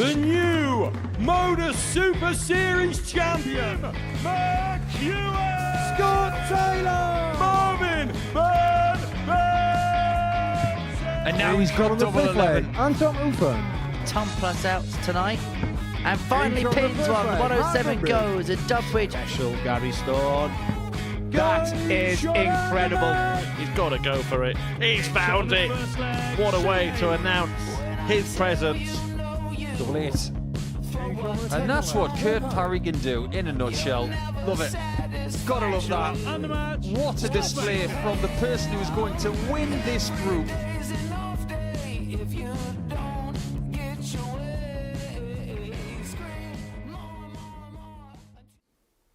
the new Modus Super Series champion, McEwen! Scott Taylor! Marvin Van Velzen! And now he's got on the double fifth 11. leg. Anton Ufen. Tom plus outs tonight. And finally He's on the pins fifth one. leg. 107 Matt goes. And Dubridge. Special Gary Stone. That is shot incredible. out. He's got to go for it. He's found it. What a way to announce his presence. Double 8. And that's what Kurt Parry can do in a nutshell. Love it. Gotta love that. And the match. What a display from the person who's going to win this group.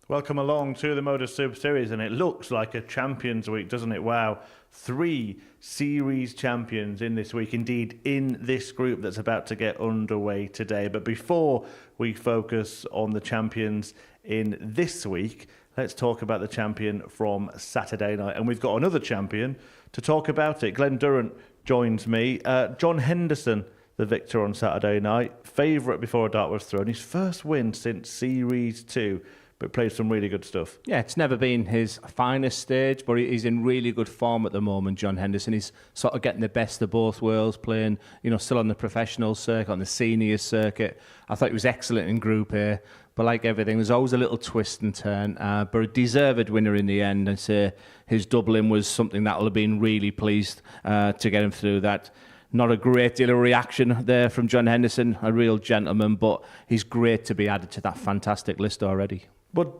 Welcome along to the Modus Super Series, and it looks like a Champions Week, doesn't it? Wow. 3 series champions in this week, indeed in this group that's about to get underway today. But before we focus on the champions in this week, let's talk about the champion from Saturday night. And we've got another champion to talk about it. Glenn Durrant joins me. John Henderson, the victor on Saturday night, favourite before a dart was thrown. His first win since Series 2. But played some really good stuff. Yeah, it's never been his finest stage, but he's in really good form at the moment, John Henderson. He's sort of getting the best of both worlds, playing, still on the professional circuit, on the senior circuit. I thought he was excellent in Group A, but like everything, there's always a little twist and turn. But a deserved winner in the end, and say his doubling was something that will have been really pleased to get him through that. Not a great deal of reaction there from John Henderson, a real gentleman, but he's great to be added to that fantastic list already. But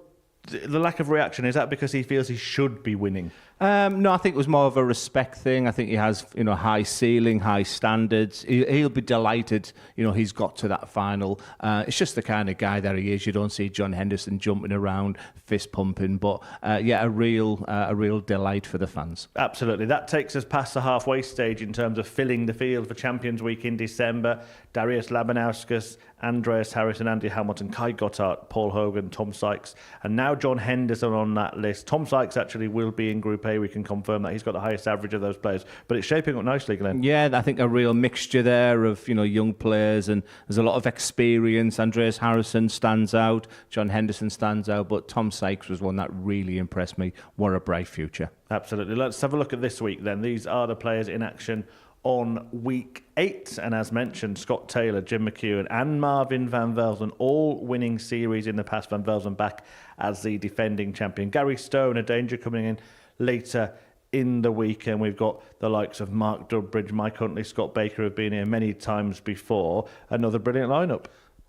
the lack of reaction, is that because he feels he should be winning? No, I think it was more of a respect thing. I think he has, high ceiling, high standards. He'll be delighted, he's got to that final. It's just the kind of guy that he is. You don't see John Henderson jumping around, fist pumping, but a real delight for the fans. Absolutely. That takes us past the halfway stage in terms of filling the field for Champions Week in December. Darius Labanauskas, Andreas Harrison, Andy Hamilton, Kai Gotthardt, Paul Hogan, Tom Sykes, and now John Henderson on that list. Tom Sykes actually will be in Group A. We can confirm that he's got the highest average of those players, but it's shaping up nicely, Glenn. Yeah, I think a real mixture there of young players, and there's a lot of experience. Andreas Harrison stands out, John Henderson stands out, but Tom Sykes was one that really impressed me. What a bright future. Absolutely. Let's have a look at this week then. These are the players in action on week 8, and as mentioned, Scott Taylor, Jim McEwen and Marvin Van Velzen all winning series in the past. Van Velzen back as the defending champion. Gary Stone, a danger coming in later in the week, and we've got the likes of Mark Dudbridge, Mike Huntley, Scott Baker have been here many times before. Another brilliant lineup.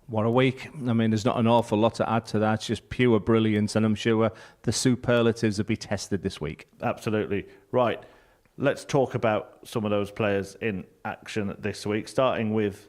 What a week. I mean, there's not an awful lot to add to that. It's just pure brilliance, and I'm sure the superlatives will be tested this week. Absolutely. Right. Let's talk about some of those players in action this week, starting with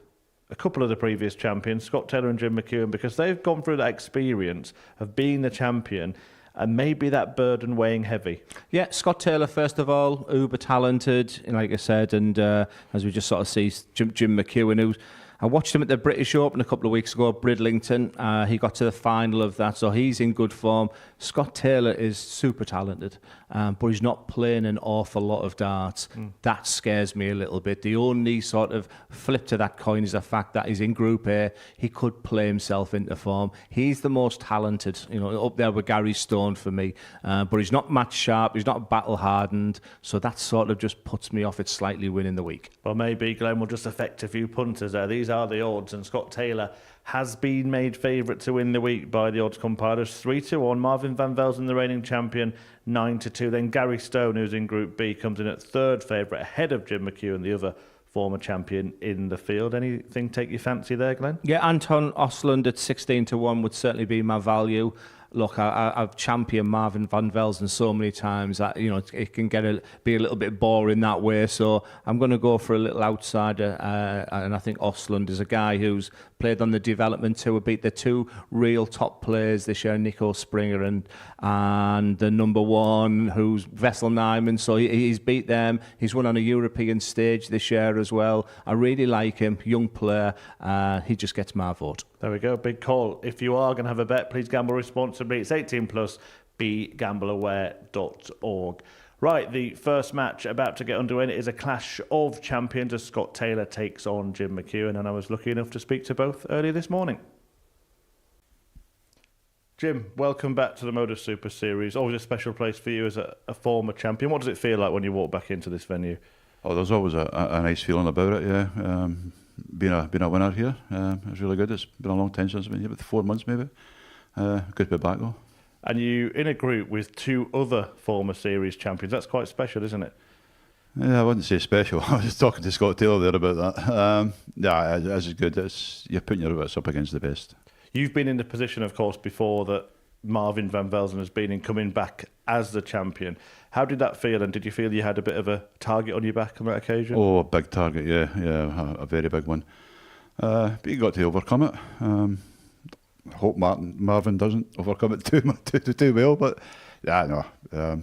a couple of the previous champions, Scott Taylor and Jim McEwen, because they've gone through that experience of being the champion and maybe that burden weighing heavy. Yeah, Scott Taylor, first of all, uber talented, like I said, and as we just sort of see Jim McEwen, who's I watched him at the British Open a couple of weeks ago, Bridlington. He got to the final of that, so he's in good form. Scott Taylor is super talented, but he's not playing an awful lot of darts. That scares me a little bit. The only sort of flip to that coin is the fact that he's in Group A. He could play himself into form. He's the most talented, up there with Gary Stone for me. But he's not match sharp. He's not battle hardened. So that sort of just puts me off. It's slightly winning the week. Well, maybe Glenn will just affect a few punters there. These are the odds, and Scott Taylor has been made favourite to win the week by the odds compilers. 3-1. Marvin Van Velzen, the reigning champion, 9-2. Then Gary Stone, who's in Group B, comes in at third favourite, ahead of Jim McEwen, the other former champion in the field. Anything take your fancy there, Glenn? Yeah, Anton Osland at 16-1 would certainly be my value. Look, I've championed Marvin Van Velzen so many times that it can be a little bit boring that way. So I'm going to go for a little outsider, and I think Osland is a guy who's played on the development tour, beat the two real top players this year, Nico Springer and the number one, who's Vessel Nyman. So he's beat them. He's won on a European stage this year as well. I really like him, young player. He just gets my vote. There we go, big call. If you are going to have a bet, please gamble responsibly. It's 18+, begambleaware.org. Right, the first match about to get underway, and it is a clash of champions as Scott Taylor takes on Jim McEwen, and I was lucky enough to speak to both earlier this morning. Jim, welcome back to the Modus Super Series. Always a special place for you as a former champion. What does it feel like when you walk back into this venue? Oh, there's always a nice feeling about it, yeah. Being a winner here, it's really good. It's been a long time since I've been here, about 4 months maybe. Good to be back though. And you in a group with two other former series champions. That's quite special, isn't it? Yeah, I wouldn't say special. I was just talking to Scott Taylor there about that. Yeah, it is good. You're putting your wits up against the best. You've been in the position, of course, before that Marvin van Velzen has been in, coming back as the champion. How did that feel, and did you feel you had a bit of a target on your back on that occasion? Oh, a big target, yeah, a very big one. But you got to overcome it. Hope Marvin doesn't overcome it too well, but yeah, no,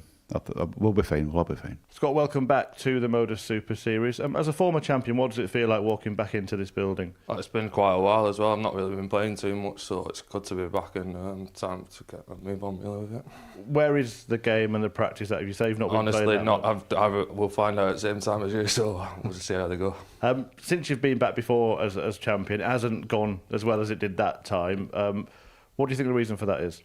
we'll be fine. We'll be fine. Scott, welcome back to the Modus Super Series. As a former champion, what does it feel like walking back into this building? Well, it's been quite a while as well. I've not really been playing too much, so it's good to be back and time to move on really with it. Where is the game and the practice at? You say you've not been Honestly, playing that not. We'll find out at the same time as you, so we'll just see how they go. Since you've been back before as champion, it hasn't gone as well as it did that time. What do you think the reason for that is?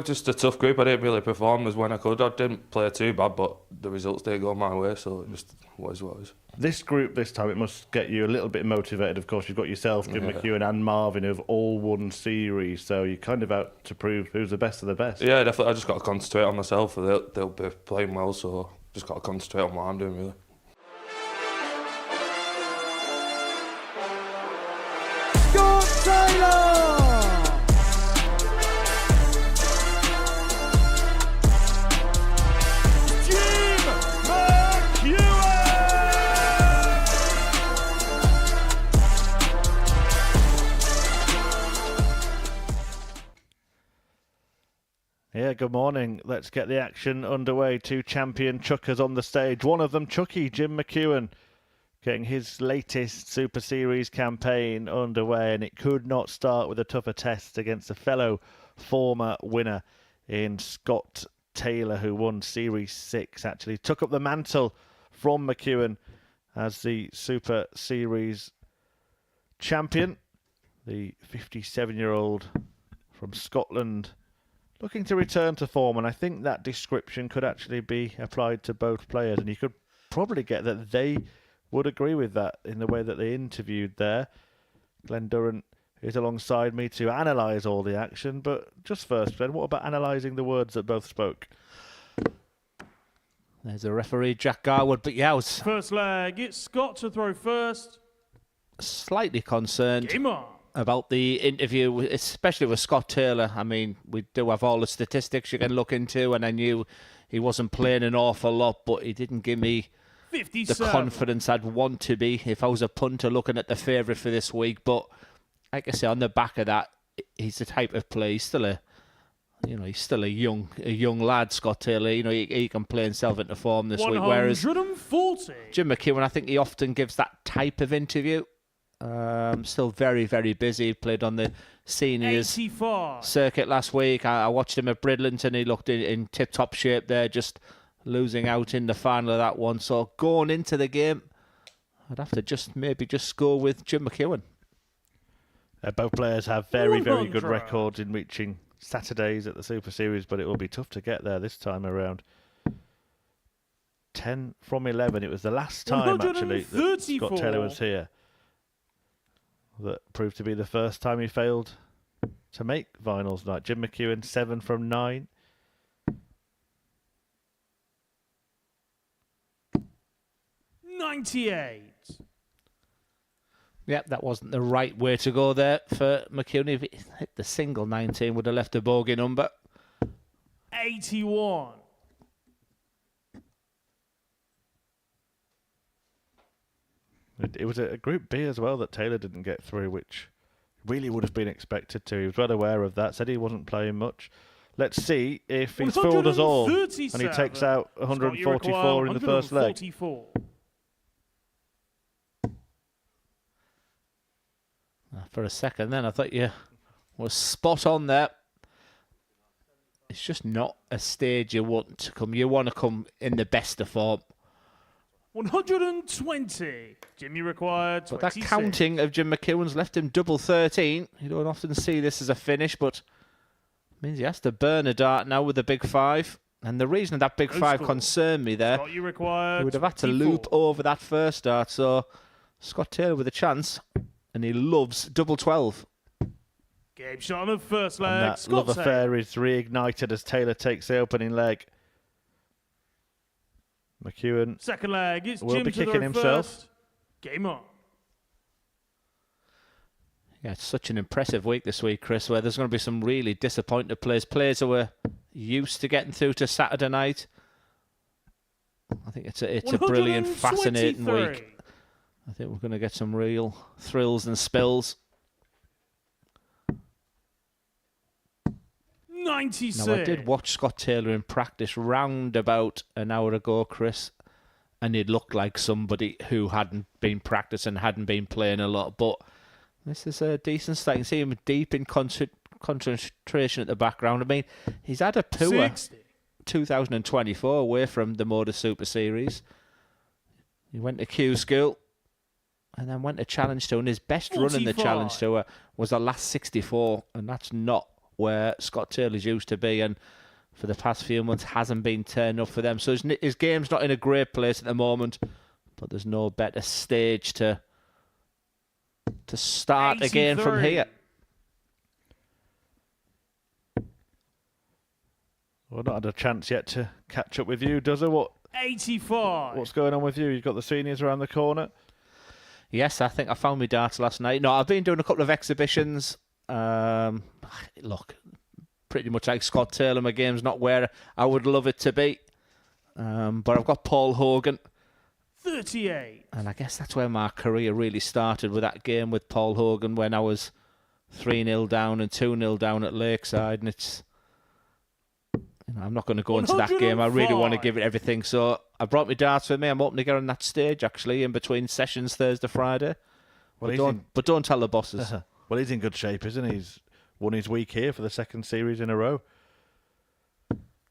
Just a tough group. I didn't really perform as when I could. I didn't play too bad, but the results didn't go my way, so it just was what it was. This group this time, it must get you a little bit motivated. Of course, you've got yourself, Jim McEwen and Marvin who've all won series, so you're kind of out to prove who's the best of the best. Yeah, definitely. I just got to concentrate on myself. They'll be playing well, so just got to concentrate on what I'm doing really. Scott Taylor! Yeah, good morning. Let's get the action underway. Two champion chuckers on the stage. One of them, Chucky, Jim McEwen, getting his latest Super Series campaign underway, and it could not start with a tougher test against a fellow former winner in Scott Taylor, who won Series 6, actually. Took up the mantle from McEwen as the Super Series champion. The 57-year-old from Scotland looking to return to form, and I think that description could actually be applied to both players, and you could probably get that they would agree with that in the way that they interviewed there. Glenn Durrant is alongside me to analyse all the action, but just first, Glenn, what about analysing the words that both spoke? There's a referee, Jack Garwood, but yeah, I was First leg, it's Scott to throw first. slightly concerned Game on. about the interview, especially with Scott Taylor. I mean, we do have all the statistics you can look into, and I knew he wasn't playing an awful lot, but he didn't give me 57. the confidence I'd want to be if I was a punter looking at the favourite for this week. But like I say, on the back of that, he's the type of player. He's still a young lad, Scott Taylor. You know, he can play himself into form this week. Whereas 140. Jim McEwen, I think he often gives that type of interview. Still very, very busy. Played on the seniors 85. circuit last week. I watched him at Bridlington. He looked in tip-top shape there, just losing out in the final of that one. So going into the game, I'd have to maybe just go with Jim McEwen. Both players have very, very 100. good records in reaching Saturdays at the Super Series, but it will be tough to get there this time around. 10 from 11. It was the last time, actually, that Scott Taylor was here. That proved to be the first time he failed to make finals night. Jim McEwen, 7 from 9. $98. Yep, that wasn't the right way to go there for McEwen. If he hit the single 19, would have left a bogey number. 81. It was a Group B as well that Taylor didn't get through, which really would have been expected to. He was well aware of that, said he wasn't playing much. Let's see if he's fooled us all. And he takes out 144 in the first leg. 144. For a second then, I thought you was spot on there. it's just not a stage you want to come. You want to come in the best of form. 120. Jimmy required 26. But that counting of Jim McEwen's left him double 13. You don't often see this as a finish, but it means he has to burn a dart now with the big 5. And the reason that big 5 concerned me there, Scott, you required he would have had to 24. loop over that first dart. So Scott Taylor with a chance, and he loves double 12. Game shot on the first leg. And that Scott love affair is reignited as Taylor takes the opening leg. McEwen Second leg. It's will Jim be to the kicking himself. first. Game on. Yeah, it's such an impressive week this week, Chris, where there's going to be some really disappointed players who were used to getting through to Saturday night. I think it's a brilliant, fascinating week. I think we're going to get some real thrills and spills. 96. Now, I did watch Scott Taylor in practice round about an hour ago, Chris, and he looked like somebody who hadn't been practicing, hadn't been playing a lot. But this is a decent start. You can see him deep in concentration at the background. I mean, he's had a poor 2024 away from the Modus Super Series. He went to Q School and then went to Challenge Tour, and his best run in the 45. Challenge Tour was the last 64, and that's not where Scott Taylor's used to be, and for the past few months hasn't been turning up for them. So his game's not in a great place at the moment, but there's no better stage to start again from 83. here. Well, not had a chance yet to catch up with you, does it? 85. What's going on with you? You've got the seniors around the corner. Yes, I think I found my darts last night. No, I've been doing a couple of exhibitions. Look, pretty much like Scott Taylor, my game's not where I would love it to be. But I've got Paul Hogan. 38. And I guess that's where my career really started, with that game with Paul Hogan when I was 3-0 down and 2-0 down at Lakeside. And it's, I'm not going to go into that game. I really want to give it everything. So I brought my darts with me. I'm hoping to get on that stage, actually, in between sessions Thursday, Friday. Well, but don't tell the bosses. Well, he's in good shape, isn't he? He's won his week here for the second series in a row.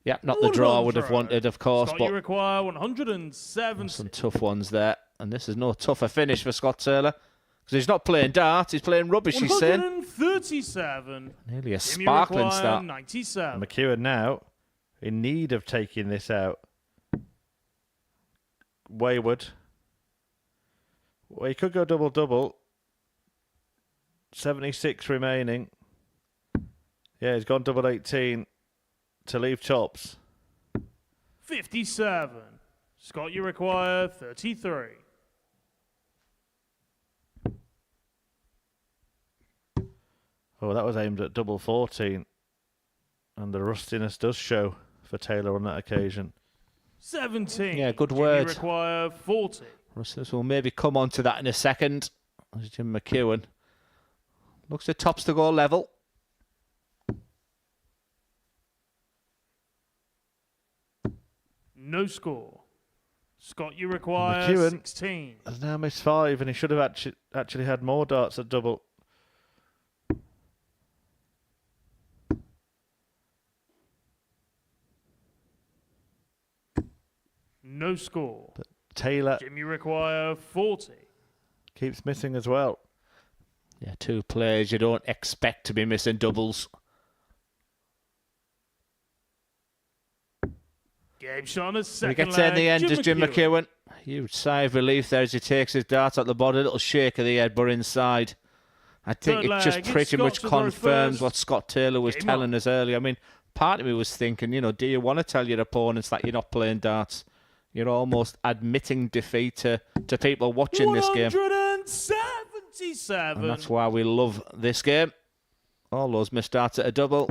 Yeah, not the draw I would have wanted, of course, Scott, but you require 107. some tough ones there. And this is no tougher finish for Scott Taylor, because he's not playing darts, he's playing rubbish, he's saying. 137. Nearly a Jimmy sparkling require start. 97. McEwen now in need of taking this out. Wayward. Well, he could go double-double. 76 remaining. Yeah, he's gone double 18 to leave tops. 57. Scott, you require 33. Oh, that was aimed at double 14. And the rustiness does show for Taylor on that occasion. 17. Yeah, good Jimmy word. require 40. Russell will maybe come on to that in a second. There's Jim McEwen. Looks at tops to go level. No score. Scott, you require McEwen 16. has now missed 5, and he should have actually had more darts at double. No score. But Taylor Jimmy require 40. keeps missing as well. Yeah, two players you don't expect to be missing doubles. Game shot on his When he second gets there in the end, is Jim McEwen. McEwen. Huge sigh of relief there as he takes his darts out the body. A little shake of the head, but inside. I think Third it just leg, it's pretty Scott much to throw confirms first. what Scott Taylor was Game telling on. us earlier. I mean, part of me was thinking, do you want to tell your opponents that you're not playing darts? You're almost admitting defeat to people watching this game. 177. And that's why we love this game. All those missed darts at a double.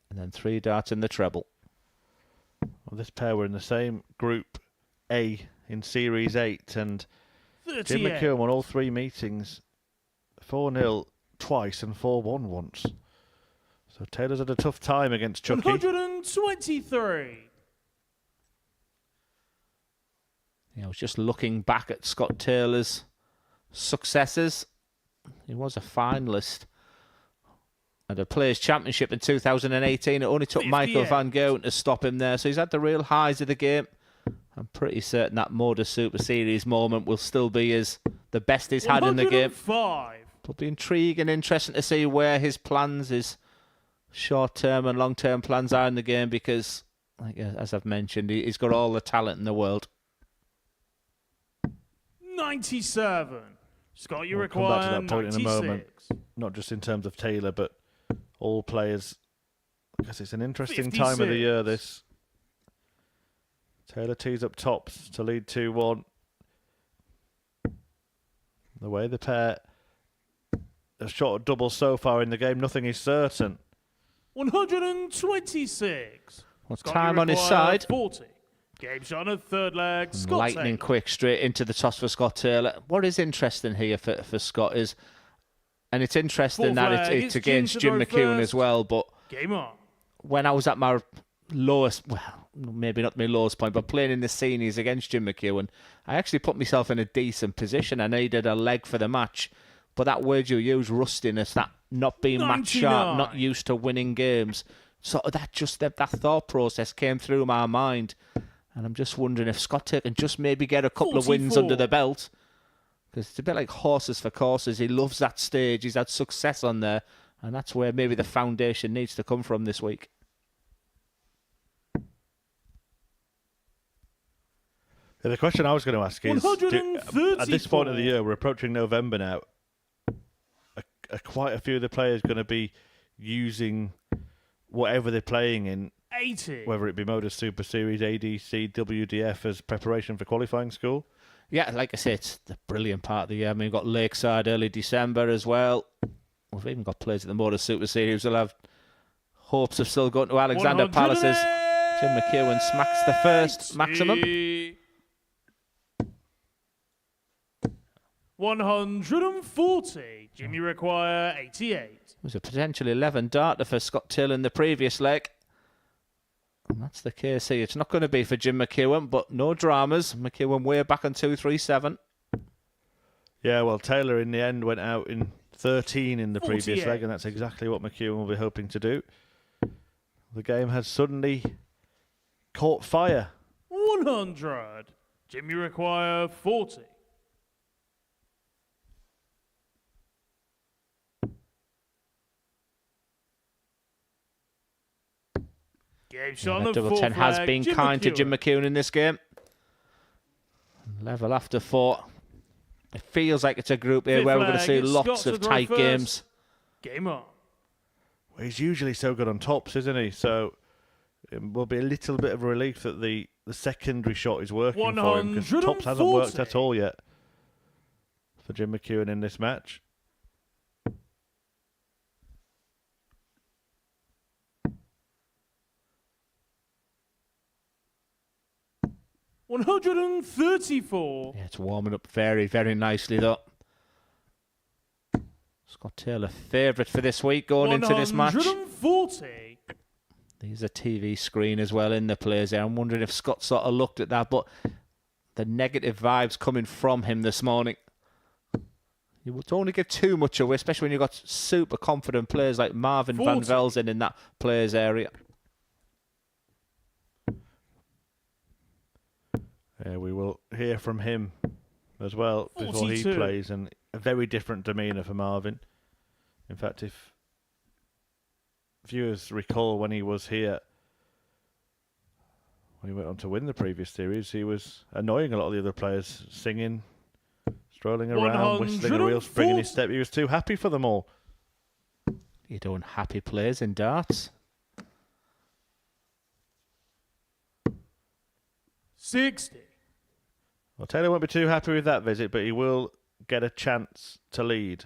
And then 3 darts in the treble. Well, this pair were in the same group A in Series 8, and Jim 38. McEwen won all 3 meetings. 4-0 twice and 4-1 once. So Taylor's had a tough time against Chucky. 123. I was just looking back at Scott Taylor's successes. He was a finalist at the Players' Championship in 2018. It only took Michael 58. van Gerwen to stop him there. So he's had the real highs of the game. I'm pretty certain that Modus Super Series moment will still be the best he's had in the game. 105. It'll be intriguing, interesting to see where his plans, his short-term and long-term plans are in the game because, like, as I've mentioned, he's got all the talent in the world. 97. Scott, you We'll come back to require that point in a 96. moment. Not just in terms of Taylor, but all players. I guess it's an interesting time of the 56. year, this. Taylor tees up tops to lead 2-1. The way the pair have shot a double so far in the game, nothing is certain. 126. What's Scott, time you on his require side? 40. Game shot on a third leg. Scott Lightning Taylor. quick straight into the toss for Scott Taylor. What is interesting here for Scott is, and it's interesting Fourth that leg, it's it's against Jim Jim to go McEwen first. as well, but Game on. when I was at my lowest, well, maybe not my lowest point, but playing in the seniors against Jim McEwen, I actually put myself in a decent position. I needed a leg for the match, but that word you use, rustiness, that not being match sharp, 99. not used to winning games, sort of that thought process came through my mind. And I'm just wondering if Scott Taylor can just maybe get a couple of wins 44. under the belt. Because it's a bit like horses for courses. He loves that stage. He's had success on there. And that's where maybe the foundation needs to come from this week. The question I was going to ask is, at this point of the 134. year, we're approaching November now, are quite a few of the players going to be using whatever they're playing in, 80. whether it be Modus Super Series, ADC, WDF, as preparation for qualifying school? Yeah, like I said, it's the brilliant part of the year. I mean, we've got Lakeside early December as well. We've even got players at the Modus Super Series who'll have hopes of still going to Alexander Palaces. Jim McEwen smacks the first maximum. 140. Jimmy require 88. It was a potential 11 darter for Scott Taylor in the previous leg. And that's the case here. It's not going to be for Jim McEwen, but no dramas. McEwen way back on 237. Yeah, well, Taylor in the end went out in 13 in the previous 48. leg, and that's exactly what McEwen will be hoping to do. The game has suddenly caught fire. 100. Jimmy require 40. Game shot on That the double fourth 10 has leg, been Jim kind to McEwen. Jim McEwen in this game. Level after 4. It feels like it's a group here Fifth where we're going to leg, see it's lots Scott to of throw tight first. games. Game on. Well, he's usually so good on tops, isn't he? So it will be a little bit of a relief that the secondary shot is working for him, because tops hasn't worked 140. at all yet for Jim McEwen in this match. $134. Yeah, it's warming up very, very nicely, though. Scott Taylor, favourite for this week going into this match. 140. There's a TV screen as well in the players there. I'm wondering if Scott sort of looked at that, but the negative vibes coming from him this morning. You don't want to give too much away, especially when you've got super confident players like Marvin van 40. Velzen in that players area. We will hear from him as well before he 42. plays, and a very different demeanour for Marvin. In fact, if viewers recall when he was here, when he went on to win the previous series, he was annoying a lot of the other players, singing, strolling around, whistling a real spring in his 140. step. He was too happy for them all. You don't happy players in darts. 60. Well, Taylor won't be too happy with that visit, but he will get a chance to lead.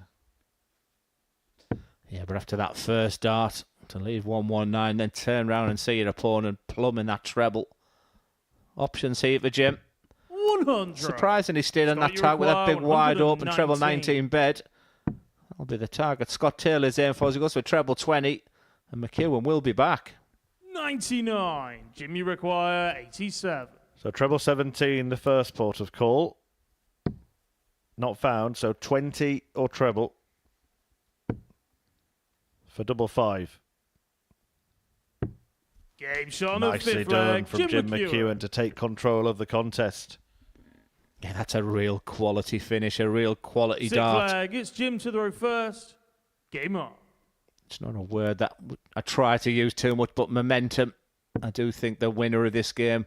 Yeah, but after that first dart, to leave 119, then turn round and see your opponent plumbing that treble. Options here for Jim. 100. Surprisingly stayed on Scott, that you target with that big require wide open 119. treble 19 bed. That'll be the target Scott Taylor's aim for as he goes for treble 20. And McEwen will be back. 99. Jimmy require 87. So treble 17, the first port of call. Not found, so 20 or treble. for double five. Game shot on the Nicely fifth done leg. from Jim McEwen to take control of the contest. Yeah, that's a real quality finish, a real quality Sixth dart. leg. It's Jim to throw first. Game on. It's not a word that I try to use too much, but momentum. I do think the winner of this game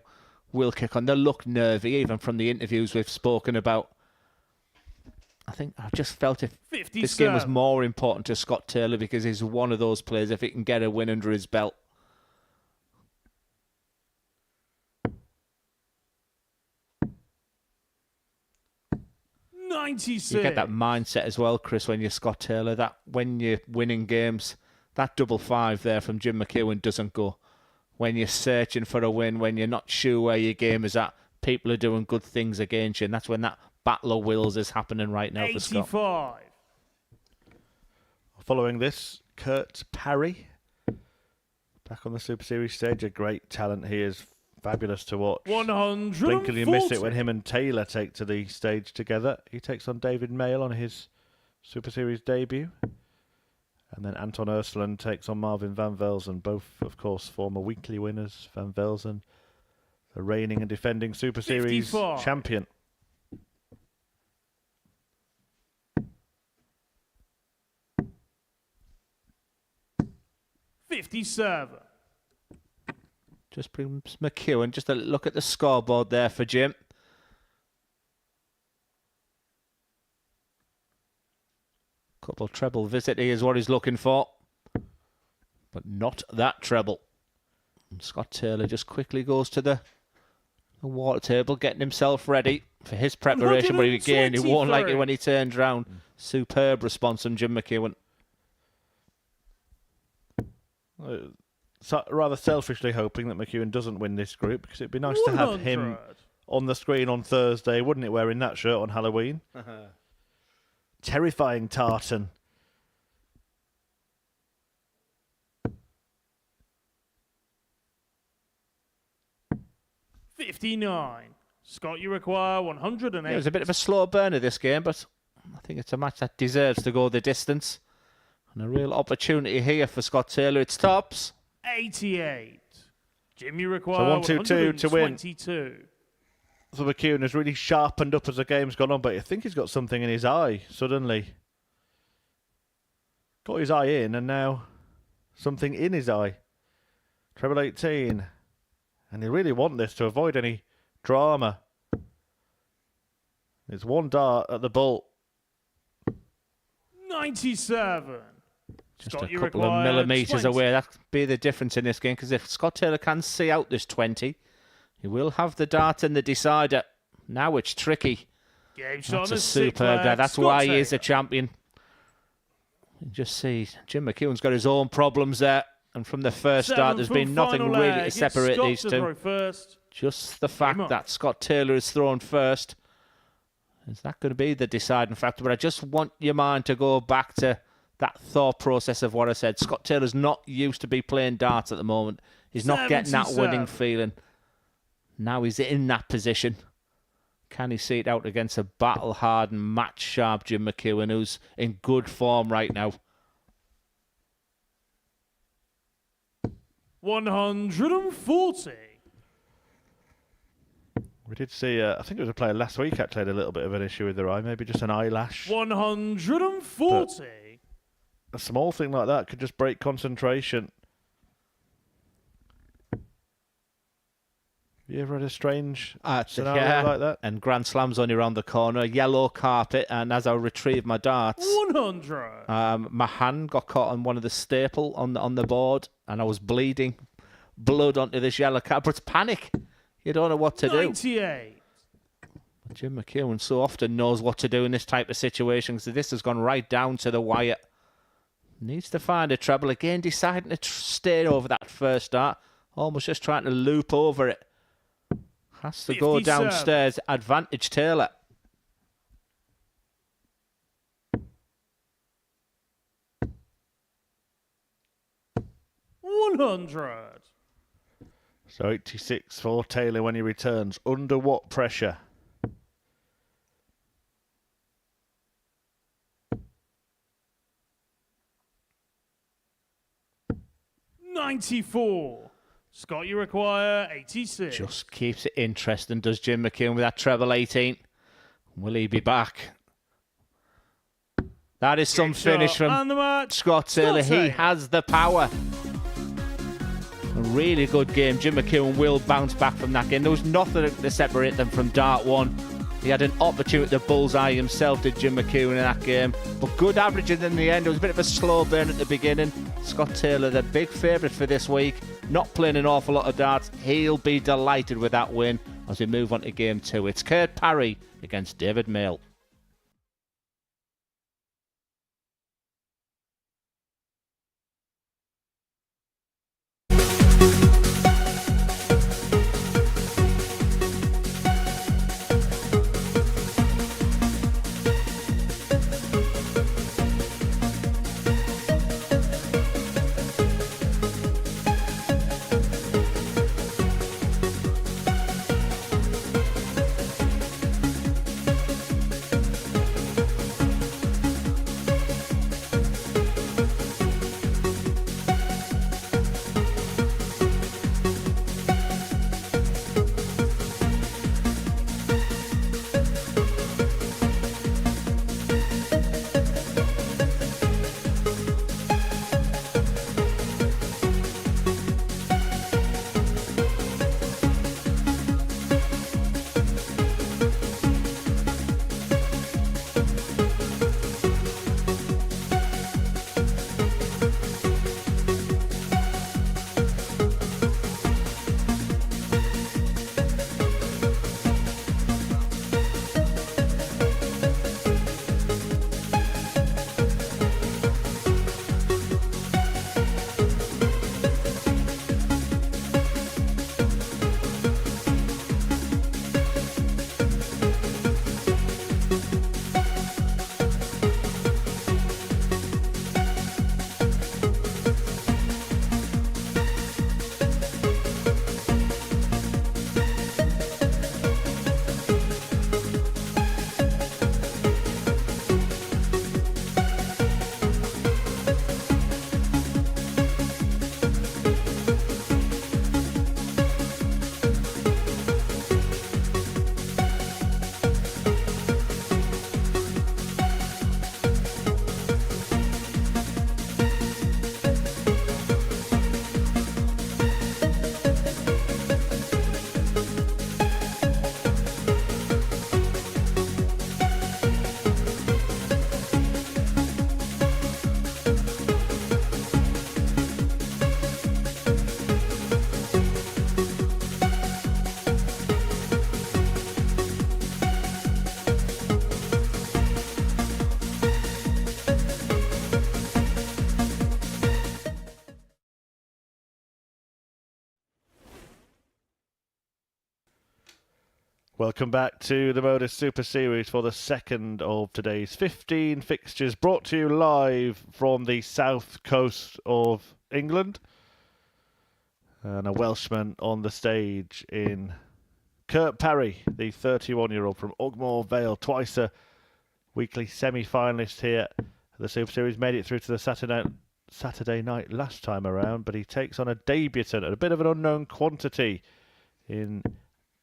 will kick on. They look nervy, even from the interviews we've spoken about. I think I just felt if 57. this game was more important to Scott Taylor because he's one of those players, if he can get a win under his belt. You get that mindset as well, Chris, when you're Scott Taylor, that when you're winning games, that double five there from Jim McEwen doesn't go. When you're searching for a win, when you're not sure where your game is at, people are doing good things against you, and that's when that battle of wills is happening right now for Scott. 85. Following this, Kurt Parry. Back on the Super Series stage, a great talent. He is fabulous to watch. 140. Blink and you miss it when him and Taylor take to the stage together. He takes on David Mayle on his Super Series debut. And then Anton Ursland takes on Marvin Van Velzen, both, of course, former weekly winners. Van Velzen, the reigning and defending Super Series 55. champion. $57. Just brings McEwen. Just a look at the scoreboard there for Jim. Couple treble visit is what he's looking for. But not that treble. And Scott Taylor just quickly goes to the water table, getting himself ready for his preparation. But again, he won't like it when he turns round. Superb response from Jim McEwen. So, rather selfishly hoping that McEwen doesn't win this group, because it'd be nice to have him 100. on the screen on Thursday, wouldn't it, wearing that shirt on Halloween? Terrifying tartan. $59. Scott, you require 108. It was a bit of a slow burner this game, but I think it's a match that deserves to go the distance. And a real opportunity here for Scott Taylor. It's tops. 88. Jim, you require So 1-2-2 to win. 122. So McEwen has really sharpened up as the game's gone on, but I think he's got something in his eye suddenly. Got his eye in, and now something in his eye. Treble 18. And they really want this to avoid any drama. It's one dart at the bolt. 97. Just Scott, a you couple of require millimetres 20. away. That could be the difference in this game, because if Scott Taylor can see out this 20, he will have the dart and the decider. Now it's tricky. Game shot That's on a the sixth superb leg. there. That's Scott why he is a Taylor. champion. You just see Jim McEwen's got his own problems there. And from the first start, there's Seventh been and nothing final really leg. to It's separate Scott these to two. throw first. Just the fact on. that Scott Taylor is thrown first. Is that going to be the deciding factor? But I just want your mind to go back to that thought process of what I said. Scott Taylor's not used to be playing darts at the moment. He's not getting that winning 77. feeling. Now he's in that position. Can he see it out against a battle-hardened, match-sharp Jim McEwen, who's in good form right now? 140. We did see, I think it was a player last week actually had a little bit of an issue with their eye, maybe just an eyelash. 140. A small thing like that could just break concentration. You ever had a strange scenario like that? And Grand Slam's only around the corner. Yellow carpet, and as I retrieve my darts, 100. my hand got caught on one of the staple on the board, and I was bleeding blood onto this yellow carpet. It's panic. You don't know what to do. 98. Jim McEwen so often knows what to do in this type of situation, because this has gone right down to the wire. Needs to find a treble again, deciding to stay over that first dart. Almost just trying to loop over it. Has to go 57. downstairs. Advantage Taylor. $100. So 86 for Taylor when he returns. Under what pressure? 94. Scott, you require 86. Just keeps it interesting, does Jim McKeown with that treble 18. Will he be back? That is some finish from Scott Taylor. He has the power. A really good game. Jim McKeown will bounce back from that game. There was nothing to separate them from Dart 1. He had an opportunity to bullseye himself, did Jim McKeown, in that game. But good averaging in the end. It was a bit of a slow burn at the beginning. Scott Taylor, the big favourite for this week. Not playing an awful lot of darts. He'll be delighted with that win as we move on to game 2. It's Kurt Parry against David Mail. Welcome back to the Modus Super Series for the second of today's 15 fixtures, brought to you live from the south coast of England. And a Welshman on the stage in Kurt Parry, the 31-year-old from Ogmore Vale, twice a weekly semi-finalist here at the Super Series. Made it through to the Saturday night last time around, but he takes on a debutant at a bit of an unknown quantity in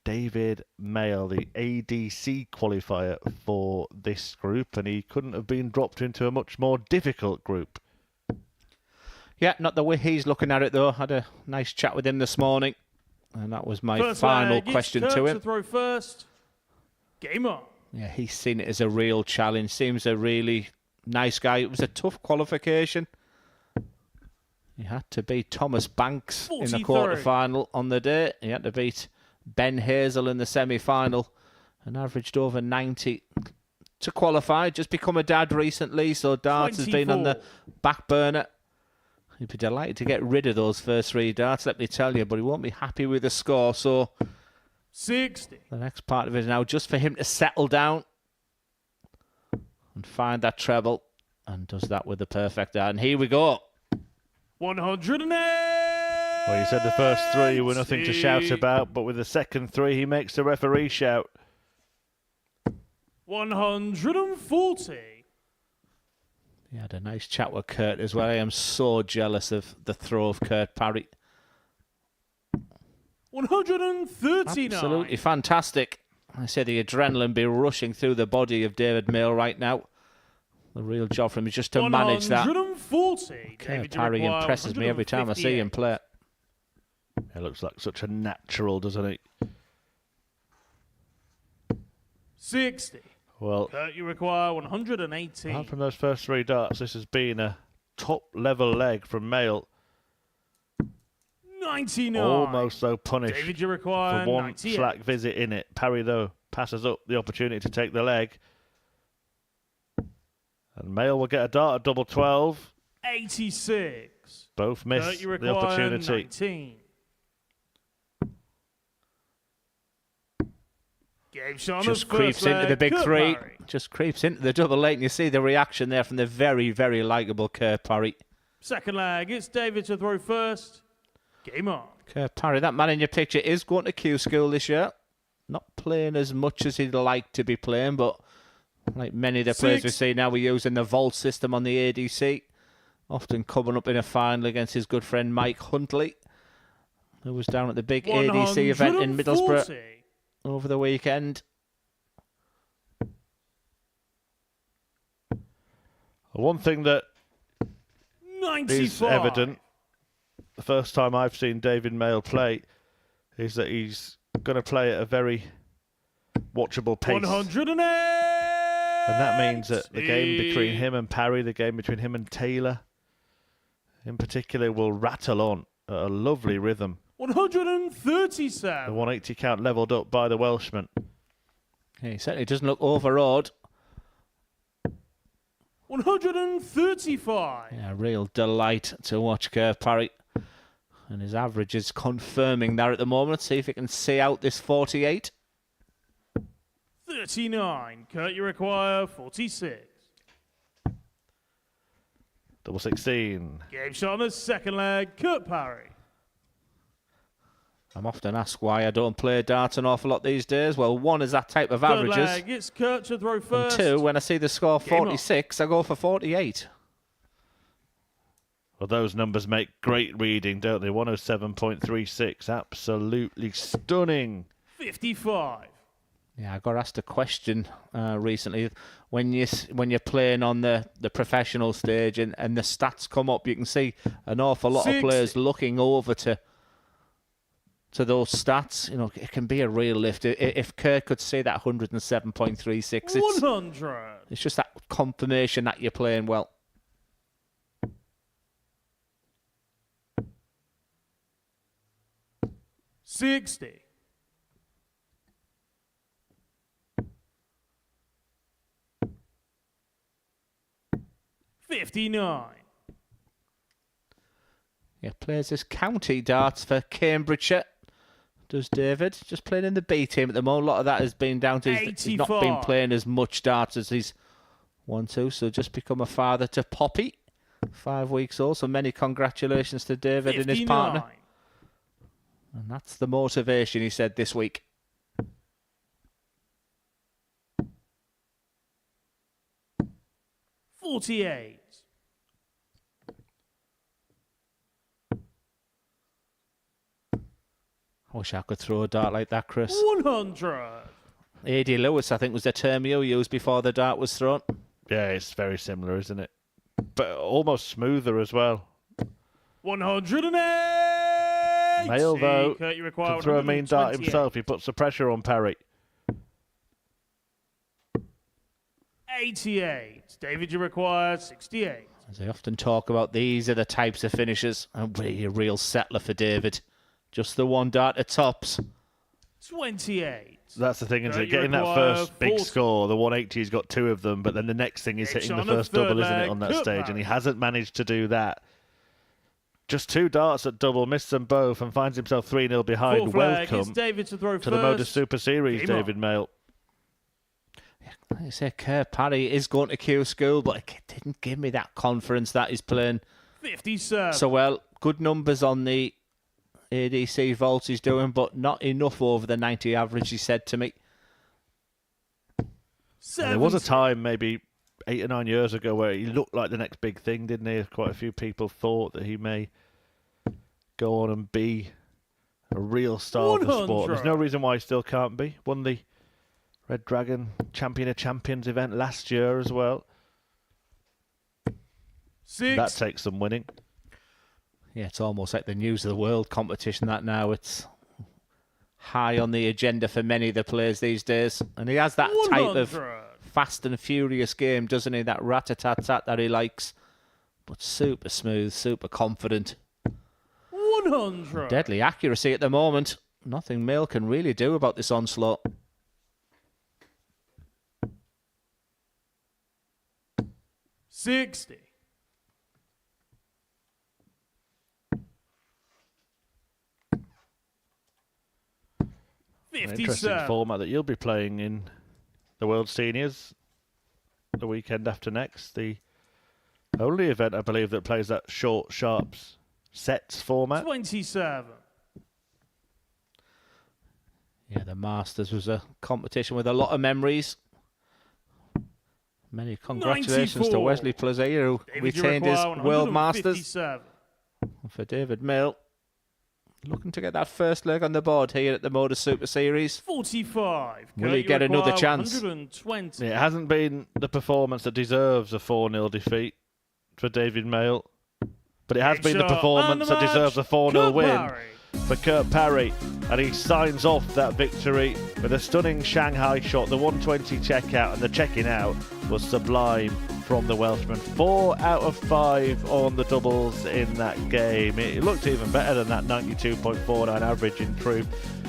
David Mail, the ADC qualifier for this group, and he couldn't have been dropped into a much more difficult group. Yeah, not the way he's looking at it, though. Had a nice chat with him this morning, and that was my final question to him. To throw first. Game on. Yeah, he's seen it as a real challenge. Seems a really nice guy. It was a tough qualification. He had to beat Thomas Banks 43. In the quarter-final on the day. He had to beat Ben Hazel in the semi-final and averaged over 90 to qualify. Just become a dad recently, so darts 24. Has been on the back burner. He'd be delighted to get rid of those first 3 darts, let me tell you, but he won't be happy with the score. So 60. The next part of it is now just for him to settle down and find that treble, and does that with the perfect dart. And here we go. 108. Well, you said the first 3 were nothing to shout about, but with the second 3, he makes the referee shout. 140. He had a nice chat with Kurt as well. I am so jealous of the throw of Kurt Parry. 139. Absolutely fantastic. I say the adrenaline be rushing through the body of David Mail right now. The real job for him is just to manage that. 140. Kurt Parry impresses me every time I see him play. He looks like such a natural, doesn't he? 60. Well, Kurt, you require 118. apart from those first 3 darts, this has been a top-level leg from Mail. 99. Almost though punished David, you require for one 98. slack visit in it. Parry, though, passes up the opportunity to take the leg. And Mail will get a dart at double 12. 86. Both miss Kurt, you the require opportunity. 19. Game shot Just on the creeps first into leg, the big Kurt 3. Parry. Just creeps into the double 8. And you see the reaction there from the very, very likeable Kurt Parry. Second leg, it's David to throw first. Game on. Kurt Parry, that man in your picture, is going to Q School this year. Not playing as much as he'd like to be playing, but like many of the players we see now, we're using the vault system on the ADC. Often coming up in a final against his good friend Mike Huntley, who was down at the big ADC event in Middlesbrough over the weekend. One thing that 95. is evident, the first time I've seen David Mail play, is that he's going to play at a very watchable pace. 108. And that means that the game between him and Parry, the game between him and Taylor, in particular, will rattle on at a lovely rhythm. 137. The 180 count levelled up by the Welshman. He certainly doesn't look overawed. 135. Yeah, real delight to watch Kurt Parry. And his average is confirming that at the moment. See if he can see out this 48. 39. Kurt, you require 46. Double 16. Game shot on the second leg, Kurt Parry. I'm often asked why I don't play darts an awful lot these days. Well, one is that type of Third averages. leg, it's Kurt to throw And first. 2, when I see the score Game on. 46, I go for 48. Well, those numbers make great reading, don't they? 107.36. Absolutely stunning. 55. Yeah, I got asked a question recently. When you're playing on the professional stage and the stats come up, you can see an awful lot of 60. players looking over to those stats. You know, it can be a real lift. If Kirk could see that 107.36, 100. it's just that confirmation that you're playing well. $60. $59. Yeah, plays his county darts for Cambridgeshire. Does David. Just playing in the B team at the moment. A lot of that has been down to he's not been 85. playing as much darts as he's want to. So just become a father to Poppy. 5 weeks old. So many congratulations to David and his partner. 59. And that's the motivation, he said this week. $48. I wish I could throw a dart like that, Chris. 100. A.D. Lewis, I think, was the term you used before the dart was thrown. Yeah, it's very similar, isn't it? But almost smoother as well. 108. Mail, though, Kurt, you require can throw a mean dart 128. himself. He puts the pressure on Parry. 88. David, you require 68. As I often talk about, these are the types of finishers. And really a real settler for David. Just the one dart at tops. 28. That's the thing, isn't Kurt, it? you Getting that require first big 40. score, the 180's got 2 of them, but then the next thing is Next hitting the on the first third double, isn't it, leg, on that Kurt stage? And he Parry. hasn't managed to do that. Just 2 darts at double, missed them both, and finds himself 3-0 behind. Fourth leg, it's Welcome David to throw to the Modus first. Super Series, Game on. David Mail. Like I say, Kurt Parry is going to Q School, but it didn't give me that confidence that he's playing 57. so well. Good numbers on the ADC vaults he's doing, but not enough over the 90 average, he said to me. And there was a 70. time maybe 8 or 9 years ago where he looked like the next big thing, didn't he? Quite a few people thought that he may go on and be a real star of the sport. There's no reason why he still can't be. Won the Red Dragon Champion of Champions event last year as well. 6. That takes some winning. Yeah, it's almost like the news of the world competition that now. It's high on the agenda for many of the players these days. And he has that 100. type of fast and furious game, doesn't he? That rat-a-tat-tat that he likes. But super smooth, super confident. 100. Deadly accuracy at the moment. Nothing Mail can really do about this onslaught. 60. An interesting 57. format that you'll be playing in the World Seniors the weekend after next. The only event, I believe, that plays that short, sharps sets format. 27. Yeah, the Masters was a competition with a lot of memories. Many congratulations 94. to Wesley Plaisir, who David retained his Uruguay, World Masters. 157. And for David Mill, looking to get that first leg on the board here at the Modus Super Series. 45. Will he get another chance? 120. It hasn't been the performance that deserves a 4-0 defeat for David Mail, but it has been the Picture performance on the that deserves a match, 4-0 Kurt win Parry. for Kurt Parry, and he signs off that victory with a stunning Shanghai shot. The 120 checkout and the checking out was sublime from the Welshman. 4 out of 5 on the doubles in that game. It looked even better than that 92.49 average in truth.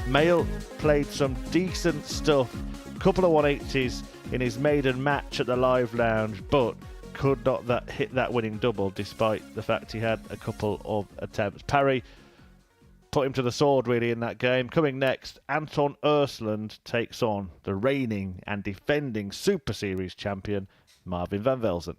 Mail played some decent stuff, couple of 180s in his maiden match at the Live Lounge, but could not hit that winning double despite the fact he had a couple of attempts. Parry put him to the sword really in that game. Coming next, Anton Ursland takes on the reigning and defending Super Series champion Marvin van Velzen.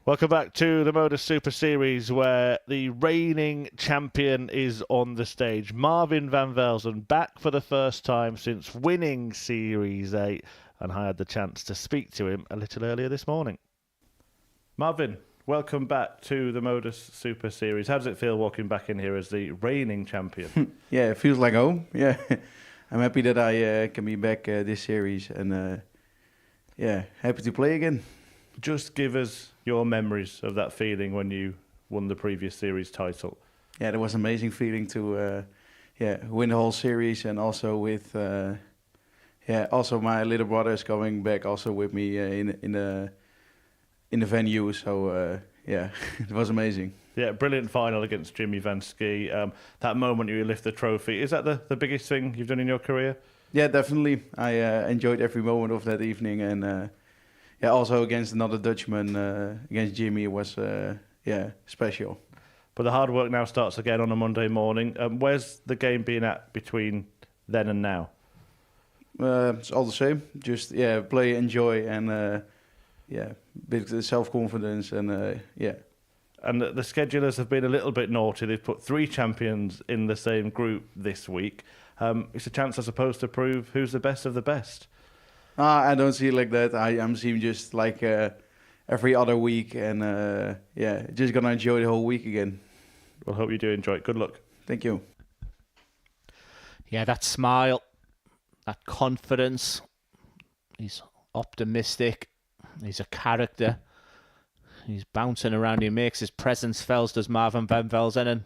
Welcome back to the Modus Super Series, where the reigning champion is on the stage. Marvin van Velzen back for the first time since winning Series 8, and I had the chance to speak to him a little earlier this morning. Marvin, welcome back to the Modus Super Series. How does it feel walking back in here as the reigning champion? Yeah, it feels like home. Yeah, I'm happy that I can be back this series, and yeah, happy to play again. Just give us your memories of that feeling when you won the previous series title. Yeah, that was an amazing feeling to win the whole series, and also with also my little brothers coming back also with me in the venue. So yeah, it was amazing. Yeah, brilliant final against Jimmy Van Ski. That moment you lift the trophy, is that the biggest thing you've done in your career? Yeah, definitely. I enjoyed every moment of that evening, and also against another Dutchman, against Jimmy, was special. But the hard work now starts again on a Monday morning. Where's the game been at between then and now? It's all the same. Just play, enjoy, and bit self-confidence, and And the schedulers have been a little bit naughty. They've put 3 champions in the same group this week. It's a chance, I suppose, to prove who's the best of the best. I don't see it like that. I'm seeing just like every other week, and just gonna enjoy the whole week again. Well, hope you do enjoy it. Good luck. Thank you. Yeah, that smile, that confidence. He's optimistic. He's a character. He's bouncing around. He makes his presence felt, does Marvin van Velzen. And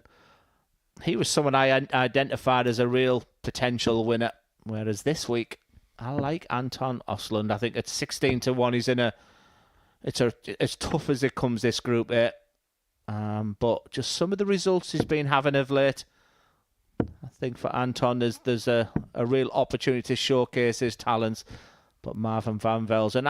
he was someone I identified as a real potential winner. Whereas this week, I like Anton Östlund. I think at 16-1, he's in it's as tough as it comes, this group here. But just some of the results he's been having of late, I think for Anton, there's a real opportunity to showcase his talents. But Marvin van Velzen,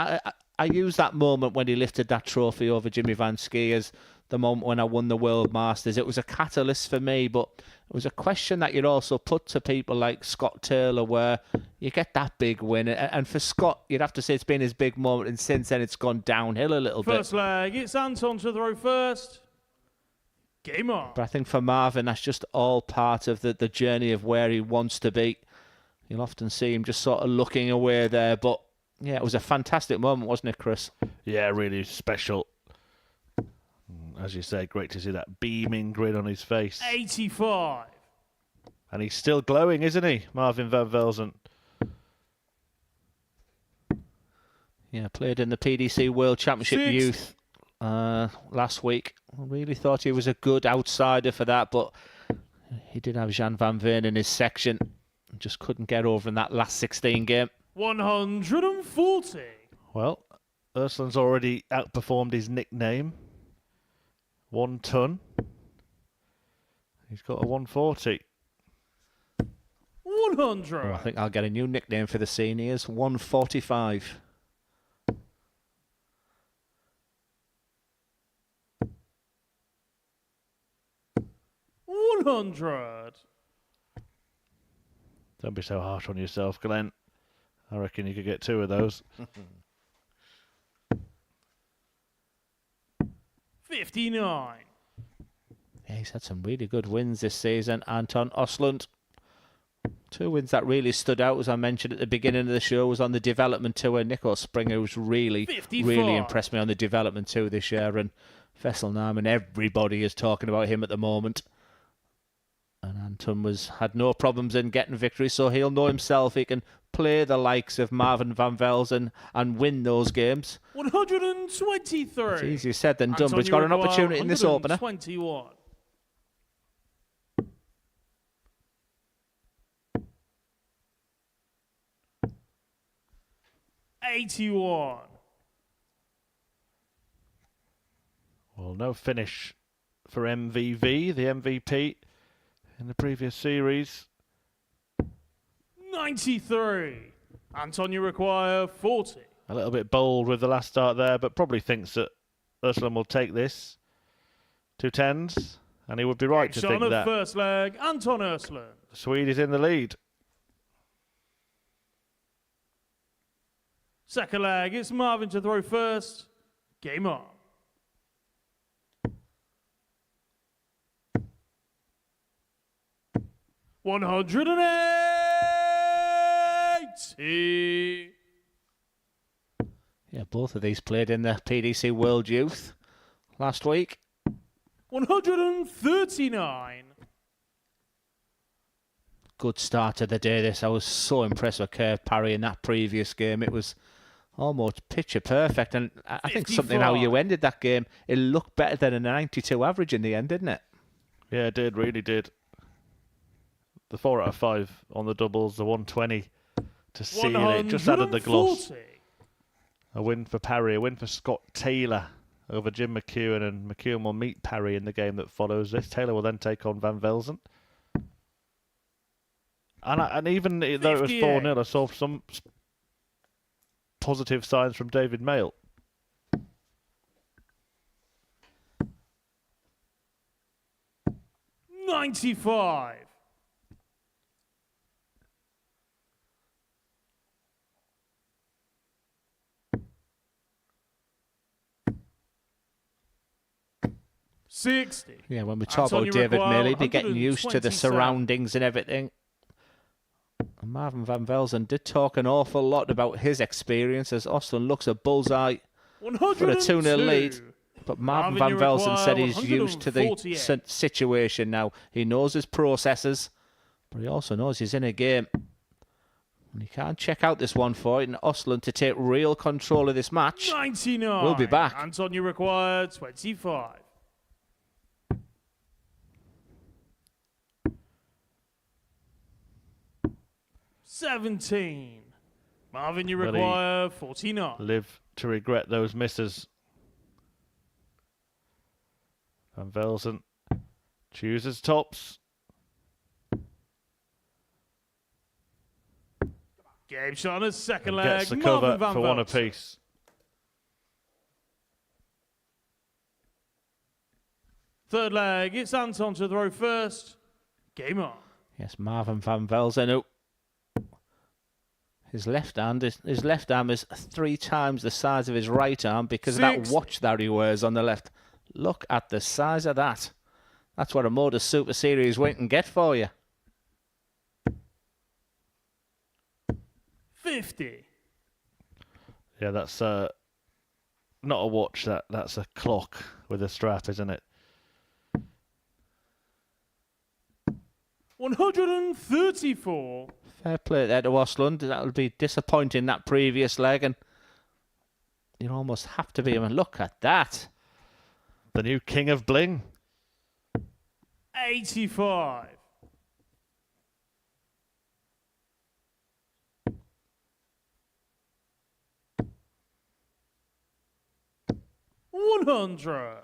I use that moment when he lifted that trophy over Jimmy Van Ski as the moment when I won the World Masters. It was a catalyst for me, but it was a question that you'd also put to people like Scott Taylor, where you get that big win. And for Scott, you'd have to say it's been his big moment, and since then it's gone downhill a little bit. First leg, it's Anton to throw first. Game on. But I think for Marvin, that's just all part of the journey of where he wants to be. You'll often see him just sort of looking away there, but yeah, it was a fantastic moment, wasn't it, Chris? Yeah, really special. As you say, great to see that beaming grin on his face. 85. And he's still glowing, isn't he, Marvin van Velzen? Yeah, played in the PDC World Championship 6. Youth last week. I really thought he was a good outsider for that, but he did have Jan van Veen in his section. Just couldn't get over in that last 16 game. 140. Well, Östlund's already outperformed his nickname. 1 ton. He's got a 140. 100. Oh, I think I'll get a new nickname for the seniors. 145. $100. Don't be so harsh on yourself, Glenn. I reckon you could get 2 of those. 59. Yeah, he's had some really good wins this season, Anton Östlund. 2 wins that really stood out, as I mentioned at the beginning of the show, was on the development tour. Nico Springer was really 54. really impressed me on the development tour this year, and Vessel Naaman, everybody is talking about him at the moment. And Anton had no problems in getting victory, so he'll know himself he can play the likes of Marvin van Velzen and win those games. 123. It's easier said than done, but he's got an opportunity in this opener. 121. $81. Well, no finish for MVV, the MVP in the previous series. 93. Anton, you require 40. A little bit bold with the last start there, but probably thinks that Östlund will take this. 2 tens, and he would be right to think of that. First leg, Anton Östlund. The Swede is in the lead. Second leg, it's Marvin to throw first. Game on. 180. Yeah, both of these played in the PDC World Youth last week. 139. Good start to the day, this. I was so impressed with Curve Parry in that previous game. It was almost picture perfect. And I think something how you ended that game, it looked better than a 92 average in the end, didn't it? Yeah, it did, really did. The 4 out of 5 on the doubles, the 120 to seal it. Just added the gloss. A win for Parry, a win for Scott Taylor over Jim McEwen, and McEwen will meet Parry in the game that follows this. Taylor will then take on Van Velzen. And even though it was 4-0, I saw some positive signs from David Mail. $95. $60. Yeah, when we talk about David Mail, he'd be getting used to the surroundings and everything. And Marvin Van Velzen did talk an awful lot about his experience as Austin looks a bullseye for a 2-0 lead. But Marvin Van Velzen said he's used to the situation now. He knows his processes, but he also knows he's in a game. And he can't check out this one for it. And Osland to take real control of this match. 99. We'll be back. Antonio required 25. $17. Marvin, you require 49. Live to regret those misses. Van Velzen chooses tops. Game shot on his second leg. Gets the cover for one apiece. Third leg, it's Anton to throw first. Game on. Yes, Marvin Van Velzen. Oh. His left arm is 3 times the size of his right arm because of that watch that he wears on the left. Look at the size of that. That's what a Modus Super Series win can get for you. 50. Yeah, that's not a watch. That's a clock with a strap, isn't it? 134. Fair play there to Osland. That'll be disappointing, that previous leg, and you almost have to be. I mean, look at that. The new king of bling. 85. $100.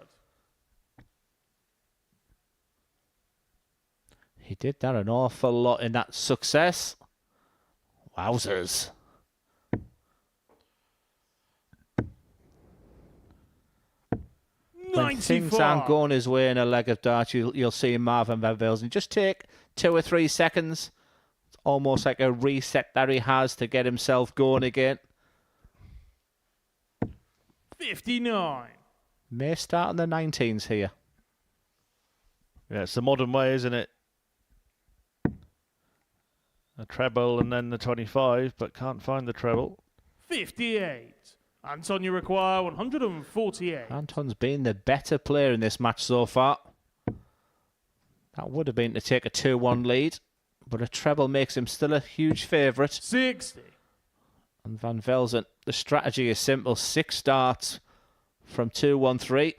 He did that an awful lot in that success. Wowzers. When things aren't going his way in a leg of darts, you'll see Marvin Van Velzen just take 2 or 3 seconds. It's almost like a reset that he has to get himself going again. 59. May start in the 19s here. Yeah, it's the modern way, isn't it? A treble and then the 25, but can't find the treble. 58. Anton, you require 148. Anton's been the better player in this match so far. That would have been to take a 2-1 lead, but a treble makes him still a huge favourite. 60. And Van Velzen, the strategy is simple. 6 starts from 2-1-3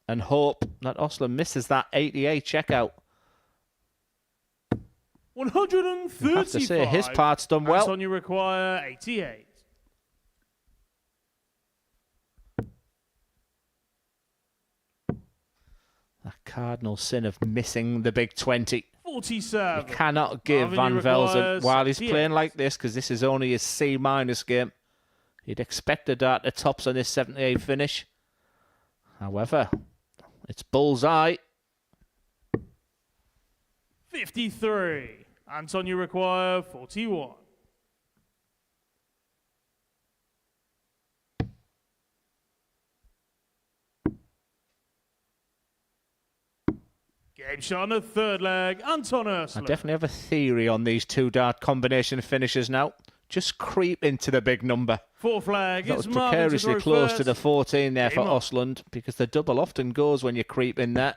and hope that Osler misses that 88 checkout. 135. I have to say, his part's done well. Anton, you require 88. That cardinal sin of missing the big 20. 47. You cannot give Van Velzen, while he's playing like this, because this is only his C- game, you'd expect a dart at tops on this 78 finish. However, it's bullseye. 53. Anton, you require 41. Game shot on the third leg. Anton Ursula. I definitely have a theory on these two dart combination finishers now. Just creep into the big number. Fourth leg. That was It's Marvin precariously to close first. to the 14 there Game for on. Osland, because the double often goes when you creep in there.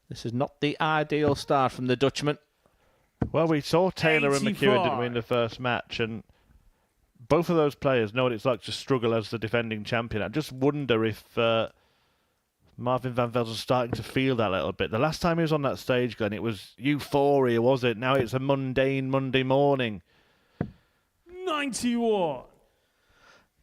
This is not the ideal start from the Dutchman. Well, we saw Taylor and McEwen, didn't 85. we, in the first match, and both of those players know what it's like to struggle as the defending champion. I just wonder if Marvin van Velzen's starting to feel that a little bit. The last time he was on that stage, Glenn, it was euphoria, was it? Now it's a mundane Monday morning. 91.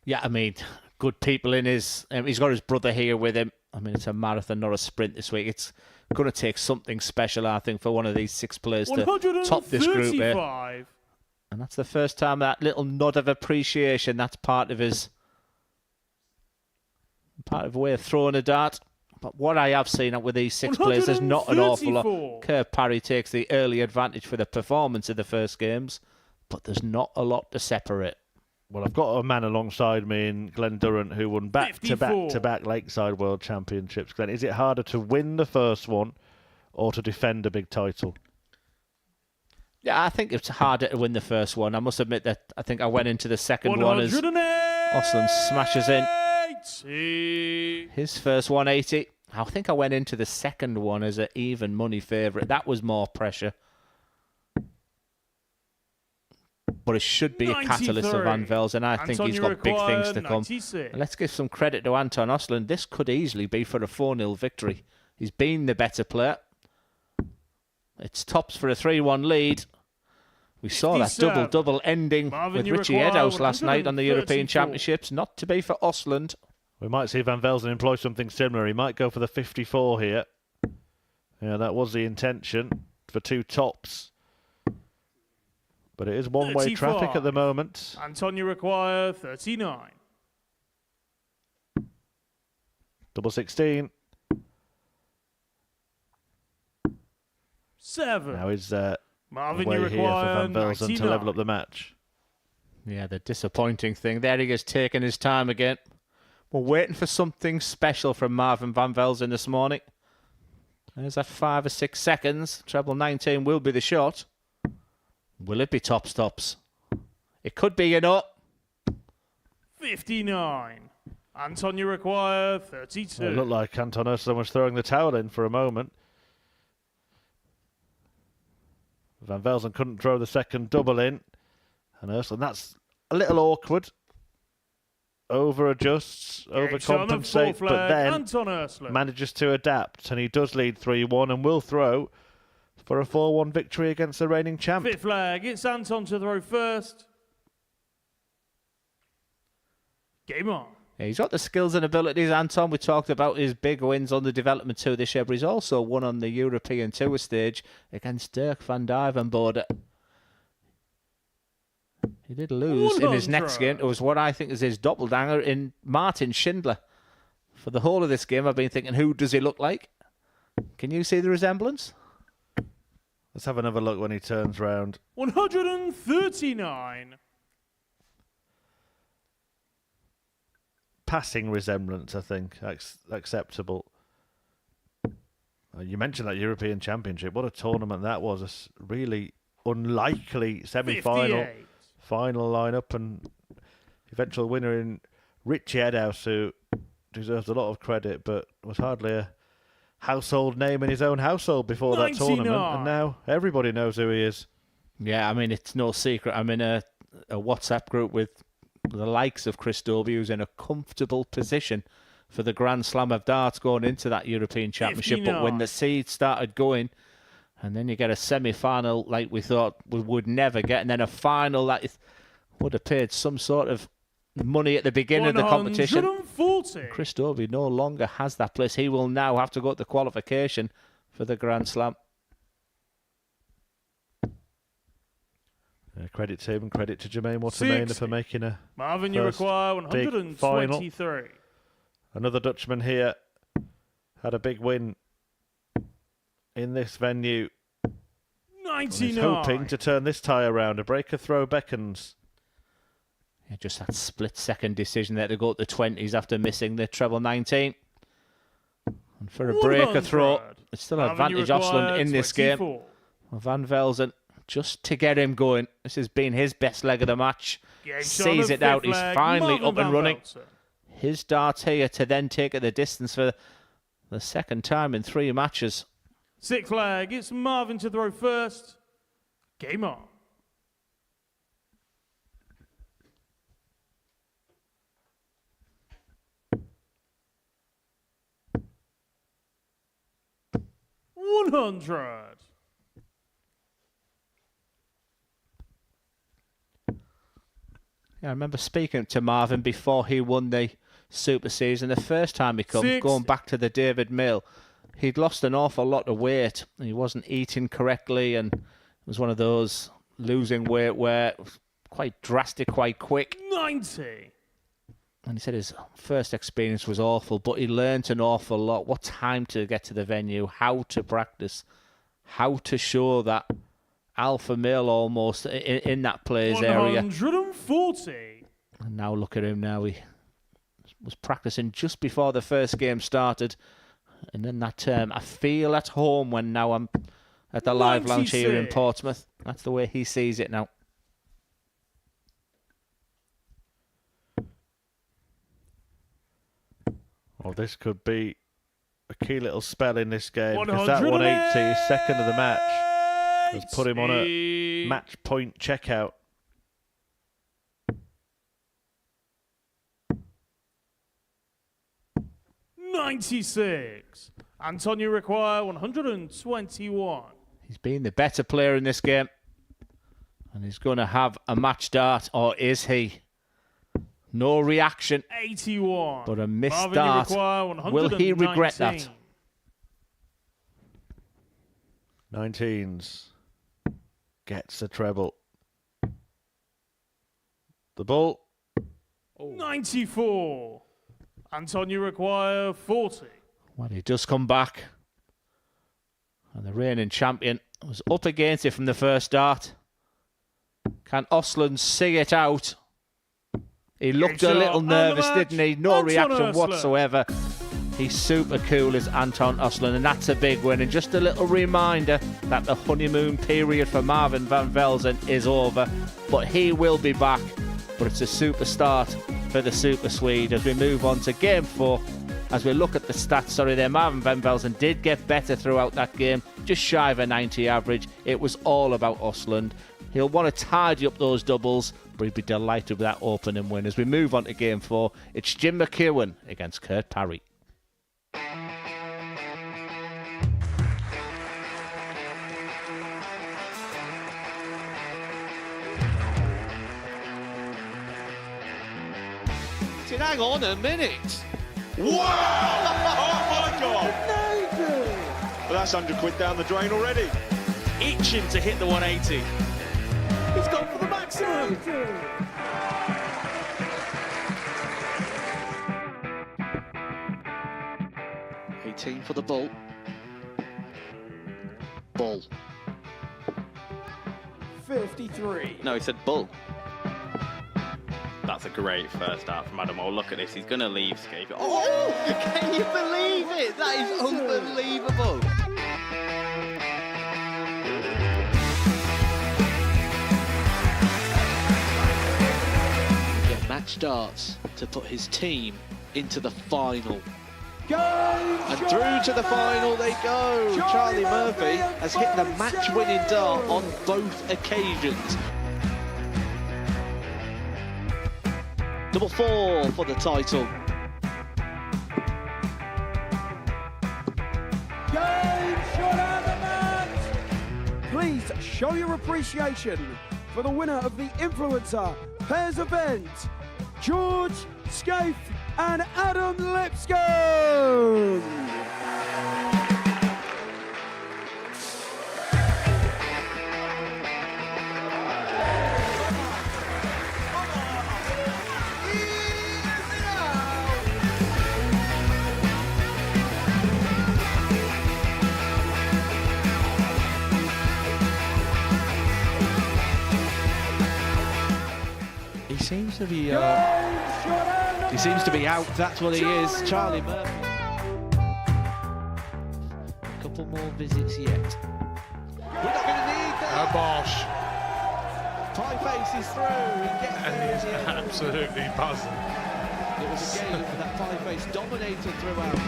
Yeah, I mean, good people in his... he's got his brother here with him. I mean, it's a marathon, not a sprint this week. It's going to take something special, I think, for one of these 6 players to top this group here. 135. And that's the first time that little nod of appreciation, that's part of his... part of a way of throwing a dart. But what I have seen with these 6 players, there's not an awful lot. 134. Kerr Parry takes the early advantage for the performance of the first games, but there's not a lot to separate. Well, I've got a man alongside me in Glenn Durrant who won back-to-back 54. Lakeside World Championships. Glenn, is it harder to win the first one or to defend a big title? Yeah, I think it's harder to win the first one. I must admit that I think I went into the second one as 108. Osland smashes in. 80. His first 180. I think I went into the second one as an even money favourite. That was more pressure. But it should be a catalyst for Van 93. Velzen. I think he's got big things to come. 96. And let's give some credit to Anton Osland. This could easily be for a 4-0 victory. He's been the better player. It's tops for a 3-1 lead. We saw that 57. double-double ending Marvin, with you Richie require Edhouse last night on the European 134. Championships. Not to be for Osland. We might see Van Velzen employ something similar. He might go for the 54 here. Yeah, that was the intention for 2 tops. But it is one-way traffic at the 35. moment. Anton, you require 39. Double 16. 7. Now is Marvin, way you here for require Van Velzen 99. to level up the match. Yeah, the disappointing thing. There he is taking his time again. We're waiting for something special from Marvin Van Velzen this morning. There's that 5 or 6 seconds. Treble 19 will be the shot. Will it be tops? It could be, you know. 59. Anton, you require 32. It looked like Anton Ursula was throwing the towel in for a moment. Van Velzen couldn't throw the second double in. And Ursula, that's a little awkward. Over-adjusts, overcompensates, but then Anton Ursula. manages to adapt. And he does lead 3-1 and will throw for a 4-1 victory against the reigning champ. 5th flag. It's Anton to throw first. Game on. Yeah, he's got the skills and abilities, Anton. We talked about his big wins on the Development Tour this year, but he's also won on the European Tour stage against Dirk van Duijvenbode. He did lose in his next 100. game. It was what I think is his doppelganger in Martin Schindler. For the whole of this game, I've been thinking, who does he look like? Can you see the resemblance? Let's have another look when he turns round. 139. Passing resemblance, I think, acceptable. You mentioned that European Championship. What a tournament that was. A really unlikely semi-final. 58. Final lineup and eventual winner in Richie Edhouse, who deserves a lot of credit, but was hardly a household name in his own household before that tournament. 99. And now everybody knows who he is. Yeah, I mean, it's no secret. I'm in a WhatsApp group with the likes of Chris Dobie, who's in a comfortable position for the Grand Slam of darts going into that European Championship. But when the seeds started going, and then you get a semi-final like we thought we would never get, and then a final that would have paid some sort of money at the beginning of the competition. 140. Chris Dobie no longer has that place. He will now have to go to the qualification for the Grand Slam. Credit to him and credit to Jermaine Watermainer 60. for making a Marvin, you first require big 123. Another Dutchman here had a big win in this venue. 99. He's hoping to turn this tie around. A breaker throw beckons. Yeah, just that split-second decision there to go to the 20s after missing the treble 19. And for a breaker throw, it's still Marvin, you advantage Osland require in this 24. game. Well, Van Velzen, just to get him going. This has been his best leg of the match. Game Sees shot it of out. fifth He's leg, finally Marvin up and Van running. Velzen. His dart here to then take it the distance for the second time in 3 matches. Sixth flag, it's Marvin to throw first. Game on. $100. Yeah, I remember speaking to Marvin before he won the Super Season. The first time he come, 60. going back to the David Mill, he'd lost an awful lot of weight. He wasn't eating correctly, and it was one of those losing weight where it was quite drastic, quite quick. 90. And he said his first experience was awful, but he learnt an awful lot. What time to get to the venue, how to practice, how to show that alpha male almost in that players area. 140. And now look at him now. He was practicing just before the first game started. And then that term, I feel at home when now I'm at the live lounge here in 96. Portsmouth. That's the way he sees it now. Well, this could be a key little spell in this game because that 180, second of the match, has put him on a match point checkout. $96. Antonio require 121. He's been the better player in this game. And he's going to have a match dart, or is he? No reaction, 81. but a missed Marvin, you dart. require Will he regret that? 19s gets the treble. The ball. 94. Antonio require 40. Well, he does come back. And the reigning champion was up against it from the first dart. Can Osland see it out? He looked a little nervous, didn't he? No reaction whatsoever. He's super cool as Anton Osland, and that's a big win. And just a little reminder that the honeymoon period for Marvin Van Velzen is over. But he will be back. But it's a super start for the Super Swede as we move on to Game 4. As we look at the stats, there, Marvin Van Velzen did get better throughout that game, just shy of a 90 average. It was all about Osland. He'll want to tidy up those doubles, but he'd be delighted with that opening win. As we move on to Game 4, it's Jim McEwen against Kurt Parry. Hang on a minute. Wow! Oh my God! Well, that's £100 down the drain already. Itching to hit the 180. He's gone for the maximum. 18 for the bull. Bull. 53. No, he said bull. That's a great first start from Adam. Oh, look at this. He's going to leave Scape. Oh, can you believe it? That is unbelievable. Yeah, match darts to put his team into the final. And through to the final they go. Charlie Murphy has hit the match-winning dart on both occasions. Double 4 for the title. Game shot out the match. Please show your appreciation for the winner of the Influencer Pairs event, George Scaife and Adam Lipscomb. He seems to be out. That's what he is. Charlie Murphy. Bosh. Pie Face is through. He gets And he's absolutely buzzing. It was a game that Pie Face dominated throughout.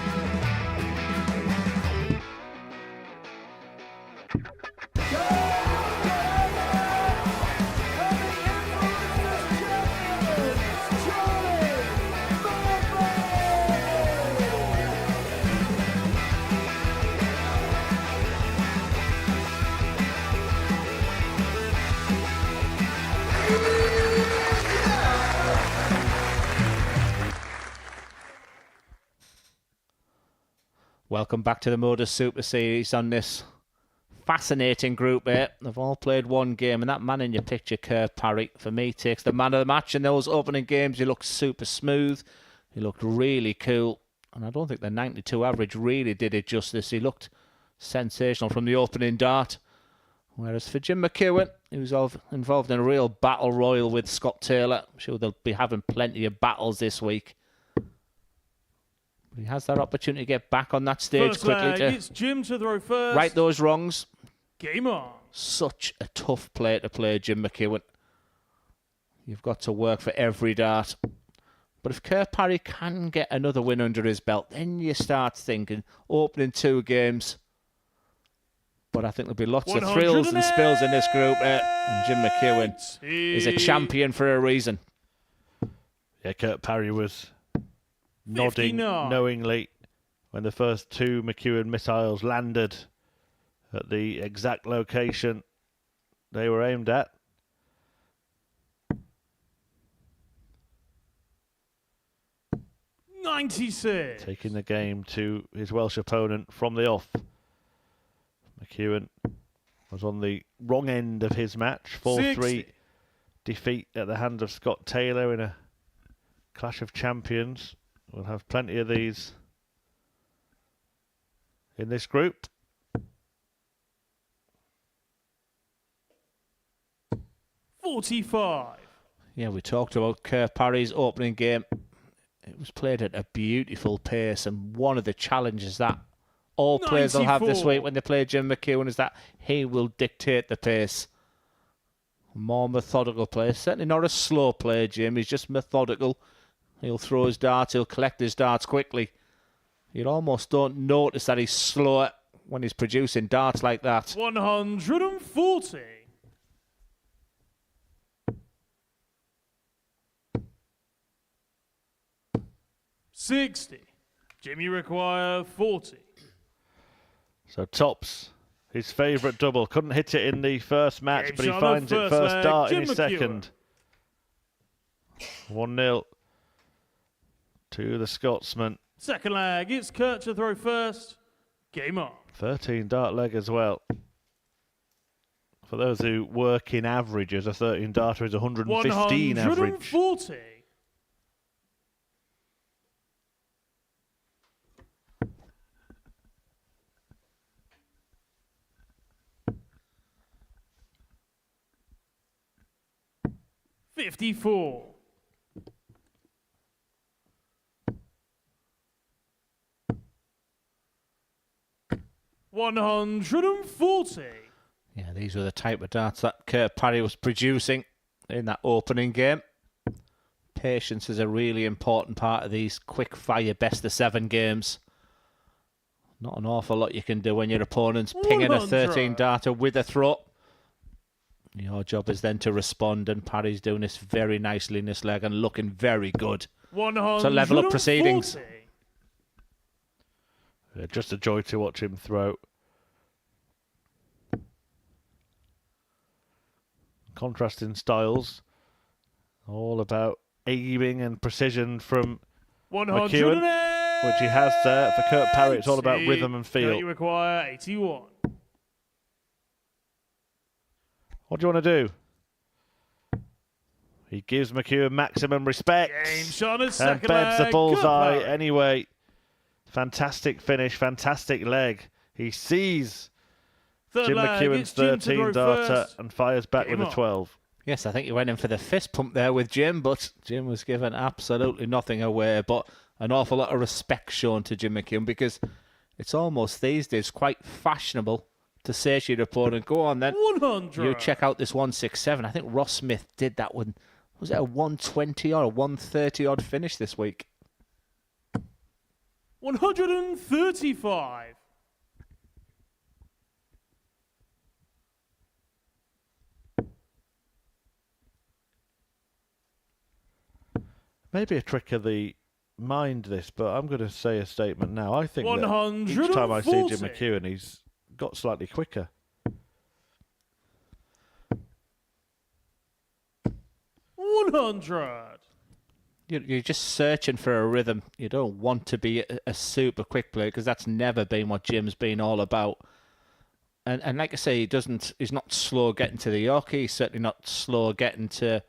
Welcome back to the Modus Super Series on this fascinating group here. They've all played one game, and that man in your picture, Kurt Parry, for me, takes the man of the match. In those opening games, he looked super smooth. He looked really cool. And I don't think the 92 average really did it justice. He looked sensational from the opening dart. Whereas for Jim McEwen, he was involved in a real battle royal with Scott Taylor. I'm sure they'll be having plenty of battles this week. He has that opportunity to get back on that stage First quickly leg, it's Jim to throw first. right those wrongs. Game on. Such a tough player to play, Jim McEwen. You've got to work for every dart. But if Kurt Parry can get another win under his belt, then you start thinking, opening 2 games. But I think there'll be lots of thrills and spills in this group. And Jim McEwen is a champion for a reason. Yeah, Kurt Parry was nodding knowingly when the first 2 McEwen missiles landed at the exact location they were aimed at. .96. Taking the game to his Welsh opponent from the off. McEwen was on the wrong end of his match. 4-3 defeat at the hand of Scott Taylor in a clash of champions. We'll have plenty of these in this group. .45. Yeah, we talked about Kurt Parry's opening game. It was played at a beautiful pace, and one of the challenges that all players will have this week when they play Jim McEwen is that he will dictate the pace. More methodical player. Certainly not a slow player, Jim. He's just methodical. He'll throw his darts. He'll collect his darts quickly. You almost don't notice that he's slower when he's producing darts like that. 140. .60. Jimmy require 40. So Tops, his favourite double. Couldn't hit it in the first match, but he finds it first dart in his second. 1-0 to the Scotsman. Second leg, it's Kurt to throw first. Game on. 13 dart leg as well. For those who work in averages, a 13 darter is 115 average. 140. .54. .140. Yeah, these were the type of darts that Kurt Parry was producing in that opening game. Patience is a really important part of these quick-fire best-of-7 games. Not an awful lot you can do when your opponent's pinging a 13 darter with a throw. Your job is then to respond, and Parry's doing this very nicely in this leg and looking very good. So level up proceedings. Yeah, just a joy to watch him throw. Contrasting styles. All about aiming and precision from McEwen, which he has there. For Kurt Parry, it's all about rhythm and feel. You require 81. What do you want to do? He gives McEwen maximum respect. Game shot at and beds the bullseye anyway. Fantastic finish, fantastic leg. He sees Jim McEwen's 13 darter and fires back with a 12. Yes, I think he went in for the fist pump there with Jim, but Jim was given absolutely nothing away. But an awful lot of respect shown to Jim McEwen, because it's almost these days quite fashionable to say to your opponent, go on then. 100. You check out this 167. I think Ross Smith did that one. Was it a 120 or a 130 odd finish this week? 135. Maybe a trick of the mind, this, but I'm going to say a statement now. I think that each time I see Jim McEwen, he's got slightly quicker. 100. You're just searching for a rhythm. You don't want to be a super quick player because that's never been what Jim's been all about. And like I say, he's not slow getting to the hockey. He's certainly not slow getting to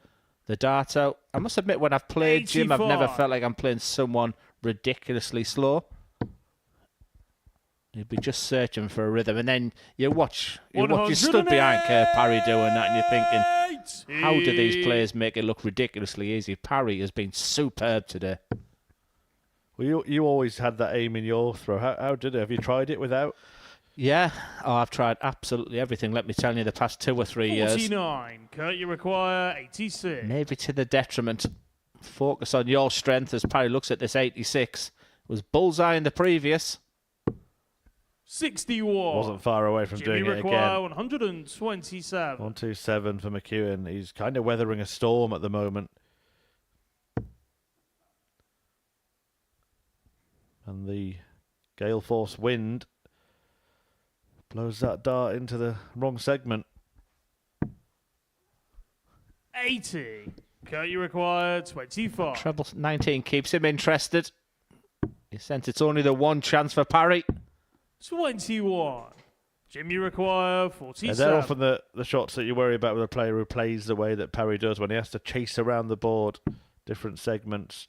the dart out. I must admit, when I've played Jim, I've never felt like I'm playing someone ridiculously slow. You'd be just searching for a rhythm, and then you stood behind Kerr Parry doing that, and you're thinking, how do these players make it look ridiculously easy? Parry has been superb today. Well, you always had that aim in your throw. How did it? Have you tried it without? Yeah, I've tried absolutely everything, let me tell you, the past 2 or 3 years. 49. Kurt, you require 86. Maybe to the detriment. Focus on your strength as Parry looks at this 86. It was bullseye in the previous. 61. Wasn't far away from doing it again. 127. 127 for McEwen. He's kind of weathering a storm at the moment. And the gale force wind blows that dart into the wrong segment. 80. Kurt, you require 25. Treble 19 keeps him interested. He sent it's only the one chance for Parry. 21. Jim, you require 47. They're often the shots that you worry about with a player who plays the way that Parry does, when he has to chase around the board, different segments.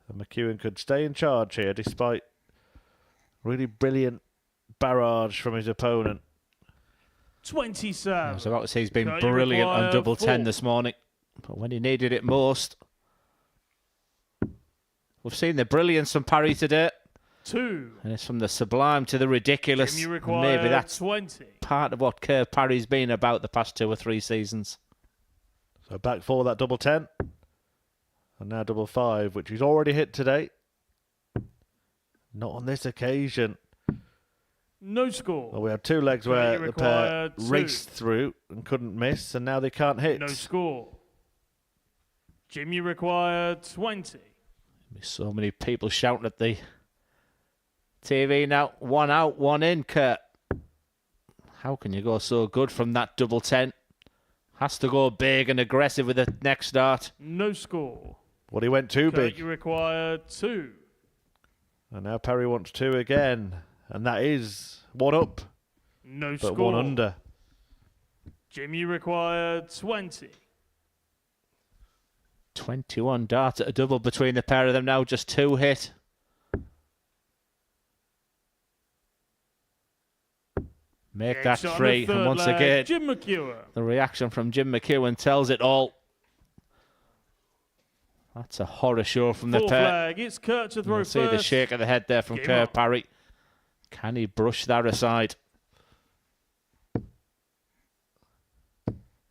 And McEwen could stay in charge here despite really brilliant barrage from his opponent. 27. I was about to say he's been brilliant on double 10 this morning, but when he needed it most, we've seen the brilliance from Parry today. 2. And it's from the sublime to the ridiculous. Jim, you require Maybe that's 20. part of what Kerr Parry's been about the past 2 or 3 seasons. So back for that double 10. And now double 5, which he's already hit today. Not on this occasion. No score. Well, we had 2 legs where the pair raced through and couldn't miss, and now they can't hit. No score. Jim, you require 20. There's so many people shouting at the TV now. 1 out, 1 in, Kurt. How can you go so good from that double 10? Has to go big and aggressive with the next start. No score. Well, he went too big. You require 2. And now Parry wants 2 again. And that is 1 up. No but score. 1 under. Jim, you require 20. 21 darts at a double between the pair of them now. Just 2 hit. Make that 3. And once again, Jim McEwen. The reaction from Jim McEwen tells it all. That's a horror show from the pair. Flag. It's Kurt to throw You'll first. see the shake of the head there from Kerr Parry. Can he brush that aside?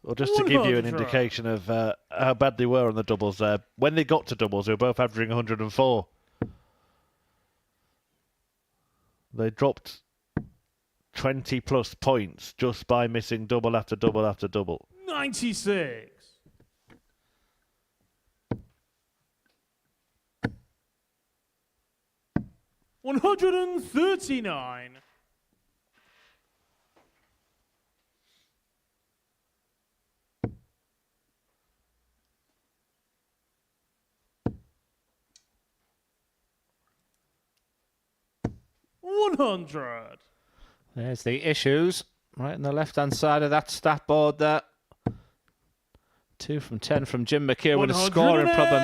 Well, just to give you an indication of how bad they were on the doubles there, when they got to doubles, they were both averaging 104. They dropped 20 plus points just by missing double after double after double. 96. $139. $100. There's the issues right on the left-hand side of that stat board there. 2 from 10 from Jim McEwen. A scoring problem.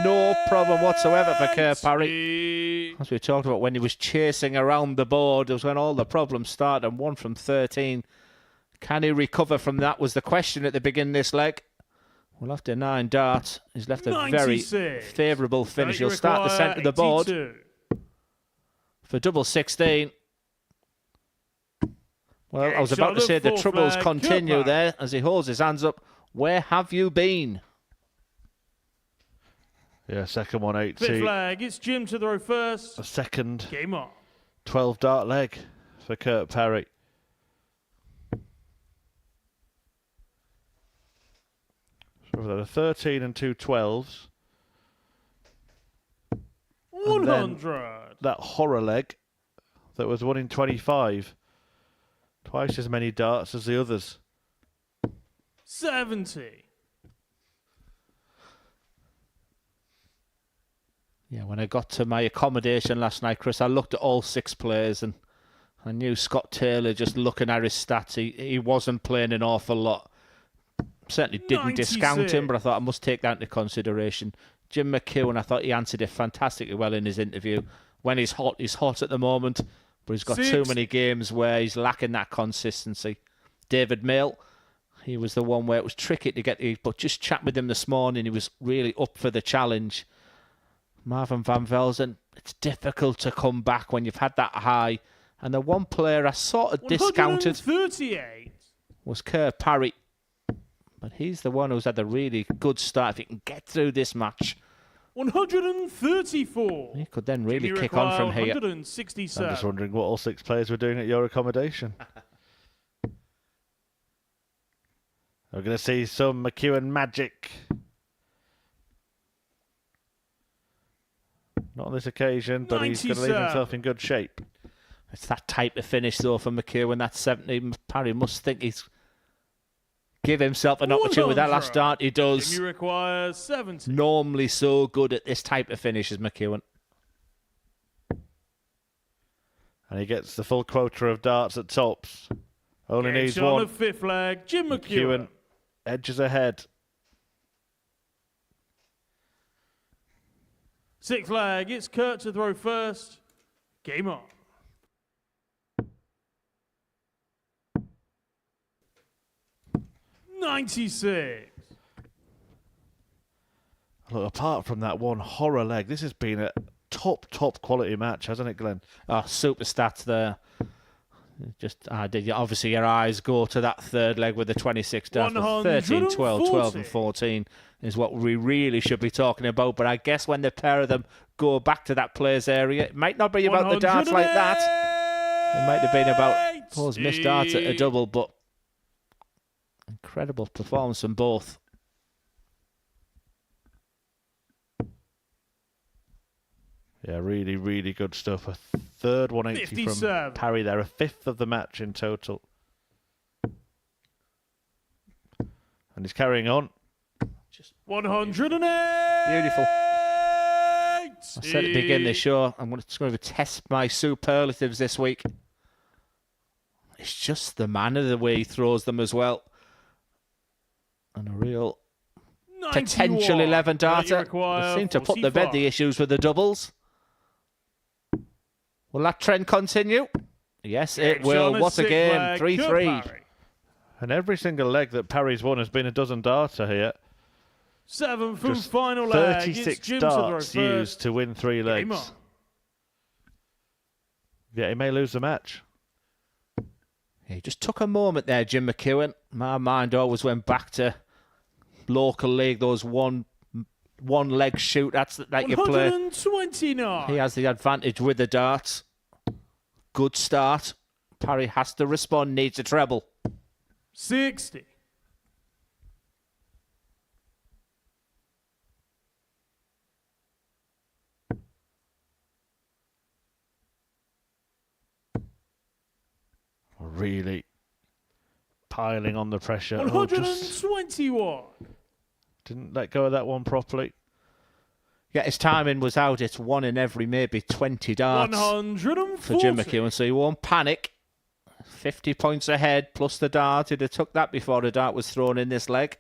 No problem whatsoever for Kerr Parry. As we talked about, when he was chasing around the board, it was when all the problems started. And 1 from 13. Can he recover from that was the question at the beginning of this leg. Well, after 9 darts, he's left a 96. very favourable finish. He'll start the centre of the board 82. for double 16. Well, I was about to say the troubles continue there as he holds his hands up. Where have you been? Yeah, second 180. Fifth leg, it's Jim to throw first. A second. Game on. 12 dart leg for Kurt Parry. So we've got a 13 and 2 12s. 100. That horror leg that was 1 in 25. Twice as many darts as the others. 70. Yeah, when I got to my accommodation last night, Chris, I looked at all 6 players and I knew Scott Taylor, just looking at his stats, he wasn't playing an awful lot. Certainly didn't 96. discount him, but I thought I must take that into consideration. Jim McEwen, I thought he answered it fantastically well in his interview. When he's hot at the moment, but he's got too many games where he's lacking that consistency. David Mail, he was the one where it was tricky to get to, but just chat with him this morning, he was really up for the challenge. Marvin Van Velzen, it's difficult to come back when you've had that high. And the one player I sort of discounted 138 was Kurt Parry. But he's the one who's had a really good start. If he can get through this match, 134. he could then really kick on from here. 167. I'm just wondering what all 6 players were doing at your accommodation. We're going to see some McEwen magic. Not on this occasion, but he's going to leave himself in good shape. It's that type of finish, though, for McEwen. That 70, Parry must think he's give himself an opportunity with that last start. He does. He requires 70. Normally so good at this type of finish as McEwen. And he gets the full quota of darts at tops. Only needs on one. the 5th leg, Jim McEwen. Edges ahead. 6th leg, it's Kurt to throw first. Game on. $96. Look, apart from that one horror leg, this has been a top quality match, hasn't it, Glenn? Oh, super stats there. Just obviously your eyes go to that 3rd leg with the 26 darts. 13, 12, 12 and 14 is what we really should be talking about. But I guess when the pair of them go back to that players area, it might not be about the darts like that. It might have been about those missed darts at a double, but incredible performance from both. Yeah, really good stuff. A 3rd 180 from Parry there, a 5th of the match in total. And he's carrying on. Just 108. Beautiful. I said to begin the show, I'm going to test my superlatives this week. It's just the manner, the way he throws them as well. And a real 91. Potential 11 darter. They seem to put to bed the issues with the doubles. Will that trend continue? Yes, it will. What a game. 3-3. And every single leg that Parry's won has been a dozen darter here. 7th and final leg. 36 darts used to win 3 legs. Yeah, he may lose the match. He just took a moment there, Jim McEwen. My mind always went back to local league, those one leg shoot that you play. 129. He has the advantage with the darts. Good start. Parry has to respond, needs a treble. 60. Really piling on the pressure. 121. Didn't let go of that one properly. Yeah, his timing was out. It's 1 in every maybe 20 darts 140. for Jim McEwen, so he won't panic. 50 points ahead plus the dart. He'd have took that before the dart was thrown in this leg.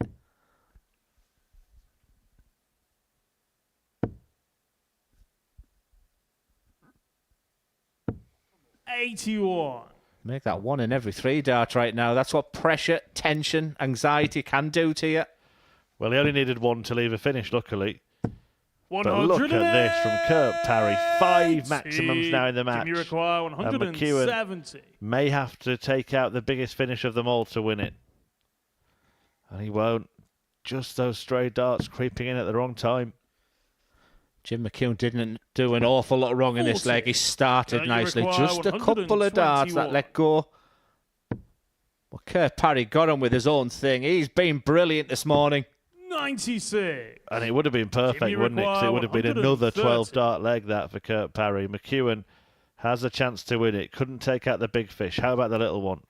$81. Make that 1 in every 3 dart right now. That's what pressure, tension, anxiety can do to you. Well, he only needed 1 to leave a finish, luckily. But look at this from Kurt Parry. 5 maximums now in the match. You require And 170. McEwen may have to take out the biggest finish of them all to win it. And he won't. Just those stray darts creeping in at the wrong time. Jim McEwen didn't do an awful lot wrong in this leg. He started nicely. Just a couple of darts that let go. Well, Kurt Parry got on with his own thing. He's been brilliant this morning. 96. And it would have been perfect, wouldn't it? Because it would have been another 12-dart leg, that, for Kurt Parry. McEwen has a chance to win it. Couldn't take out the big fish. How about the little one?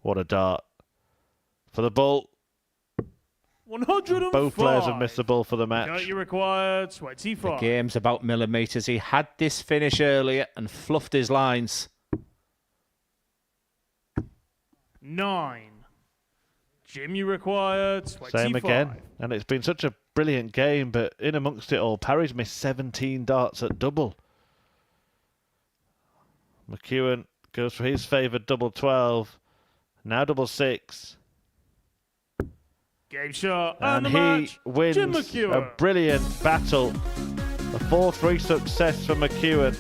What a dart. For the bull. 105. Both players have missed the ball for the match. You require 25. The game's about millimetres. He had this finish earlier and fluffed his lines. 9. Jim, you require 25. Same again. And it's been such a brilliant game, but in amongst it all, Parry's missed 17 darts at double. McEwen goes for his favoured double 12. Now double 6. Game shot. And the he match. wins Jim a McEwen. brilliant battle. A 4-3 success for McEwen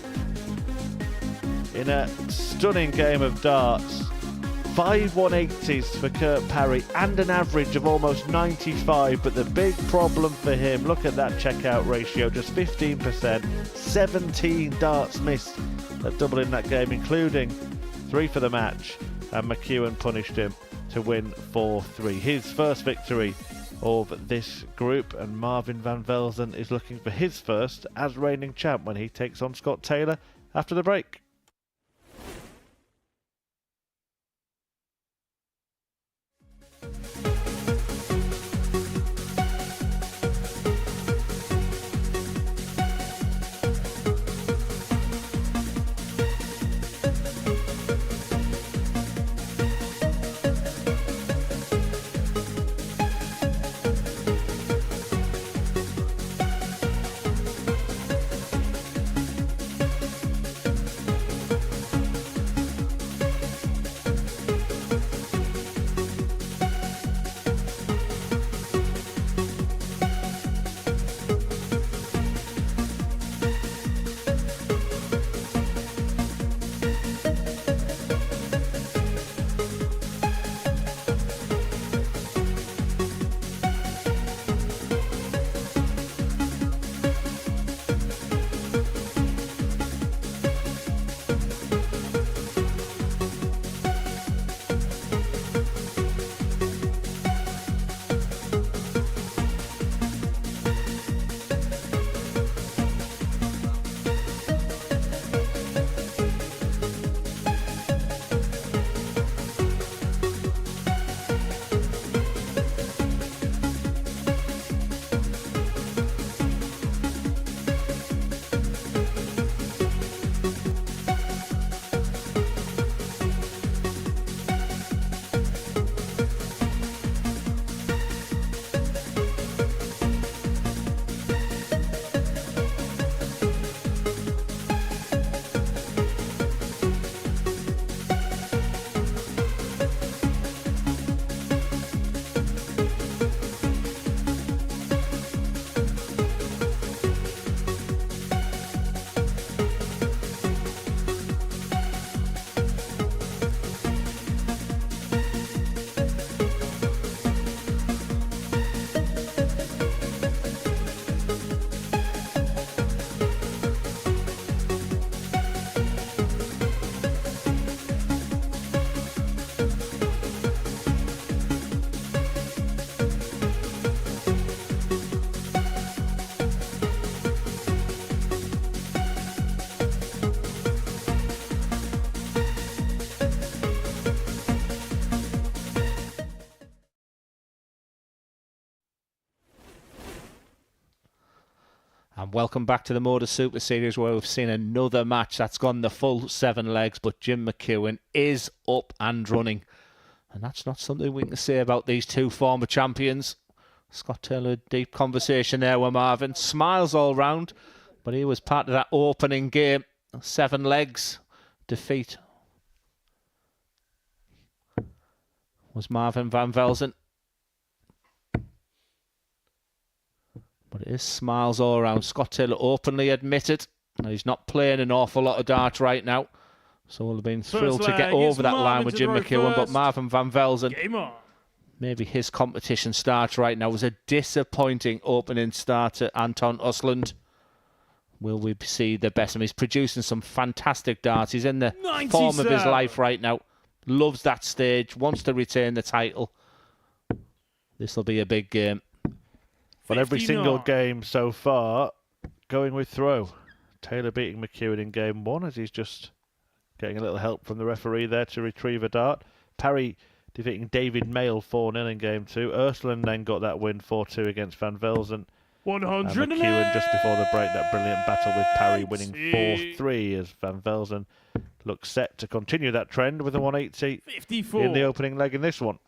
in a stunning game of darts. 5 180s for Kurt Parry and an average of almost 95, but the big problem for him, look at that checkout ratio, just 15%, 17 darts missed at double in that game, including 3 for the match, and McEwen punished him to win 4-3. His first victory of this group, and Marvin van Velzen is looking for his first as reigning champ when he takes on Scott Taylor after the break. And welcome back to the Modus Super Series, where we've seen another match that's gone the full 7 legs, but Jim McEwen is up and running. And that's not something we can say about these two former champions. Scott Taylor, deep conversation there with Marvin. Smiles all round, but he was part of that opening game. 7 legs defeat was Marvin van Velzen. It is smiles all around. Scott Taylor openly admitted that he's not playing an awful lot of darts right now. So we'll have been thrilled to get over that line with Jim McEwen. But Marvin van Velzen, maybe his competition start right now was a disappointing opening start to Anton Östlund. Will we see the best of him? He's producing some fantastic darts. He's in the form of his life right now. Loves that stage. Wants to retain the title. This will be a big game. But every single game so far going with throw. Taylor beating McEwen in game 1 as he's just getting a little help from the referee there to retrieve a dart. Parry defeating David Mayle 4-0 in game 2. Östlund then got that win 4-2 against Van Velzen. 100 and McEwen just before the break, that brilliant battle with Parry winning 4-3 as Van Velzen looks set to continue that trend with a 180 54 in the opening leg in this one.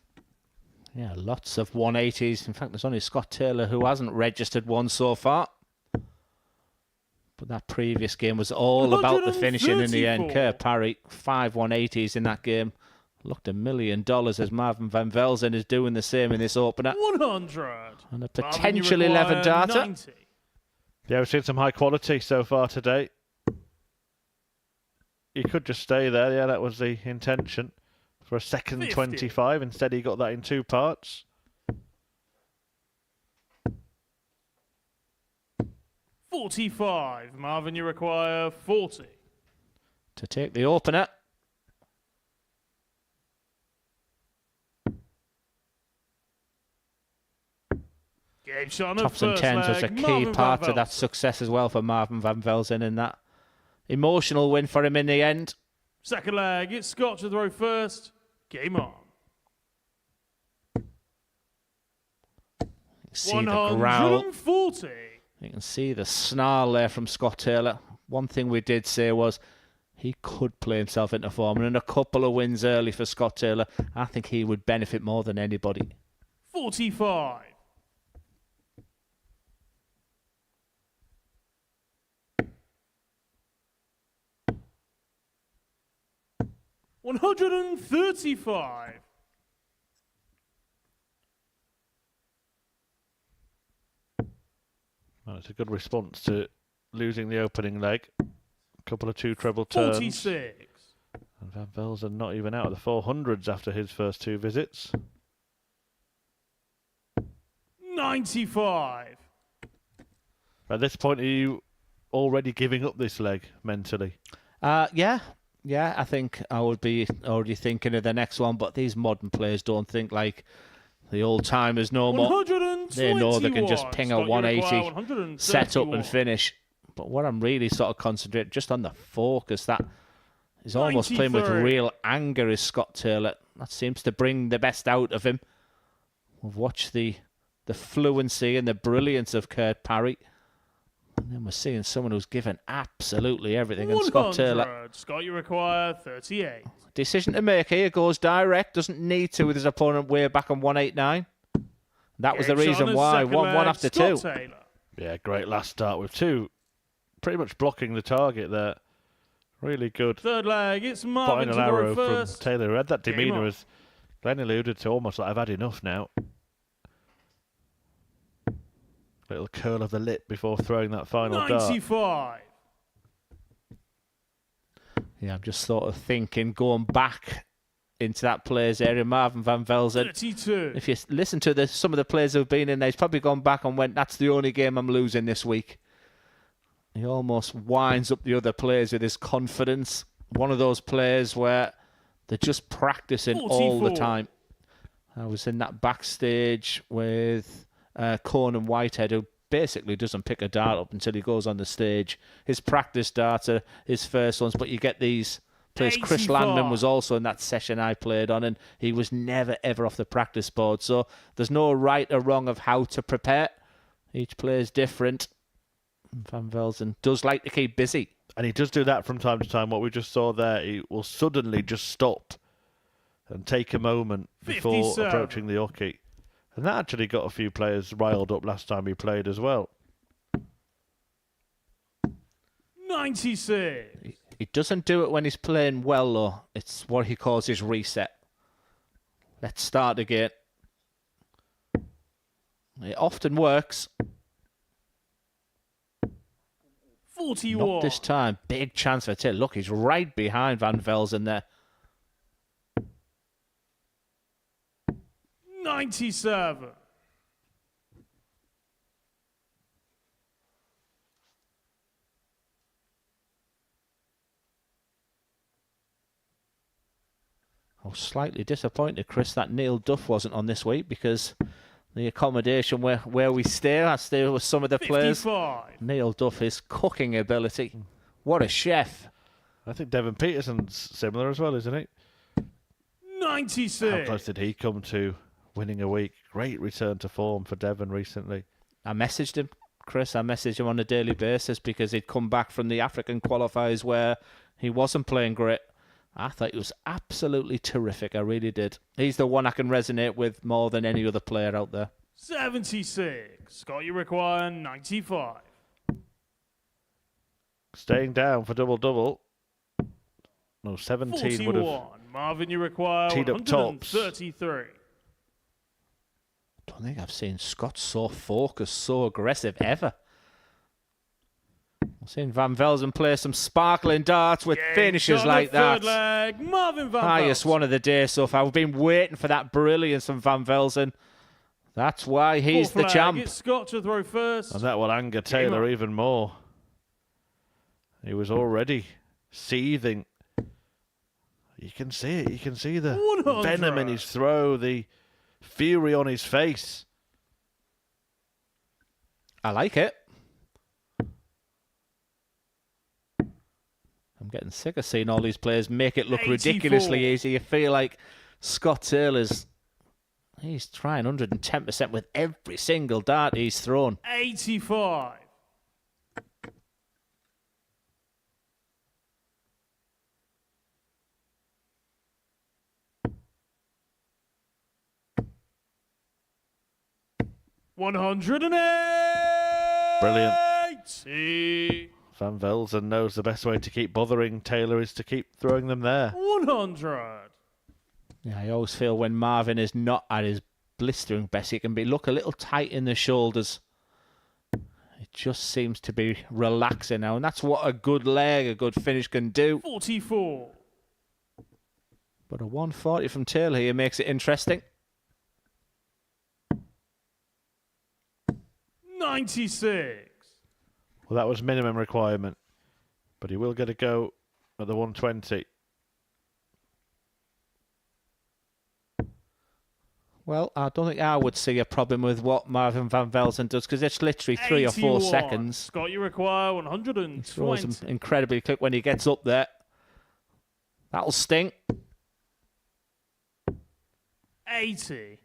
Yeah, lots of 180s. In fact, there's only Scott Taylor who hasn't registered one so far. But that previous game was all about the finishing in the end. Kerr Parry, 5 180s in that game. Looked $1 million as Marvin van Velzen is doing the same in this opener. 100. And a potential 11 darter. 90. Yeah, we've seen some high quality so far today. He could just stay there. Yeah, that was the intention for a second 50. 25. Instead, he got that in 2 parts. 45. Marvin, you require 40. To take the opener. Tops and tens was a key part of that success as well for Marvin van Velzen in that emotional win for him in the end. Second leg, it's Scott to throw first. Game on. You see the growl. 140. You can see the snarl there from Scott Taylor. One thing we did say was he could play himself into form, and in a couple of wins early for Scott Taylor, I think he would benefit more than anybody. 45. 135. Well, it's a good response to losing the opening leg. A couple of 2 treble turns. 46. And Van Velzen not even out of the 400s after his first 2 visits. 95. At this point, are you already giving up this leg mentally? Yeah, I think I would be already thinking of the next one, but these modern players don't think like the old timers no more. They know they can just ping a 180, set up and finish. But what I'm really sort of concentrating just on the focus, that is almost playing with real anger, is Scott Taylor. That seems to bring the best out of him. We've watched the fluency and the brilliance of Kurt Parry. And then we're seeing someone who's given absolutely everything. And Scott Taylor. Scott, you require 38. Decision to make here. Goes direct. Doesn't need to with his opponent way back on 189. That was the reason why. 1-1 after 2. Taylor. Yeah, great last start with 2. Pretty much blocking the target there. Really good. Third leg, it's Marvin final to arrow throw from first. Taylor, who had that Game demeanour on. as Glenn alluded to, almost like I've had enough now. Little curl of the lip before throwing that final dart. 95. Yeah, I'm just sort of thinking, going back into that players area, Marvin van Velzen. 32. If you listen to some of the players who've been in there, he's probably gone back and went, that's the only game I'm losing this week. He almost winds up the other players with his confidence. One of those players where they're just practicing 44. all the time. I was in that backstage with Conan Whitehead, who basically doesn't pick a dart up until he goes on the stage. His practice darts are his first ones, but you get these players. Chris 84. Landon was also in that session I played on, and he was never, ever off the practice board. So there's no right or wrong of how to prepare. Each player is different. Van Velzen does like to keep busy. And he does do that from time to time. What we just saw there, he will suddenly just stop and take a moment before 57. approaching the hockey. And that actually got a few players riled up last time he played as well. 96. He doesn't do it when he's playing well, though. It's what he calls his reset. Let's start again. It often works. 41. Not this time. Big chance for Taylor. Look, he's right behind Van Velzen there. 97. I was slightly disappointed, Chris, that Neil Duff wasn't on this week because the accommodation where we stay, I stay with some of the 55. players. Neil Duff, his cooking ability. What a chef. I think Devon Peterson's similar as well, isn't he? 96. How close did he come to winning a week? Great return to form for Devon recently. I messaged him, Chris. I messaged him on a daily basis because he'd come back from the African qualifiers where he wasn't playing great. I thought he was absolutely terrific. I really did. He's the one I can resonate with more than any other player out there. 76. Scott, you require 95. Staying down for double-double. No, 17 would have 41. Marvin, you require teed up tops. 133. I don't think I've seen Scott so focused, so aggressive ever. I've seen Van Velzen play some sparkling darts with finishes like that. Third leg, Marvin Van Highest Velzen. one of the day so far. We've been waiting for that brilliance from Van Velzen. That's why he's Fourth the leg, champ. It's Scott to throw first. And that will anger Taylor even more. He was already seething. You can see it. You can see the 100. venom in his throw, the fury on his face. I like it. I'm getting sick of seeing all these players make it look 84. ridiculously easy. You feel like Scott Taylor's, he's trying 110% with every single dart he's thrown. 85. Brilliant. 180. Van Velzen knows the best way to keep bothering Taylor is to keep throwing them there. 100. Yeah, I always feel when Marvin is not at his blistering best, he can look a little tight in the shoulders. It just seems to be relaxing now, and that's what a good leg, a good finish can do. 44. But a 140 from Taylor here makes it interesting. 96. Well, that was minimum requirement, but he will get a go at the 120. Well, I don't think I would see a problem with what Marvin Van Velzen does because it's literally 3 or 4 81. seconds. Scott, you require He throws 120. them incredibly quick when he gets up there. That'll sting. 80.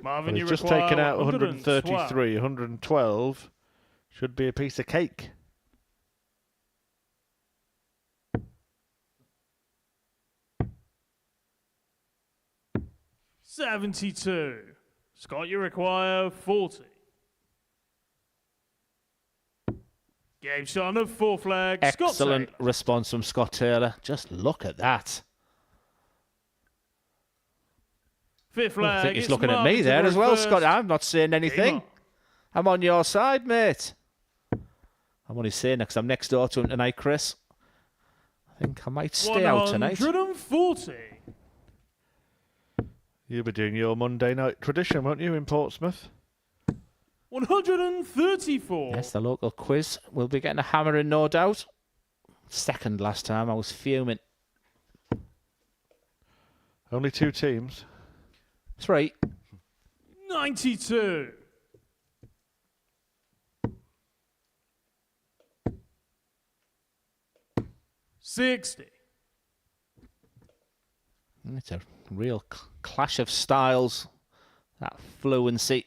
Marvin, Well, you he's just require taken out 112. 133, 112 should be a piece of cake. $72. Scott, you require 40. Game shot on the fourth leg. Scott Excellent Taylor. response from Scott Taylor. Just look at that. Fifth Oh, leg. I think he's it's looking at Marvin me to there go as well, first. Scott. I'm not saying anything. on. I'm on your side, mate. I'm only saying that because I'm next door to him tonight, Chris. I think I might stay out tonight. 140. You'll be doing your Monday night tradition, won't you, in Portsmouth? 134. Yes, the local quiz. We'll be getting a hammer in, no doubt. Second last time. I was fuming. Only 2 teams. 3. 92. $60. It's a real clash of styles. That fluency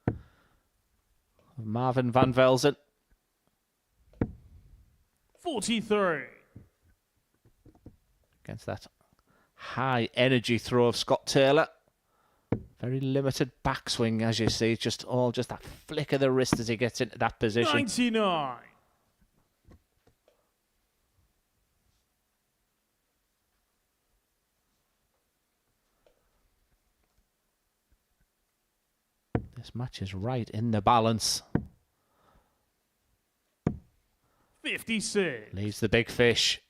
of Marvin Van Velzen. 43. Against that high energy throw of Scott Taylor. Very limited backswing, as you see. Just that flick of the wrist as he gets into that position. 99. This match is right in the balance. 56. Leaves the big fish.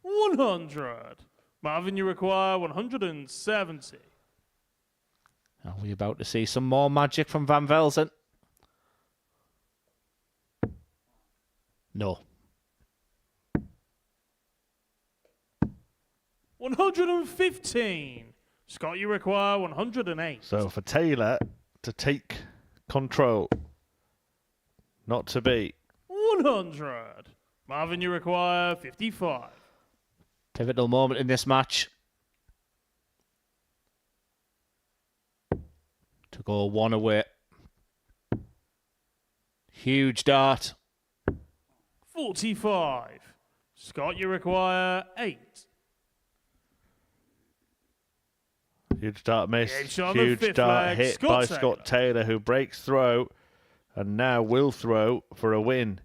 $100. Marvin, you require 170. Are we about to see some more magic from Van Velzen? No. 115. Scott, you require 108. So for Taylor to take control, not to beat. 100. Marvin, you require 55. Pivotal moment in this match. To go one away. Huge dart. 45. Scott, you require 8. Huge dart miss. Yeah, Huge dart hit Scott by Taylor. Scott Taylor, who breaks throw and now will throw for a win.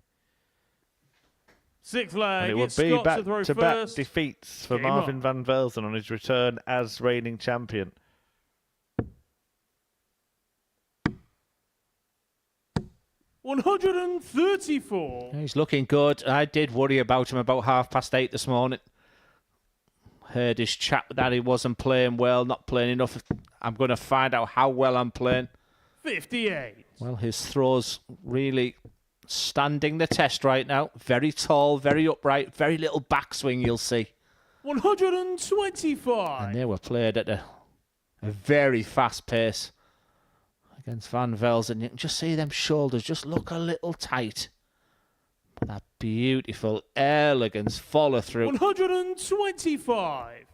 Sixth leg. And it will It's be Scott to throw back-to-back first. defeats for Game Marvin on. Van Velzen on his return as reigning champion. $134. He's looking good. I did worry about him about 8:30 this morning. Heard his chat that he wasn't playing well, not playing enough. I'm going to find out how well I'm playing. 58. Well, his throw's really standing the test right now. Very tall, very upright, very little backswing, you'll see. 125. And they were played at a very fast pace against Van Velzen. You can just see them shoulders just look a little tight. But that beautiful elegance follow through. 125.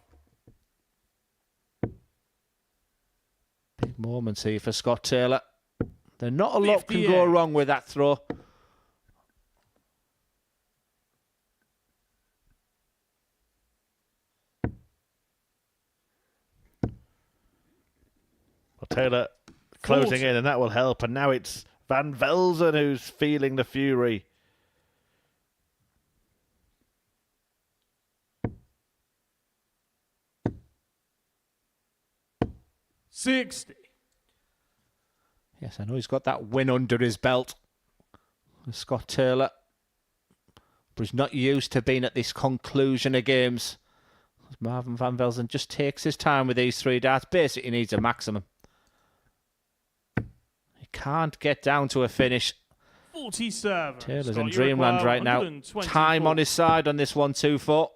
Big moments here for Scott Taylor. There's not a lot can go 58. wrong with that throw. Well, Taylor closing 40. in, and that will help. And now it's Van Velzen who's feeling the fury. $60. Yes, I know he's got that win under his belt. Scott Taylor. But he's not used to being at this conclusion of games. Marvin Van Velzen just takes his time with these 3 darts. Basically needs a maximum. He can't get down to a finish. 47. Taylor's Scott, in you dreamland require right now. 124. Time on his side on this 1-2-4.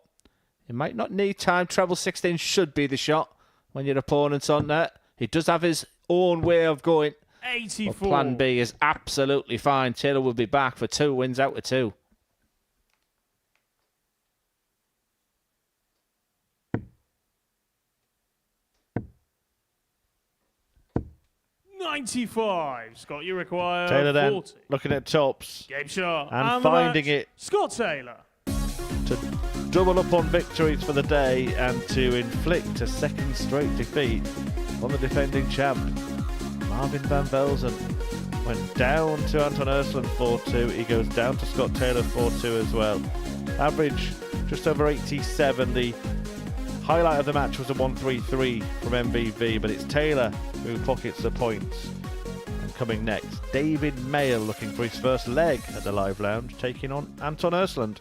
He might not need time. Treble 16 should be the shot when your opponent's on there. He does have his own way of going. 84. But plan B is absolutely fine. Taylor will be back for 2 wins out of 2. $95. Scott, you require Taylor then 40. looking at tops Game shot. and the finding match, it Scott Taylor. to double up on victories for the day and to inflict a second straight defeat on the defending champ. Marvin Van Velzen went down to Anton Ursland 4-2. He goes down to Scott Taylor 4-2 as well. Average just over 87. The highlight of the match was a 133 from MVV, but it's Taylor who pockets the points. And coming next, David Mayle looking for his first leg at the Live Lounge, taking on Anton Ursland.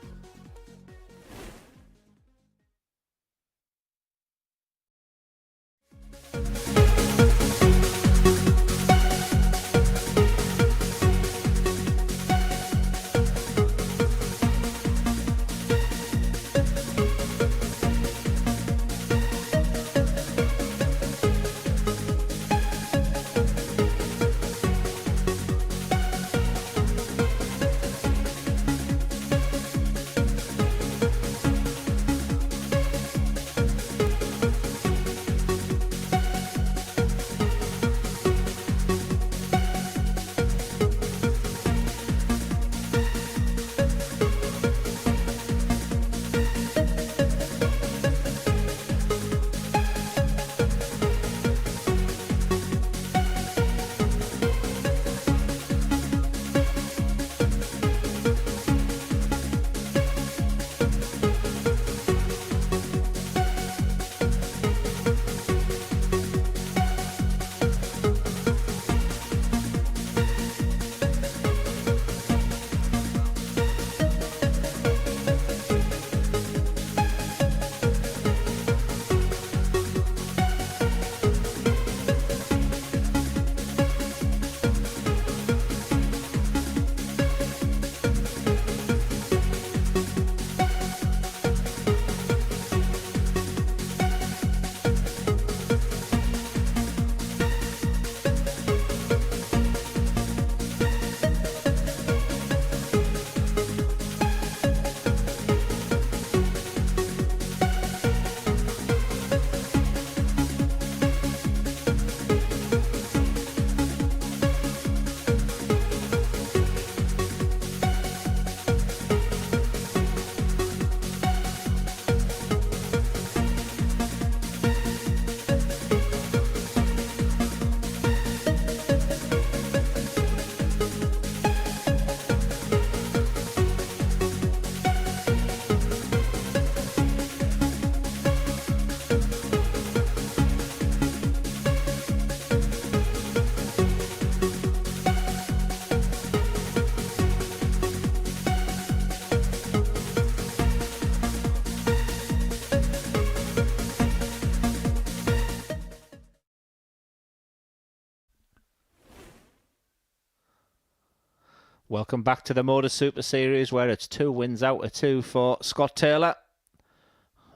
Welcome back to the Modus Super Series, where it's 2 wins out of 2 for Scott Taylor.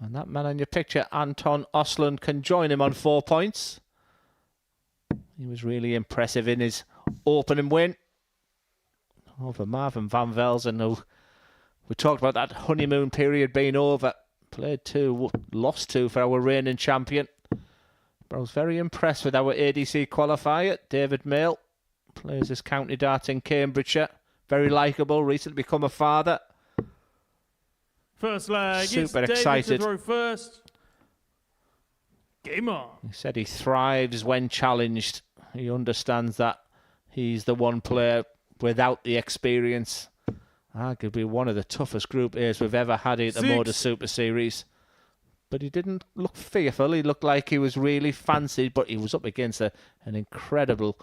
And that man in your picture, Anton Osland, can join him on 4 points. He was really impressive in his opening win over Marvin Van Velzen, who we talked about that honeymoon period being over. Played 2, lost 2 for our reigning champion. But I was very impressed with our ADC qualifier, David Mail. Plays his county darts in Cambridgeshire. Very likeable, recently become a father. First leg, super it's excited. David to throw first. Game on. He said he thrives when challenged. He understands that he's the one player without the experience. Arguably one of the toughest Group A's we've ever had at the Modus Super Series. But he didn't look fearful. He looked like he was really fancied, but he was up against an incredible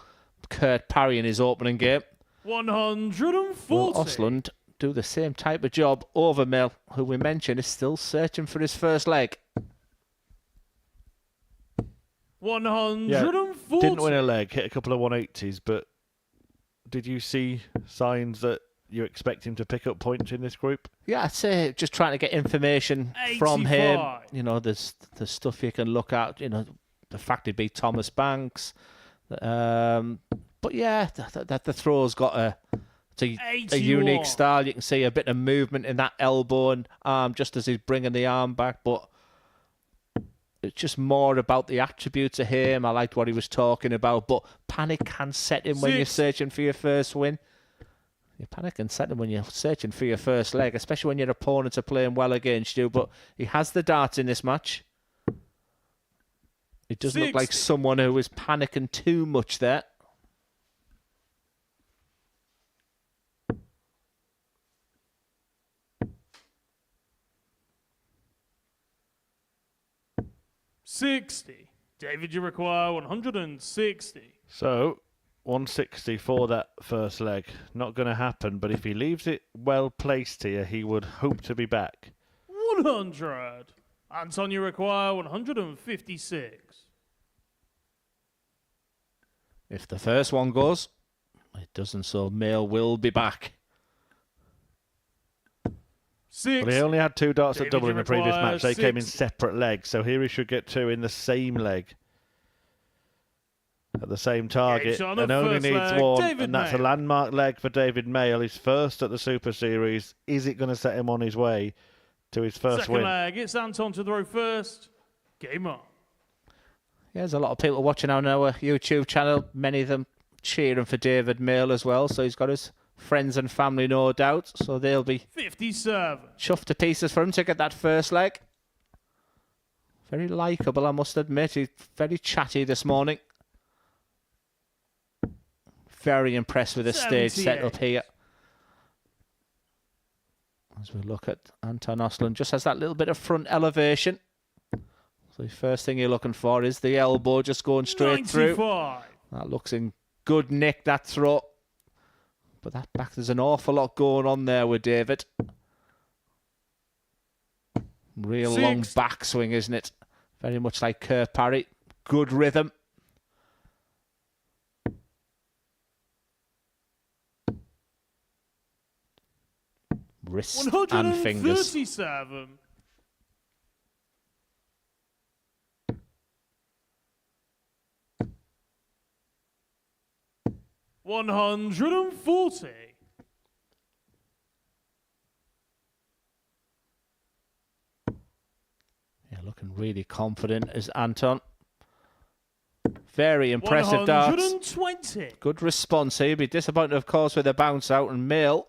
Kurt Parry in his opening game. 140. Will Osland do the same type of job over Mill, who we mentioned is still searching for his first leg? 140. Didn't win a leg, hit a couple of 180s, but did you see signs that you expect him to pick up points in this group? Yeah, I'd say just trying to get information from him. You know, there's stuff you can look at. You know, the fact he beat Thomas Banks. But yeah, the throw's got a unique style. You can see a bit of movement in that elbow and arm just as he's bringing the arm back. But it's just more about the attributes of him. I liked what he was talking about. But panic can set in when you're searching for your first win. Your panic can set in when you're searching for your first leg, especially when your opponents are playing well against you. But he has the darts in this match. It doesn't look like someone who is panicking too much there. $60. David, you require 160. So, 160 for that first leg. Not going to happen, but if he leaves it well placed here, he would hope to be back. 100. Anton, you require 156. If the first one goes, it doesn't, so Mail will be back. Well, he only had 2 darts at double in the previous match. They 6. came in separate legs, so here he should get 2 in the same leg. At the same target, and only needs leg, 1, David and that's Mail. a landmark leg for David Mail. He's first at the Super Series. Is it going to set him on his way to his first Second win? leg, it's Anton to throw first. Game on. Yeah, there's a lot of people watching on our YouTube channel, many of them cheering for David Mail as well, so he's got his friends and family, no doubt, so they'll be 57. chuffed to pieces for him to get that first leg. Very likeable, I must admit. He's very chatty this morning. Very impressed with the stage setup here. As we look at Anton Osland, just has that little bit of front elevation. So the first thing you're looking for is the elbow just going straight 95. through. That looks in good nick, that throw. But that back, there's an awful lot going on there with David. Real 6. long backswing, isn't it? Very much like Kurt Parry. Good rhythm. Wrist and fingers. 137. $140. Yeah, looking really confident is Anton. Very impressive darts. 120. Good response here. He'd be disappointed, of course, with a bounce out, and Mail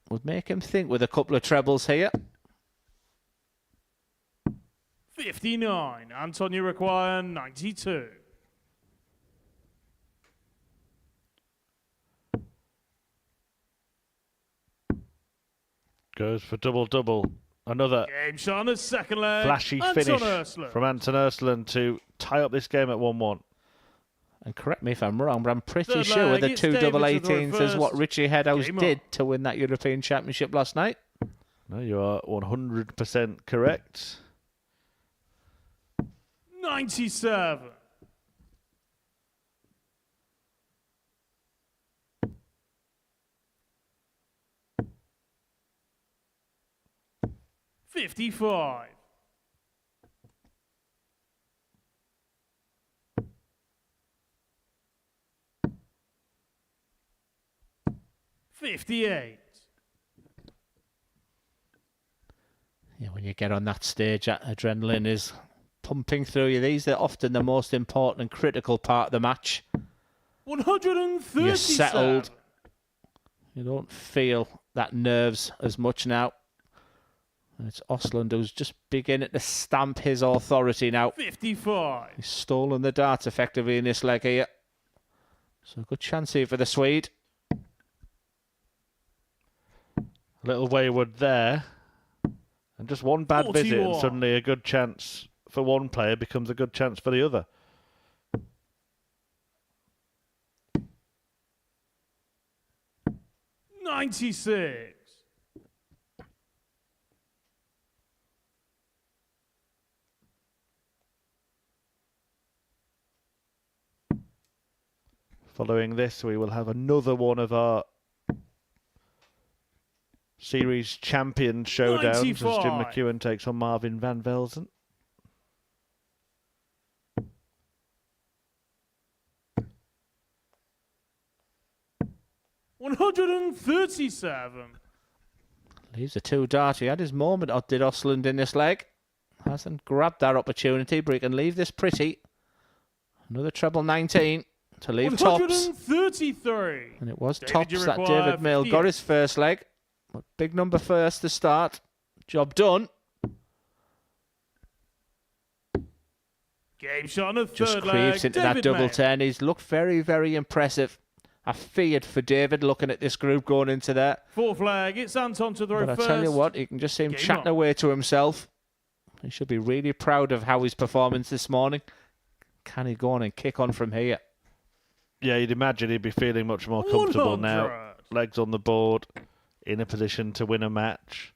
would make him think with a couple of trebles here. 59. Anton, you require 92. Goes for double-double. Another Game shot on the second leg. flashy Anton finish Ursula. from Anton Ursland to tie up this game at 1-1. And correct me if I'm wrong, but I'm pretty Third sure leg, the it's 2 David double to throw 18s is what first. Richie Headhouse Game did on. to win that European Championship last night. No, you are 100% correct. 97. 55. 58. Yeah, when you get on that stage, adrenaline is pumping through you. These are often the most important and critical part of the match. 137. You're settled. You don't feel that nerves as much now. And it's Osland who's just beginning to stamp his authority now. 55. He's stolen the darts effectively in this leg here. So a good chance here for the Swede. A little wayward there. And just one bad 41. visit and suddenly a good chance for one player becomes a good chance for the other. $96. Following this, we will have another one of our series champion showdowns as Jim 95. McEwen takes on Marvin van Velzen. $137. Leaves a two dart. He had his moment, did Osland in this leg. Hasn't grabbed that opportunity, but he can leave this pretty. Another treble 19 to leave tops. 133. And it was David, tops you that require David Mail 58. got his first leg. But big number first to start. Job done. Game shot on a third Just leg. creeps into David that double Mail. 10. He's looked very, very impressive. I feared for David looking at this group going into there. Fourth leg. It's Anton to throw But I first. tell you what, you can just see him Game chatting on. away to himself. He should be really proud of how his performance this morning. Can he go on and kick on from here? Yeah, you'd imagine he'd be feeling much more comfortable 100. now. Legs on the board, in a position to win a match.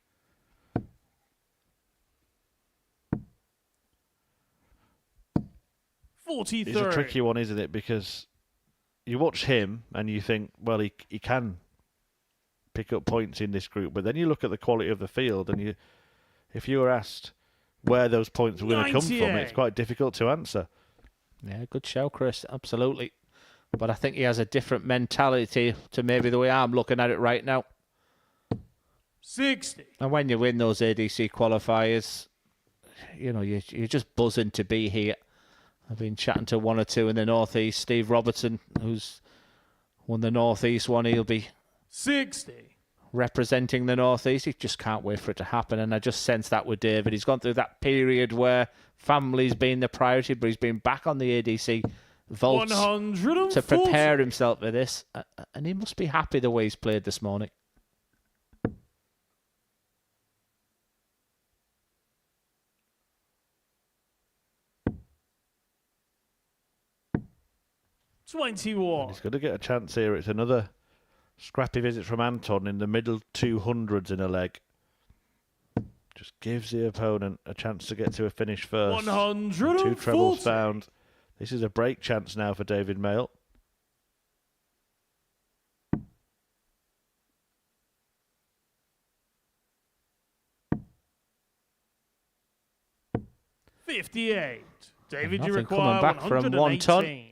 It's a tricky one, isn't it? Because you watch him and you think, well, he can pick up points in this group, but then you look at the quality of the field and if you were asked where those points were going to come from, 98. it's quite difficult to answer. Yeah, good show, Chris. Absolutely. But I think he has a different mentality to maybe the way I'm looking at it right now. 60. And when you win those ADC qualifiers, you know, you're just buzzing to be here. I've been chatting to one or two in the Northeast. Steve Robertson, who's won the Northeast one, he'll be 60. representing the Northeast. He just can't wait for it to happen. And I just sense that with David. He's gone through that period where family's been the priority, but he's been back on the ADC vaults 140. to prepare himself for this. And he must be happy the way he's played this morning. $21. He's going to get a chance here. It's another scrappy visit from Anton in the middle 200s in a leg. Just gives the opponent a chance to get to a finish first. 140. Two trebles found. This is a break chance now for David Mail. $58. David, you Nothing require coming back from 1 ton. 118.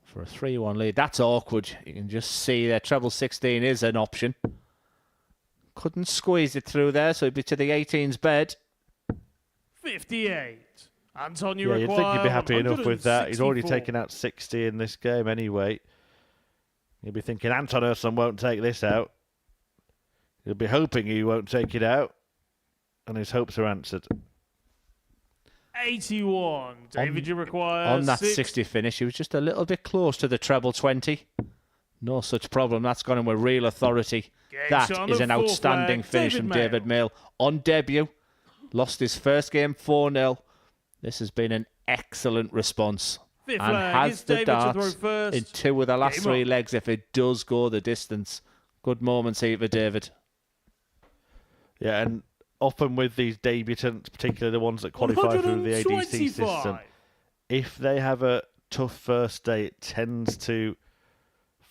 For a 3-1 lead. That's awkward. You can just see that treble 16 is an option. Couldn't squeeze it through there, so he'd be to the 18's bed. 58. Anton, you Yeah, you'd require think he'd be happy enough with that. He's already 164. taken out 60 in this game anyway. You'd be thinking Anton Ursson won't take this out. You'll be hoping he won't take it out. And his hopes are answered. 81. David, you require On that 6. 60 finish, he was just a little bit close to the treble 20. No such problem. That's gone in with real authority. Game That shot on is the an fourth outstanding leg. finish David from Mail. David Mail. On debut, lost his first game 4-0. This has been an excellent response. Fifth and leg has is the David to throw darts first. in 2 of the last Game 3 on. legs if it does go the distance. Good moments here for David. Yeah, and often with these debutants, particularly the ones that qualify through the ADC system, 125. if they have a tough first day, it tends to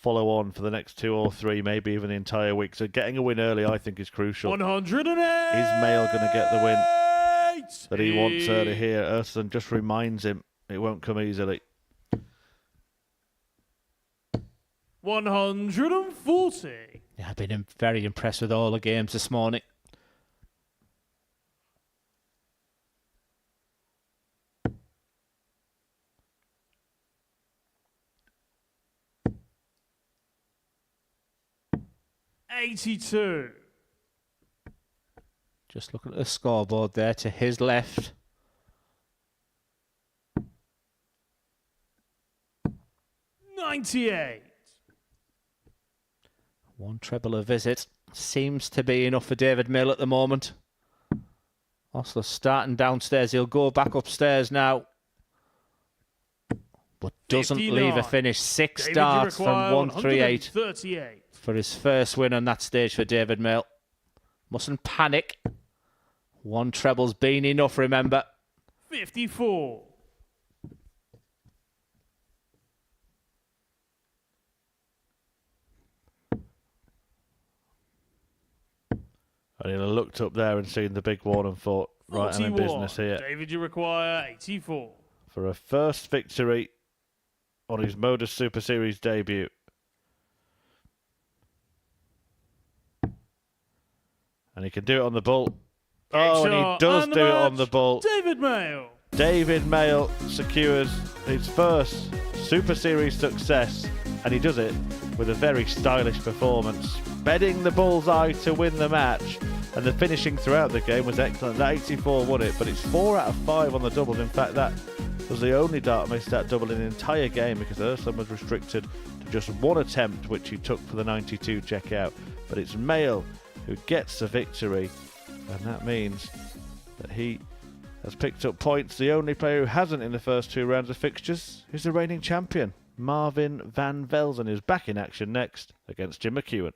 follow on for the next 2 or 3, maybe even the entire week. So getting a win early, I think, is crucial. 108. Is Mail going to get the win that he wants early here? Urslan just reminds him it won't come easily. 140. Yeah, I've been very impressed with all the games this morning. $82. Just looking at the scoreboard there to his left. $98. One treble a visit. Seems to be enough for David Mill at the moment. Osler starting downstairs. He'll go back upstairs now. But doesn't 59. leave a finish. 6 David, starts you from require 138 138. for his first win on that stage for David Mill. Mustn't panic. One treble's been enough, remember. 54. And he looked up there and seen the big one and thought, right, I'm in 41. business here. David, you require 84. For a first victory on his Modus Super Series debut. And he can do it on the bull. Oh, and he does do it on the bull. David Mail. David Mail secures his first Super Series success, and he does it with a very stylish performance, bedding the bullseye to win the match. And the finishing throughout the game was excellent. That 84 won it, but it's 4 out of 5 on the doubles. In fact, that was the only dart miss that double in the entire game, because Urslan was restricted to just one attempt, which he took for the 92 checkout. But it's Mail who gets the victory, and that means that he has picked up points. The only player who hasn't in the first 2 rounds of fixtures is the reigning champion, Marvin van Velzen, who's back in action next against Jim McEwen.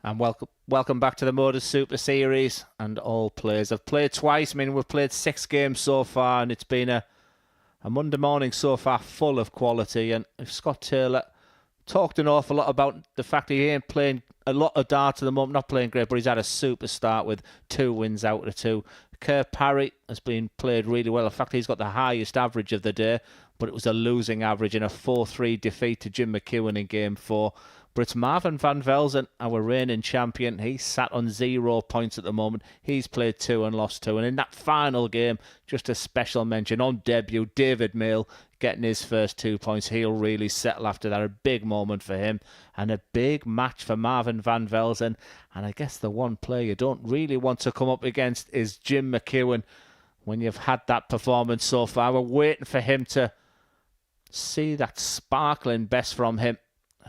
And welcome back to the Modus Super Series. And all players have played twice. I mean, we've played 6 games so far, and it's been a Monday morning so far full of quality. And if Scott Taylor talked an awful lot about the fact he ain't playing a lot of darts at the moment, not playing great, but he's had a super start with 2 wins out of 2. Kurt Parry has been played really well. In fact, he's got the highest average of the day, but it was a losing average in a 4-3 defeat to Jim McEwen in Game 4. But it's Marvin van Velzen, our reigning champion. He's sat on 0 points at the moment. He's played 2 and lost 2. And in that final game, just a special mention on debut, David Mail getting his first 2 points. He'll really settle after that. A big moment for him and a big match for Marvin van Velzen. And I guess the one player you don't really want to come up against is Jim McEwen. When you've had that performance so far, we're waiting for him to see that sparkling best from him.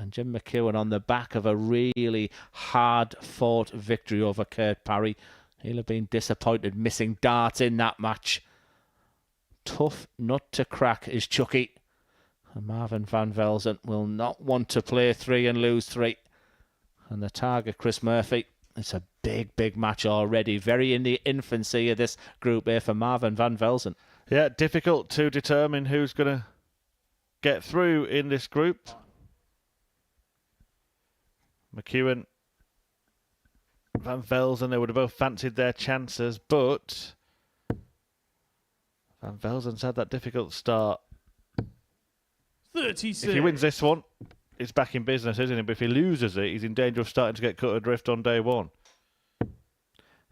And Jim McEwen on the back of a really hard-fought victory over Kurt Parry. He'll have been disappointed missing darts in that match. Tough nut to crack is Chucky. And Marvin van Velzen will not want to play 3 and lose 3. And the target, Chris Murphy. It's a big, big match already. Very in the infancy of this Group A for Marvin van Velzen. Yeah, difficult to determine who's going to get through in this group. McEwen, Van Velzen, they would have both fancied their chances, but Van Velzen's had that difficult start. 36. If he wins this one, he's back in business, isn't he? But if he loses it, he's in danger of starting to get cut adrift on day 1.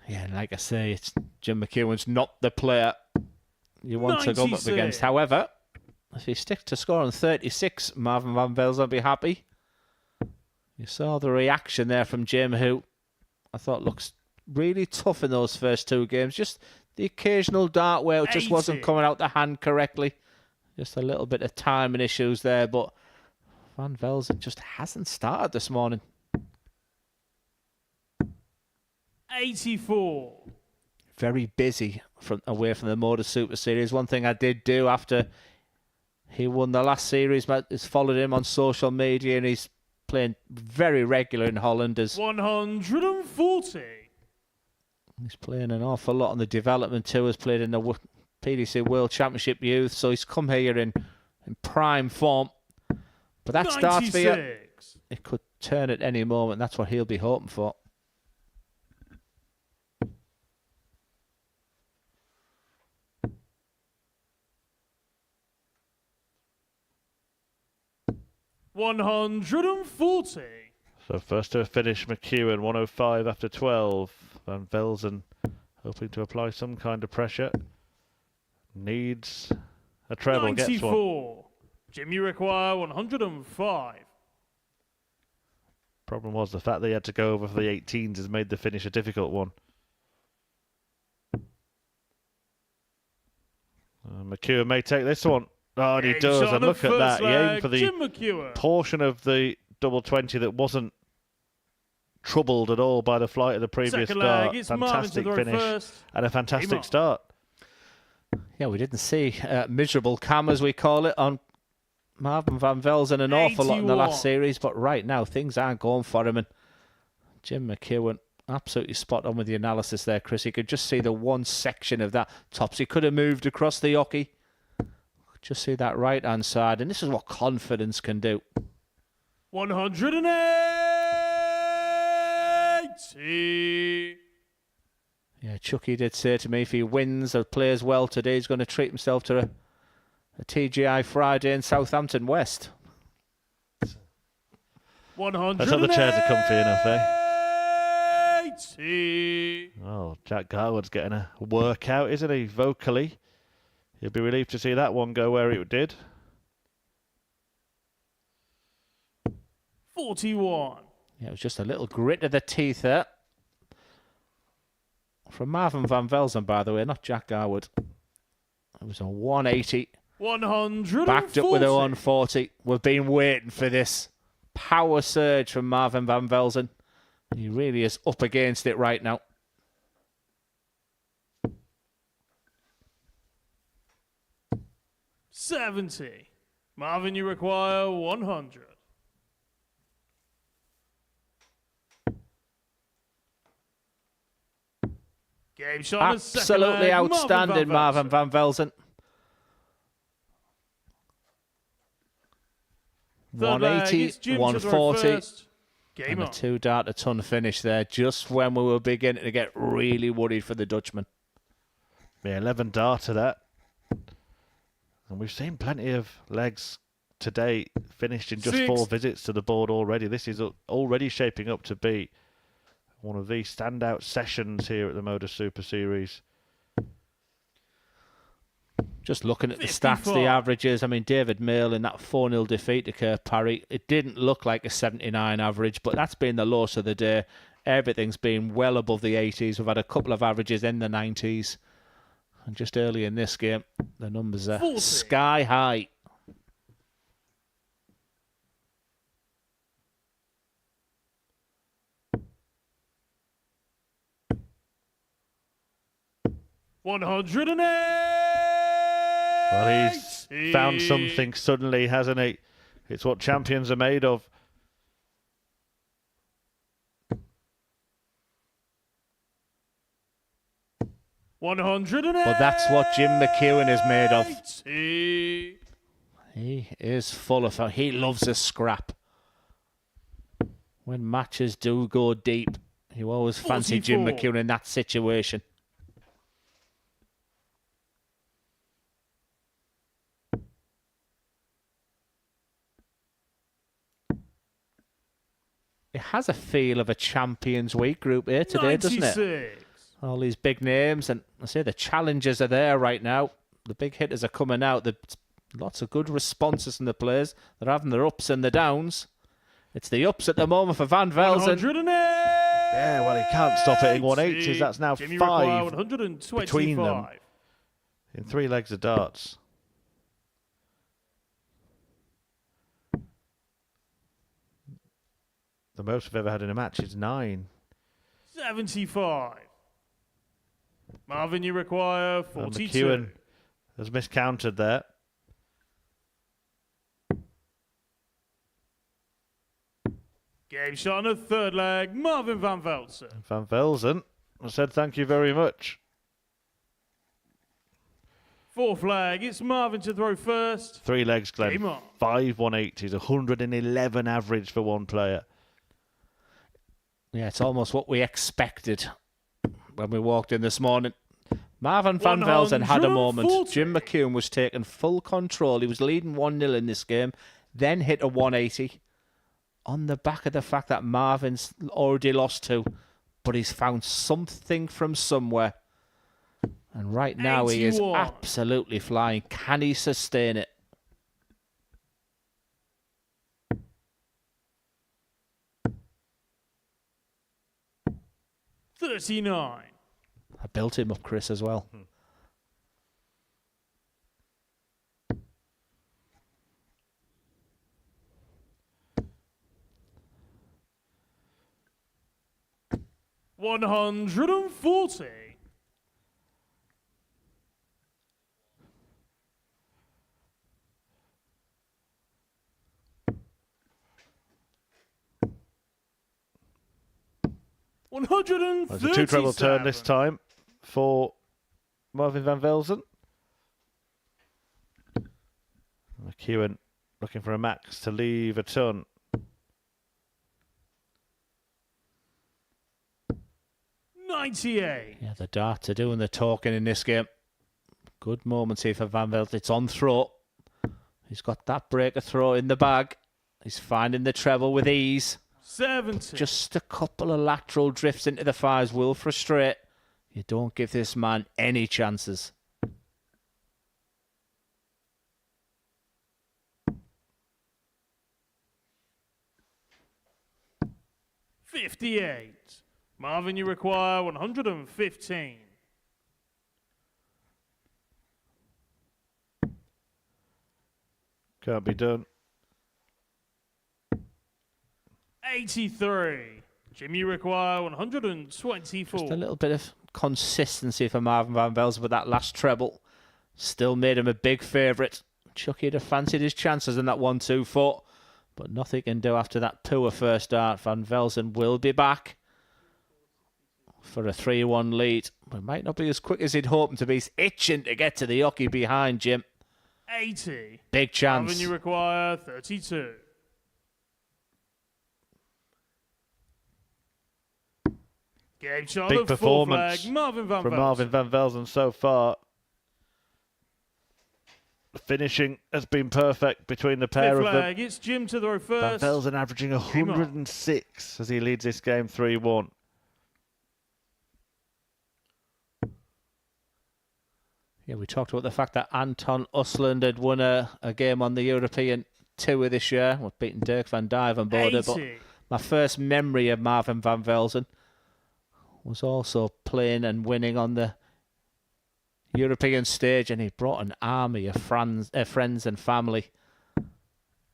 Yeah, and like I say, it's Jim McEwen's not the player you want to go up against. However, if he sticks to scoring 36, Marvin van Velzen will be happy. You saw the reaction there from Jim, who I thought looks really tough in those first 2 games. Just the occasional dart where it just wasn't coming out the hand correctly. Just a little bit of timing issues there, but Van Velzen just hasn't started this morning. 84. Very busy away from the Modus Super Series. One thing I did do after he won the last series is followed him on social media, and he's playing very regular in Holland. 140. He's playing an awful lot on the development too. Has played in the PDC World Championship Youth, so he's come here in prime form. But that starts for you. It could turn at any moment. That's what he'll be hoping for. $140. So first to finish, McEwen, 105 after 12. Van Velzen hoping to apply some kind of pressure. Needs a treble, 94. gets one. Jim, you require 105. Problem was the fact that he had to go over for the 18s has made the finish a difficult one. McEwen may take this one. Oh, and he does, and look at that. He aimed for the portion of the double 20 that wasn't troubled at all by the flight of the previous start. Fantastic finish and a fantastic start. Yeah, we didn't see miserable cam, as we call it, on Marvin van Velzen an awful lot in the last series, but right now things aren't going for him. And Jim McEwen, absolutely spot on with the analysis there, Chris. You could just see the one section of that tops. He could have moved across the hockey. Just see that right-hand side, and this is what confidence can do. 180. Yeah, Chucky did say to me if he wins or plays well today, he's going to treat himself to a TGI Friday in Southampton West. 180. Let's hope the chairs are comfy enough, eh? Oh, Jack Garwood's getting a workout, isn't he, vocally? He'll be relieved to see that one go where it did. 41. Yeah, it was just a little grit of the teeth there. From Marvin van Velzen, by the way, not Jack Garwood. It was a 180. 140. Backed up with a 140. We've been waiting for this power surge from Marvin van Velzen. He really is up against it right now. $70. Marvin, you require 100. Game shot on the second Absolutely leg, outstanding, Marvin van Velzen. Third leg, 180, it's Jim to 140, throw first. Game and a on. 2 dart a ton finish there, just when we were beginning to get really worried for the Dutchman. Yeah, 11 darter that. And we've seen plenty of legs today finished in just 4 visits to the board already. This is already shaping up to be one of the standout sessions here at the Modus Super Series. Just looking at the stats, the averages, I mean, David Mail in that 4-0 defeat to Kerr Parry, it didn't look like a 79 average, but that's been the lowest of the day. Everything's been well above the 80s. We've had a couple of averages in the 90s. And just early in this game, the numbers are 40. Sky high. $108. Well, he's found something suddenly, hasn't he? It's what champions are made of. But that's what Jim McEwen is made of. He is full of... He loves a scrap. When matches do go deep, you always fancy Jim 44. McEwen in that situation. It has a feel of a Champions Week Group A today, doesn't it? 96. All these big names, and I say the challengers are there right now. The big hitters are coming out. There's lots of good responses from the players. They're having their ups and their downs. It's the ups at the moment for Van Velzen. 108. Yeah, well, he can't stop hitting 180s. That's now Jimmy 5 125. between them in 3 legs of darts. The most we've ever had in a match is 9. 75. Marvin, you require 42. McEwen has miscounted there. Game shot on the third leg, Marvin van Velzen. Van Velzen I said thank you very much. Fourth leg, it's Marvin to throw first. 3 legs, Glenn. Game on. 5 180s, 111 average for one player. Yeah, it's almost what we expected when we walked in this morning. Marvin van Velzen had a moment. Jim McEwen was taking full control. He was leading 1-0 in this game, then hit a 180 on the back of the fact that Marvin's already lost 2, but he's found something from somewhere. And right now 81. he is absolutely flying. Can he sustain it? $39. I built him up, Chris, as well. $140. There's a 2 treble turn this time for Marvin van Velzen. McEwen looking for a max to leave a ton. $98. Yeah, the darts are doing the talking in this game. Good moments here for Van Velzen. It's on throw. He's got that breaker throw in the bag. He's finding the treble with ease. 70. Just a couple of lateral drifts into the 5s will frustrate. You don't give this man any chances. $58. Marvin, you require 115. Can't be done. 83. Jim, you require 124. Just a little bit of consistency for Marvin van Velzen with that last treble. Still made him a big favourite. Chucky'd have fancied his chances in that 1-2-4, but nothing can do after that poor first start. Van Velzen will be back for a 3-1 lead. It might not be as quick as he'd hoped to be. He's itching to get to the hockey behind Jim. 80. Big chance. Marvin, you require 32. Game shot Big of full performance flag, Marvin van from Velzen. Marvin van Velzen so far. The finishing has been perfect between the pair Fifth of flag, them. it's Jim to the row Van first. Velzen averaging Game on. 106 as he leads this game 3-1. Yeah, we talked about the fact that Anton Östlund had won a game on the European Tour this year, with beating Dirk van Duijvenbode. But 80. my first memory of Marvin van Velzen was also playing and winning on the European stage, and he brought an army of friends and family.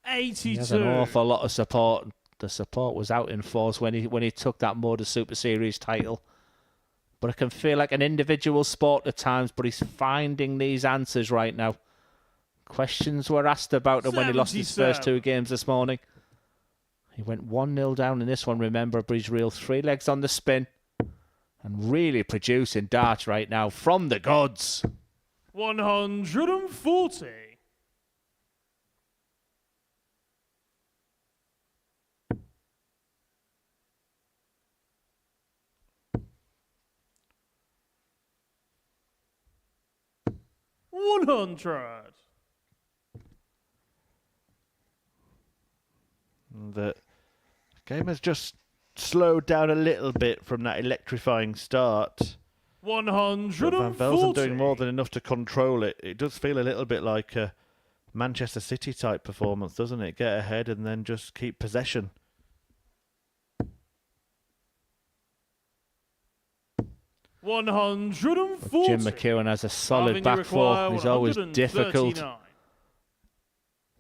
82. He has an awful lot of support. The support was out in force when he took that Modus Super Series title. But it can feel like an individual sport at times, but he's finding these answers right now. Questions were asked about him when he lost his first 2 games this morning. He went 1-0 down in this one, remember, but he's reeled 3 legs on the spin and really producing darts right now from the gods. 140. The game has just slowed down a little bit from that electrifying start. 140. But Van Velzen doing more than enough to control it. It does feel a little bit like a Manchester City type performance, doesn't it? Get ahead and then just keep possession. Jim McEwen has a solid back four. He's always difficult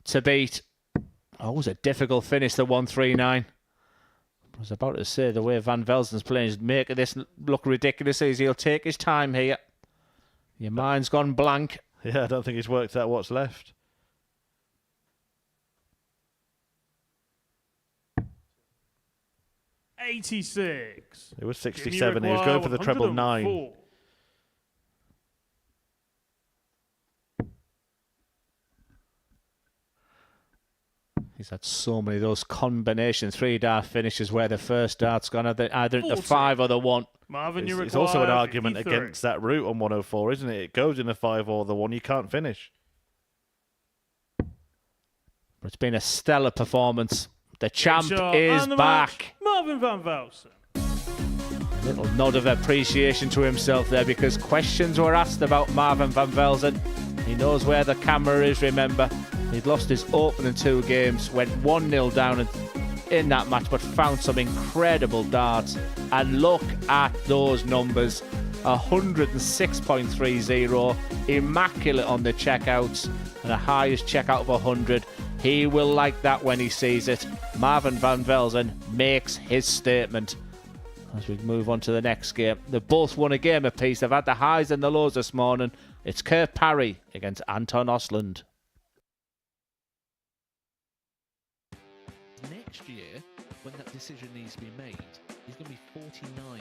to beat. Always a difficult finish, the 139. I was about to say, the way Van Velzen's playing is making this look ridiculous. As he'll take his time here. Your mind's gone blank. Yeah, I don't think he's worked out what's left. $86. It was 67. He was going for the treble 9. He's had so many of those combination 3-dart finishes where the first dart's gone either at the 5 or the 1. Marvin, it's also an argument against that route on 104, isn't it? It goes in the 5 or the 1. You can't finish. But it's been a stellar performance. The champ is back. Marvin van Velzen. Little nod of appreciation to himself there, because questions were asked about Marvin van Velzen. He knows where the camera is, remember. He'd lost his opening 2 games, went 1-0 down in that match, but found some incredible darts. And look at those numbers. 106.30, immaculate on the checkouts, and the highest checkout of 100. He will like that when he sees it. Marvin van Velzen makes his statement. As we move on to the next game, they both won a game apiece. They've had the highs and the lows this morning. It's Kurt Parry against Anton Östlund. Next year, when that decision needs to be made, he's going to be 49,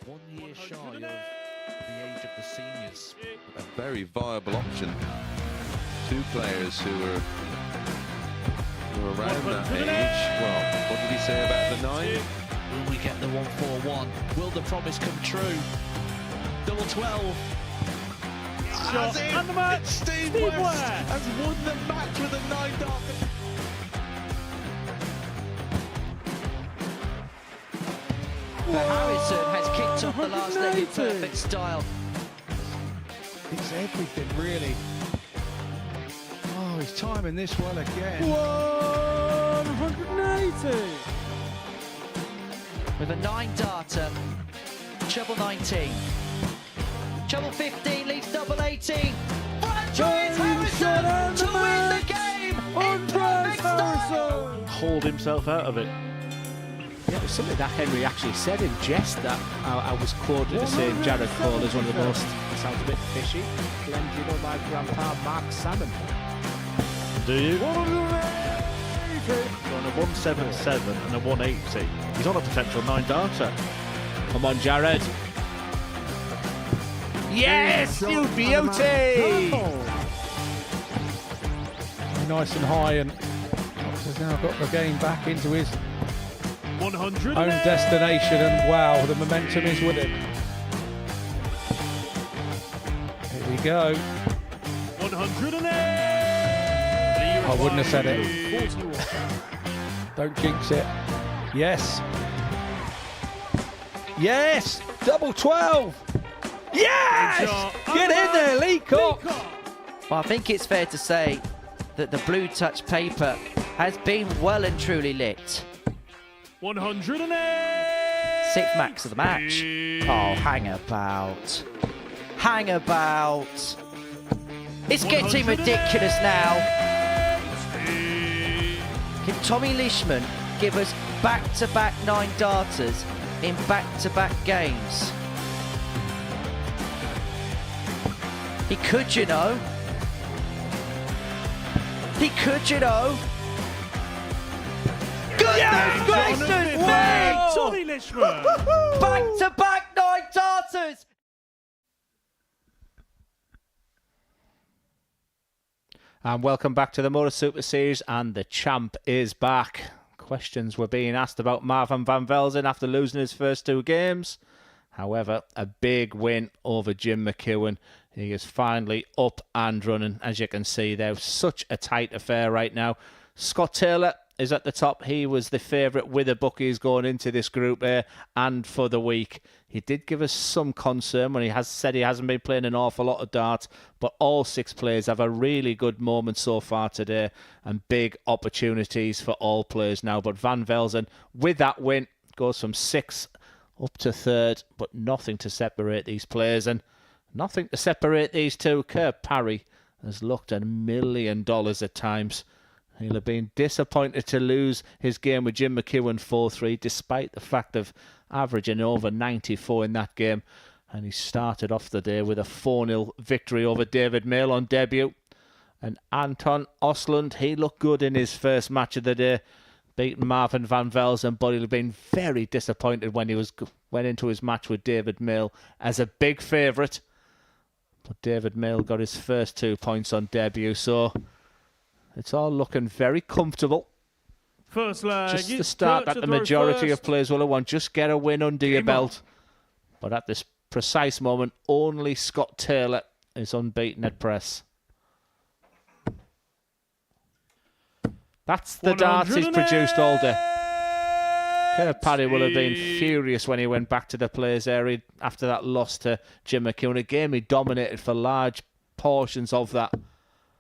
1 year shy of the age of the seniors. A very viable option. 2 players who are around that age. Well, what did he say about the 9? Will we get the 141? Will the promise come true? Double 12. Shot and the match. Steve West has won the match with a 9-dart. Harrison has kicked off the last leg in perfect style. It's everything, really. Oh, he's timing this well again. 180. With a 9-darter, treble 19. Treble 15 leaves double 18. Franchise Harrison to win the game in perfect style. Hold himself out of it. Yeah, it was something that Henry actually said in jest that I was quoted as saying Jared Cole is one of the most, sounds a bit fishy, blend, you know, my grandpa Mark Salmon. Do you? On a 177 and a 180. He's on a potential 9-darter. Come on, Jared. Yes, you beauty! Nice and high, and Cox has now got the game back into his 100 own destination, and wow, the momentum is with him. Here we go. 108. I wouldn't have said it. Don't jinx it. Yes. Yes! Double 12! Yes! Get in there, Lee Cox! Well, I think it's fair to say that the blue touch paper has been well and truly lit. 108. Sixth max of the match. Oh, hang about. Hang about. It's getting ridiculous now. Can Tommy Leishman give us back-to-back 9 darters in back-to-back games? He could, you know. He could, you know. Goodness gracious! Wait! Tommy Leishman. Back-to-back 9 darters! And welcome back to the Modus Super Series, and the champ is back. Questions were being asked about Marvin van Velzen after losing his first 2 games. However, a big win over Jim McEwen. He is finally up and running. As you can see, there's such a tight affair right now. Scott Taylor is at the top. He was the favourite with the bookies going into this group here and for the week. He did give us some concern when he has said he hasn't been playing an awful lot of darts, but all 6 players have a really good moment so far today and big opportunities for all players now. But Van Velzen, with that win, goes from 6th up to 3rd, but nothing to separate these players and nothing to separate these two. Kurt Parry has looked $1 million at times. He'll have been disappointed to lose his game with Jim McEwen 4-3, despite the fact of averaging over 94 in that game. And he started off the day with a 4-0 victory over David Mail on debut. And Anton Ostlund, he looked good in his first match of the day, beating Marvin van Velzen, but he'll have been very disappointed when he went into his match with David Mail as a big favourite. But David Mail got his first 2 points on debut, so it's all looking very comfortable. First leg. Just the start that the majority of players will want. Just get a win under your belt. But at this precise moment, only Scott Taylor is unbeaten at press. That's the darts he's produced all day. Kurt Parry will have been furious when he went back to the players area after that loss to Jim McEwen. A game he dominated for large portions of that.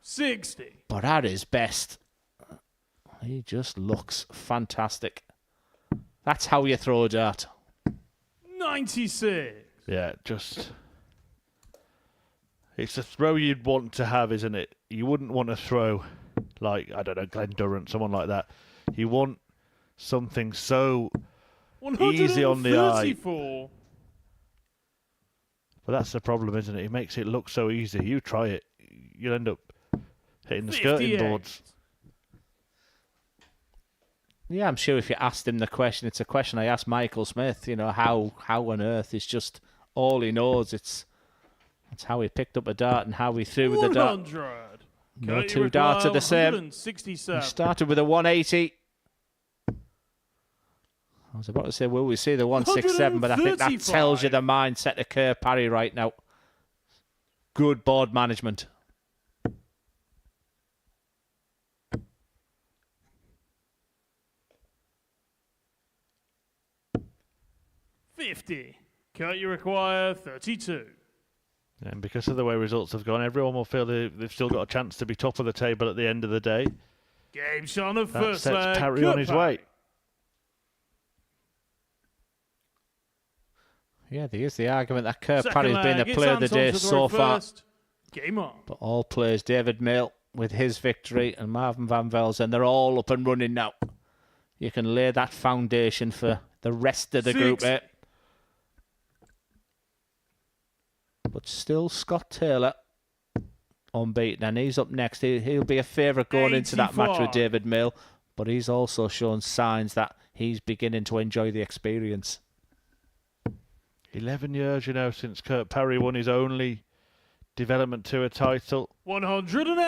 60. But at his best, he just looks fantastic. That's how you throw a dart. 96. Yeah, just... It's a throw you'd want to have, isn't it? You wouldn't want to throw like, I don't know, Glenn Durrant, someone like that. You want something so easy on the eye. But that's the problem, isn't it? He makes it look so easy. You try it, you'll end up hitting the skirting boards. Yeah, I'm sure if you asked him the question, it's a question I asked Michael Smith, you know, how on earth is just all he knows. It's how he picked up a dart and how he threw the dart. No 2 darts are the same. He started with a 180. I was about to say, will we see the 167, but I think that tells you the mindset of Kurt Parry right now. Good board management. $50. Kurt, you require 32. And because of the way results have gone, everyone will feel they've still got a chance to be top of the table at the end of the day. Game shot of That first sets leg. Parry on his way. Yeah, there is the argument that Kurt Parry has been the player of the day so far. Game on. But all players, David Mail with his victory and Marvin van Velzen, they're all up and running now. You can lay that foundation for the rest of the group here. But still Scott Taylor unbeaten, and he's up next. He'll be a favourite going into that match with David Mail, but he's also shown signs that he's beginning to enjoy the experience. 11 years, since Kurt Parry won his only development tour title. 180.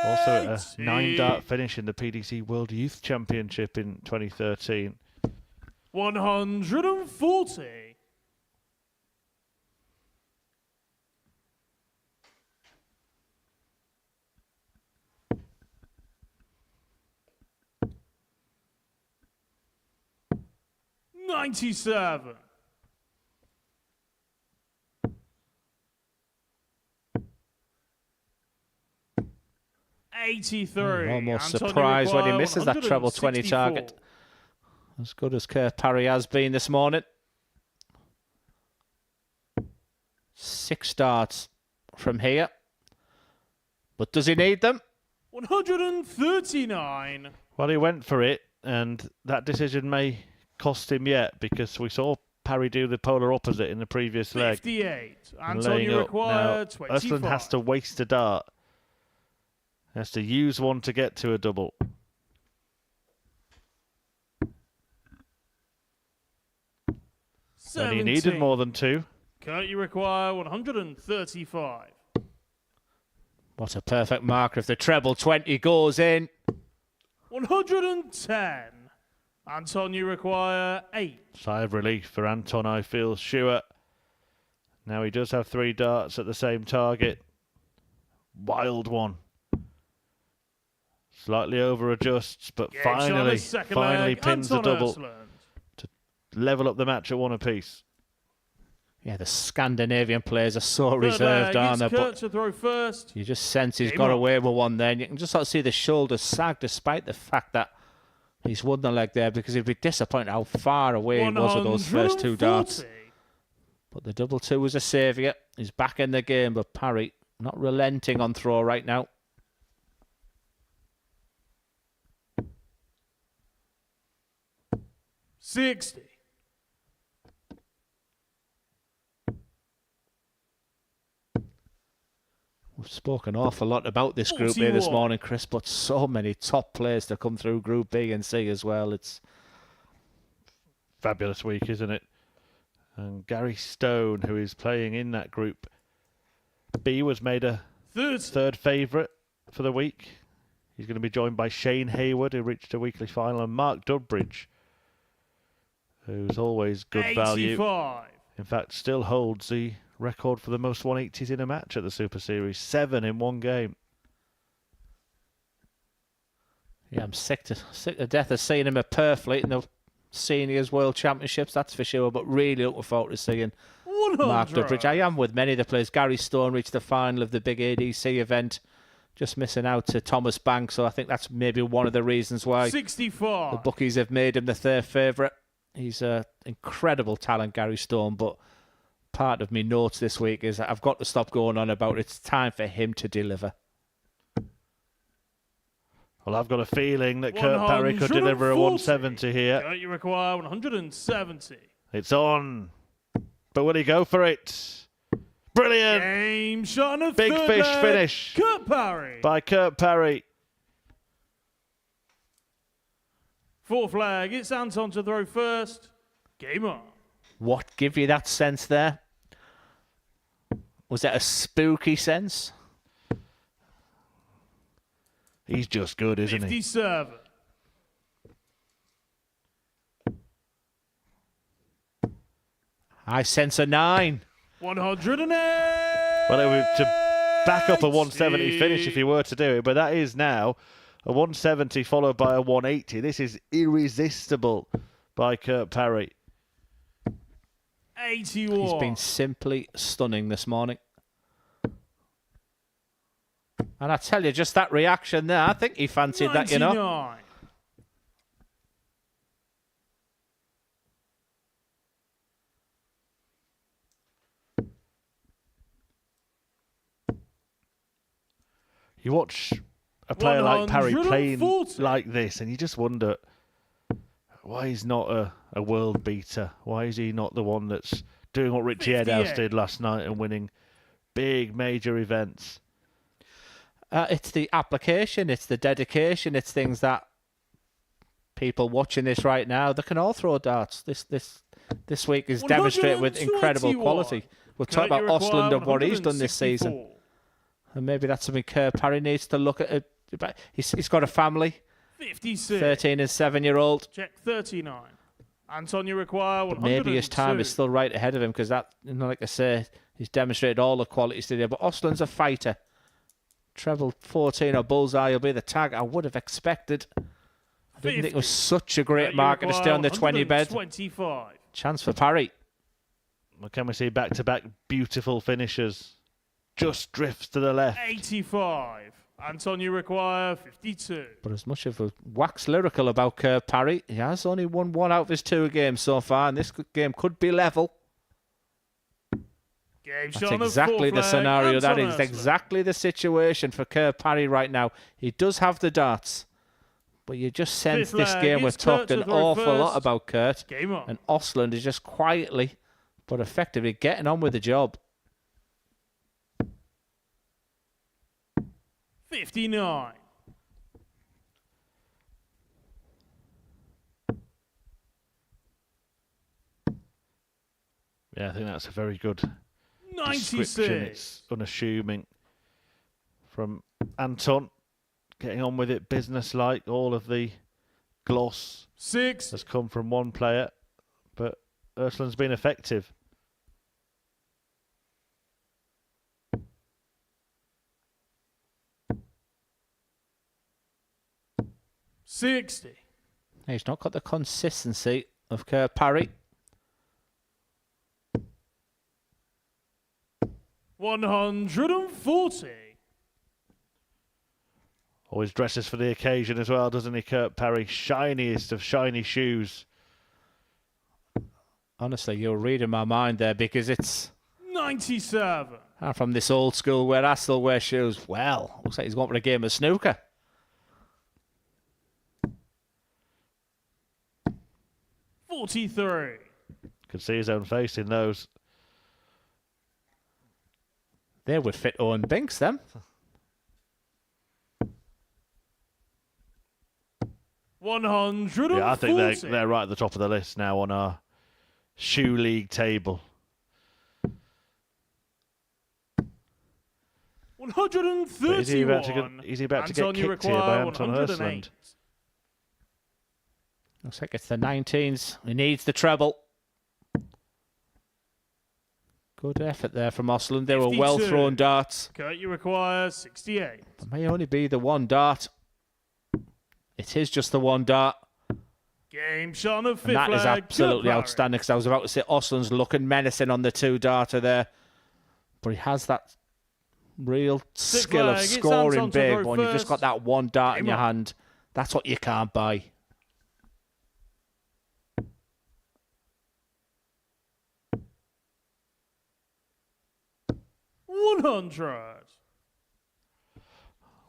Also at a 9-dart finish in the PDC World Youth Championship in 2013. 140. $97. $83. Almost Antonio surprised when he Maguire, misses that treble 20 target. As good as Kurt Parry has been this morning. 6 darts from here. But does he need them? 139. Well, he went for it, and that decision may cost him yet, because we saw Parry do the polar opposite in the previous leg. 58. And Antonio laying up. Maguire, Now, 25. Uslan has to waste a dart. He has to use one to get to a double. And he needed more than 2. Kurt, you require 135. What a perfect marker if the treble 20 goes in. 110. Anton, you require 8. Sigh of relief for Anton, I feel, Stewart. Now he does have 3 darts at the same target. Wild one. Slightly over adjusts, but finally pins the double to level up the match at 1 apiece. Yeah, the Scandinavian players are so reserved, aren't they? Kurt to throw first. You just sense he's got away with one then. You can just sort of see the shoulders sag despite the fact that he's won the leg there, because he'd be disappointed how far away he was with those first 2 darts. But the double 2 was a saviour. He's back in the game, but Parry not relenting on throw right now. $60. We've spoken an awful lot about this Group B this morning, Chris, but so many top players to come through Group B and C as well. It's fabulous week, isn't it? And Gary Stone, who is playing in that Group B, was made a third favourite for the week. He's going to be joined by Shane Hayward, who reached a weekly final, and Mark Dudbridge, who's always good 85. value. In fact, still holds the record for the most 180s in a match at the Super Series. 7 in one game. Yeah, I'm sick to death of seeing him at Purfleet in the Seniors World Championships, that's for sure, but really looking forward to seeing 100. Mark Dudbridge. I am with many of the players. Gary Stone reached the final of the big ADC event, just missing out to Thomas Banks, so I think that's maybe one of the reasons why 64. the bookies have made him the third favourite. He's an incredible talent, Gary Stone, but part of me notes this week is that I've got to stop going on about it's time for him to deliver. Well, I've got a feeling that Kurt Parry could deliver a 170 here. Kurt, you require 170. It's on. But will he go for it? Brilliant. Game shot and a Big third fish leg. finish. Kurt Parry. By Kurt Parry. 4th flag. It's Anton to throw first. Game on. What give you that sense there? Was that a spooky sense? He's just good, isn't 57. I sense a 9. 108. Well, it would to back up a 170 finish if he were to do it, but that is now a 170 followed by a 180. This is irresistible by Kurt Parry. 81. He's been simply stunning this morning. And I tell you, just that reaction there, I think he fancied 99. that, you know. You watch a player like Parry playing 140. like this, and you just wonder why he's not a world beater. Why is he not the one that's doing what Richie 58. Edhouse did last night and winning big major events? It's the application, it's the dedication, it's things that people watching this right now, they can all throw darts. This this week is demonstrated with incredible quality. We'll talk about Osland and what he's done this season. And maybe that's something Kerr Parry needs to look at. He's got a family. 56. 13 and 7-year-old. Check 39. Anton, you require 102. Maybe his time is still right ahead of him because that, like I say, he's demonstrated all the qualities today. But Osland's a fighter. Treble 14 or bullseye will be the tag I would have expected. I didn't think it was such a great marker to stay on the 20 bed. 25. Chance for Parry. Well, can we see back-to-back beautiful finishes? Just drifts to the left. 85. Anton, you require 52. But as much of a wax lyrical about Kerr Parry, he has only won 1 out of his 2 games so far, and this game could be level. That's exactly the scenario. That is exactly the situation for Kerr Parry right now. He does have the darts, but you just sense this game. We've talked an awful lot about Kurt, and Osland is just quietly but effectively getting on with the job. 59. Yeah, I think that's a very good 96. description. It's unassuming from Anton, getting on with it, business-like. All of the gloss 6 has come from one player, but Ursland's been effective. $60. He's not got the consistency of Kerr Parry. 140. Always dresses for the occasion as well, doesn't he, Kurt Parry? Shiniest of shiny shoes. Honestly, you're reading my mind there because it's 97. From this old school where I still wear shoes. Well, looks like he's going for a game of snooker. 43. Could see his own face in those. They would fit Owen Binks, them. 140. Yeah, I think they're right at the top of the list now on our shoe league table. 131. Is he about to get kicked here by Anton Ursland? Looks like it's the 19s. He needs the treble. Good effort there from Osland. They were well thrown darts. Kurt, you require 68. It may only be the one dart. It is just the one dart. Game shot of fifth And that is leg, absolutely Kurt outstanding because I was about to say Osland's looking menacing on the 2-darter there. But he has that real skill of leg, it's scoring Anton to big. throw But when you've just got first. that one dart in Game your on. hand, that's what you can't buy. $100.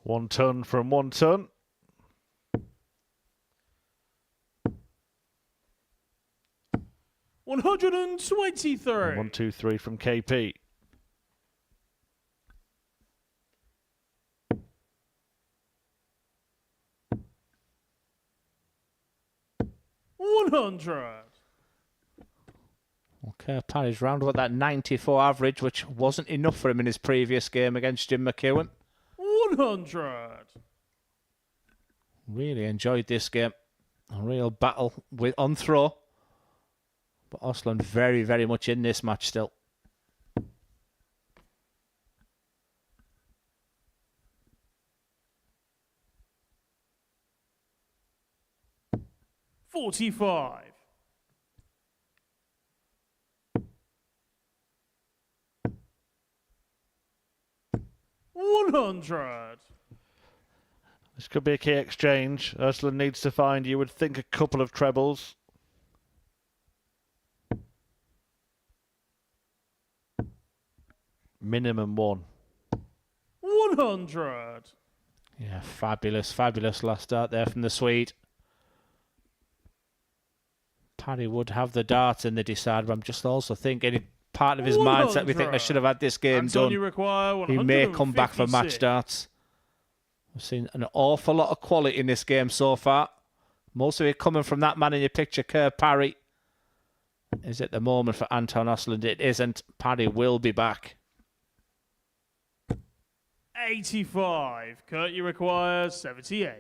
1 ton from 1 ton. $123. 1, 2, 3 from KP. $100. Okay, Parry's round about that 94 average, which wasn't enough for him in his previous game against Jim McEwen. 100. Really enjoyed this game. A real battle on throw. But Osland very, very much in this match still. $45. $100. This could be a key exchange. Ursland needs to find, you would think, a couple of trebles. Minimum 1. 100. Yeah, fabulous, fabulous last start there from the Swede. Parry would have the dart in the decider, but I'm just also thinking part of his mindset, we think they should have had this game Anton, done. you require He may come back for match 156. darts. We've seen an awful lot of quality in this game so far. Most of it coming from that man in your picture, Kerr Parry. is at the moment for Anton Osland. It isn't. Parry will be back. 85. Kurt, you require 78.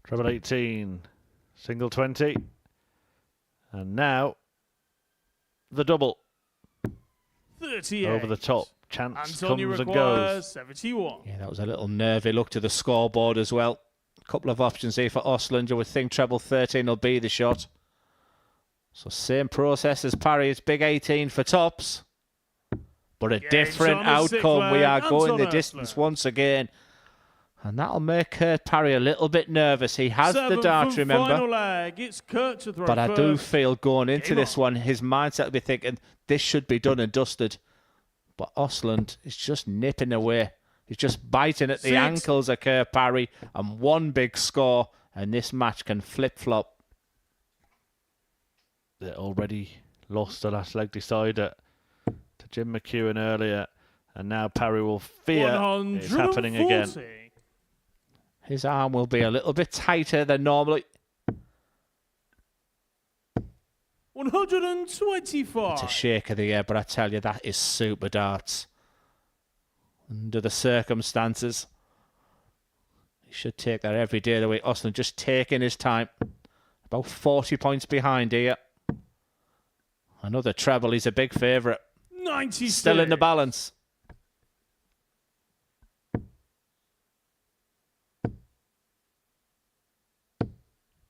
Treble 18. Single 20. And now, the double. 38. Over the top. Chance Anton, you comes and require goes. 71. Yeah, that was a little nervy look to the scoreboard as well. A couple of options here for Osland. You would think treble 13 will be the shot. So same process as Parry. It's big 18 for tops. But a different outcome. We are going the distance once again. And that'll make Kurt Parry a little bit nervous. He has the dart, remember. Final leg. It's Kurt to throw But I do first. feel going into Game this on. one, his mindset will be thinking, this should be done and dusted. But Osland is just nipping away. He's just biting at the 6. ankles of Kurt Parry. And one big score, and this match can flip-flop. They already lost the last leg decider to Jim McEwen earlier. And now Parry will fear it's happening again. 140. His arm will be a little bit tighter than normally. 125. It's a shake of the air, but I tell you, that is super darts. Under the circumstances. He should take that every day of the week. Osland just taking his time. About 40 points behind here. Another treble. He's a big favourite. 96. Still in the balance.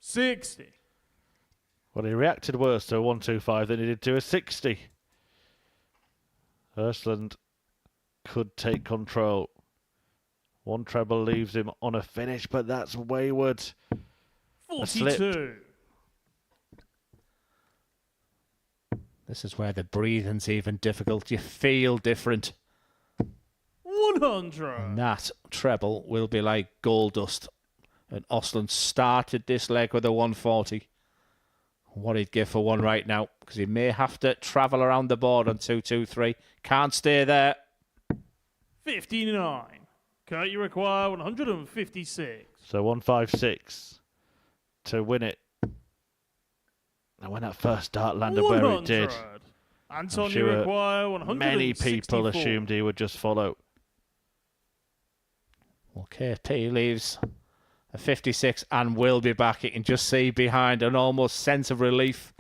$60. Well, he reacted worse to a 125 than he did to a 60. Ersland could take control. One treble leaves him on a finish, but that's wayward. 42. This is where the breathing's even difficult. You feel different. 100. And that treble will be like gold dust. And Osland started this leg with a 140. What he'd give for one right now, because he may have to travel around the board on 2-2-3. Can't stay there. 59. Kurt, you require 156. So 156 to win it. And when that first dart landed where it did, 100. I'm Anton, you sure require 164. many people assumed he would just follow. Well, KP leaves a 56 and will be back. You can just see behind an almost sense of relief.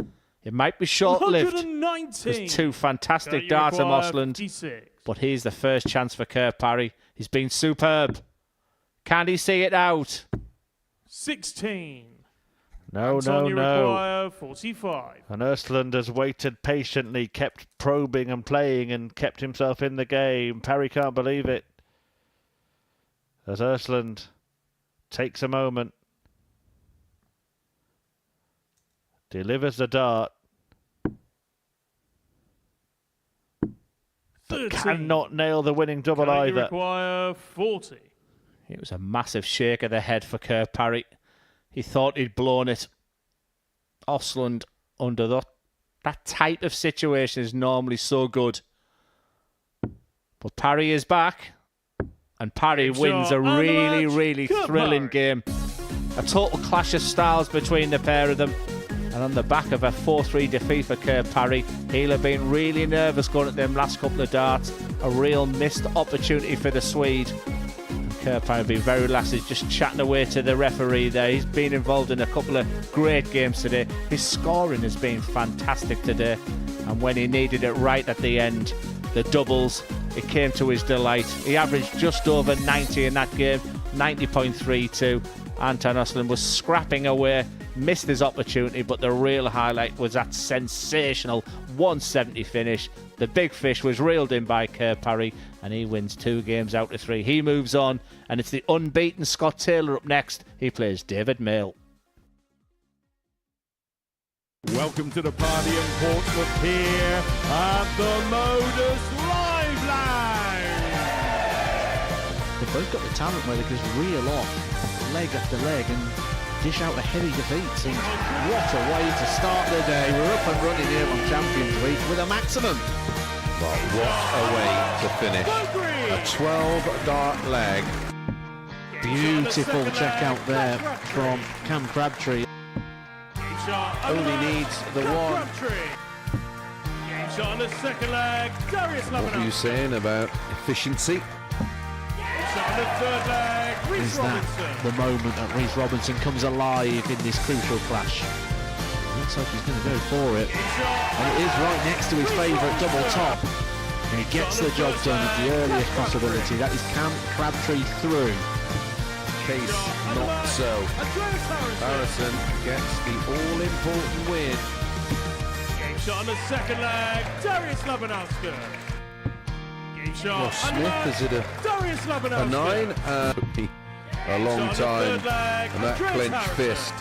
It might be short-lived. 119. There's two fantastic Kurt, you darts from require Osland. 56. But here's the first chance for Kurt Parry. He's been superb. Can he see it out? 16. No, Anton, you no. require 45. And Ersland has waited patiently, kept probing and playing and kept himself in the game. Parry can't believe it. As Ersland takes a moment, delivers the dart, but 13. cannot nail the winning double Kurt, you either. require 40. It was a massive shake of the head for Kurt Parry. He thought he'd blown it. Osland, under that type of situation, is normally so good. But Parry is back. And Parry wins a really, really thrilling game. A total clash of styles between the pair of them. And on the back of a 4-3 defeat for Kurt Parry, he'll have been really nervous going at them last couple of darts. A real missed opportunity for the Swede. Kurt Parry been very relaxed. He's just chatting away to the referee there. He's been involved in a couple of great games today. His scoring has been fantastic today. And when he needed it right at the end, the doubles, it came to his delight. He averaged just over 90 in that game, 90.32. Anton Osland was scrapping away, missed his opportunity, but the real highlight was that sensational 170 finish. The big fish was reeled in by Kurt Parry, and he wins 2 games out of 3. He moves on, and it's the unbeaten Scott Taylor up next. He plays David Mail. Welcome to the party in Portsmouth here at the Modus Live Lounge. They've both got the talent where they can just reel off leg after leg and dish out a heavy defeats. And what a way to start the day. We're up and running here on Champions Week with a maximum. Well, what a way to finish. A 12-dart leg. Beautiful check out there from Cam Crabtree. Only needs the one. Game shot on the second leg. Darius What were you saying about efficiency? Shot on the third leg. Reece Is that Robinson. the moment that Reece Robinson comes alive in this crucial clash? Looks like he's going to go for it. And it is right next to his favourite double top. And he gets the job done at the earliest possibility. That is Cam Crabtree through. Case not so. Harrison gets the all-important win. Game shot on the second leg. Darius Labanowski. Game shot. Ross Smith, is it Darius a Labanowski. 9? A long time. And that clenched fist.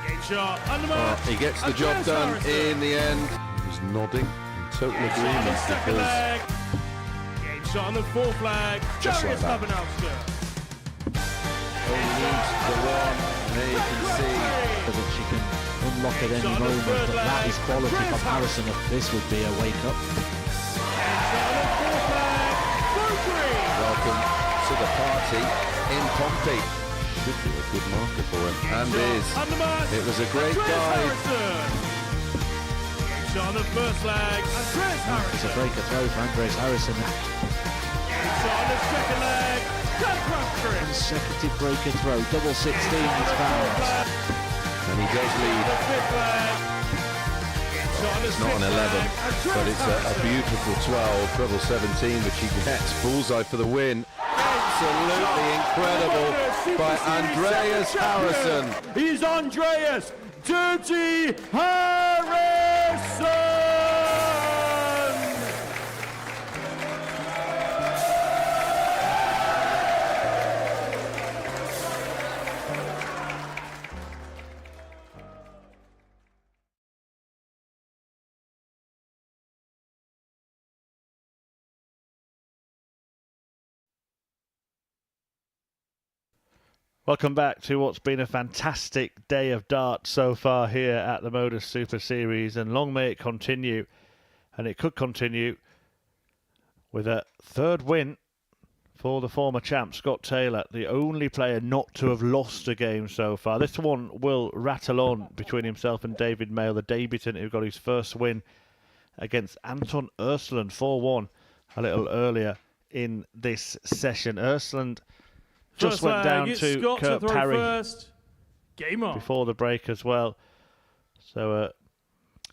Game shot. He gets the job done in the end. He's nodding in total agreement because Game shot on the fourth flag. Just Darius like that. Labanowski. only needs the one. And there you can see that she can unlock at any moment, but that is quality from Harrison. This would be a wake-up. welcome to the party in Pompey. Should be a good marker for him, and is. It was a great guide. Shot on the first leg. Andreas Harrison. It's a breaker throw for Andreas Harrison. Shot on the second leg. Consecutive breaker throw. Double 16 is found. And he does lead. It's not an 11, but it's a beautiful 12, treble 17, which he gets. Bullseye for the win. Absolutely incredible by Andreas Harrison. He's Andreas Dirty Harrison! Welcome back to what's been a fantastic day of darts so far here at the Modus Super Series, and long may it continue. And it could continue with a third win for the former champ, Scott Taylor, the only player not to have lost a game so far. This one will rattle on between himself and David Mail, the debutant who got his first win against Anton Ersland 4-1 a little earlier in this session. Ersland just went down to Scott Kurt to throw Parry first. Game on. before the break as well. So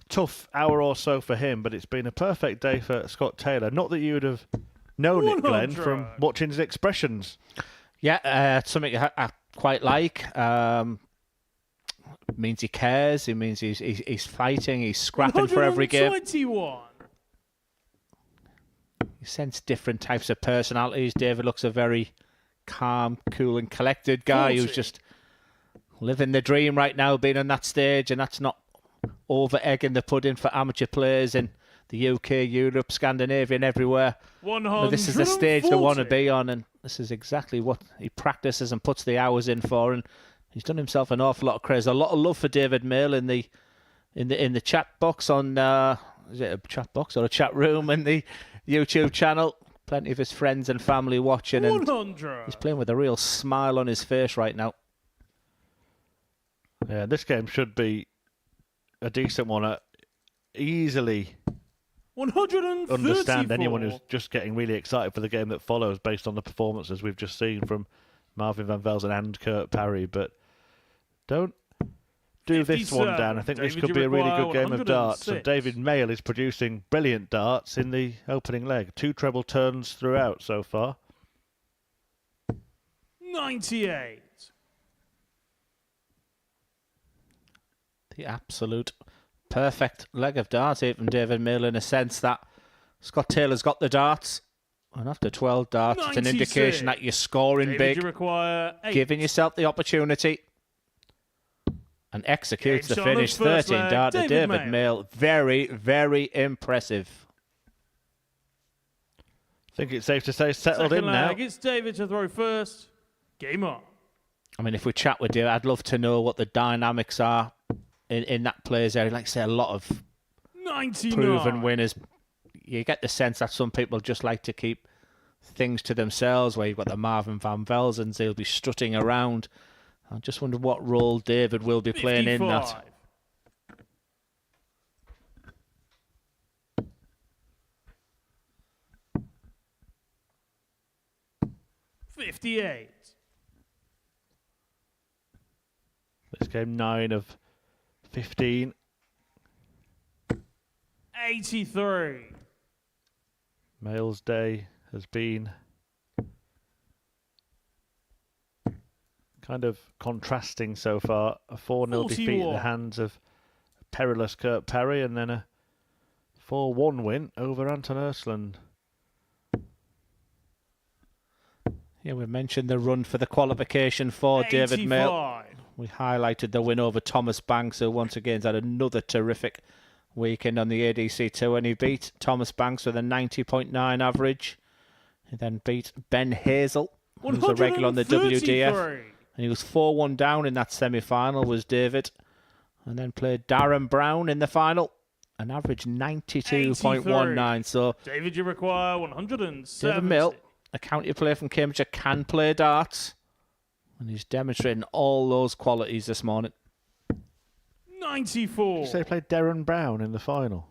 tough hour or so for him, but it's been a perfect day for Scott Taylor. Not that you would have known it, Glenn, from watching his expressions. Yeah, something I quite like. Means he cares. It means he's fighting. He's scrapping for every game. 121. You sense different types of personalities. David looks a very calm, cool and collected guy 40. who's just living the dream right now, being on that stage, and that's not over-egging the pudding for amateur players in the UK, Europe, Scandinavia and everywhere. This is the stage they want to be on, and this is exactly what he practices and puts the hours in for, and he's done himself an awful lot of credit. A lot of love for David Mail in the chat box on is it a chat box or a chat room in the YouTube channel. Plenty of his friends and family watching, and 100. he's playing with a real smile on his face right now. Yeah, this game should be a decent one. Easily 134. understand anyone who's just getting really excited for the game that follows based on the performances we've just seen from Marvin van Velzen and Kurt Parry, but don't do this one down. I think this could be a really good game of darts. And David Mail is producing brilliant darts in the opening leg. 2 treble turns throughout so far. 98. The absolute perfect leg of darts here from David Mail, in a sense that Scott Taylor's got the darts, and after 12 darts, it's an 96. indication that you're scoring David, big, you require 8. giving yourself the opportunity, and executes the Game shot on finish. the first 13 leg, dart to David David Mail. Mail. Very, very impressive. I think it's safe to say settled Second in now. leg, it's David to throw first. Game on. I mean, if we chat with you, I'd love to know what the dynamics are in that players area. Like I say, a lot of 99. proven winners. You get the sense that some people just like to keep things to themselves, where you've got the Marvin van Velsens, they'll be strutting around. I just wonder what role David will be playing in that. 55. 58. This game 9 of 15. 83. Males' Day has been kind of contrasting so far. A 4-0 defeat in the 41. hands of perilous Kurt Parry, and then a 4-1 win over Anton Ersland. Yeah, we mentioned the run for the qualification for David Mail. 85. We highlighted the win over Thomas Banks, who once again has had another terrific weekend on the ADC Tour, and he beat Thomas Banks with a 90.9 average. He then beat Ben Hazel, who's a regular on the WDF, 133. and he was 4-1 down in that semi-final, was David, and then played Darren Brown in the final, an average 92.19. So David, you require 170. David Mill, a county player from Cambridgeshire, can play darts, and he's demonstrating all those qualities this morning. 94. Did you say he played Darren Brown in the final?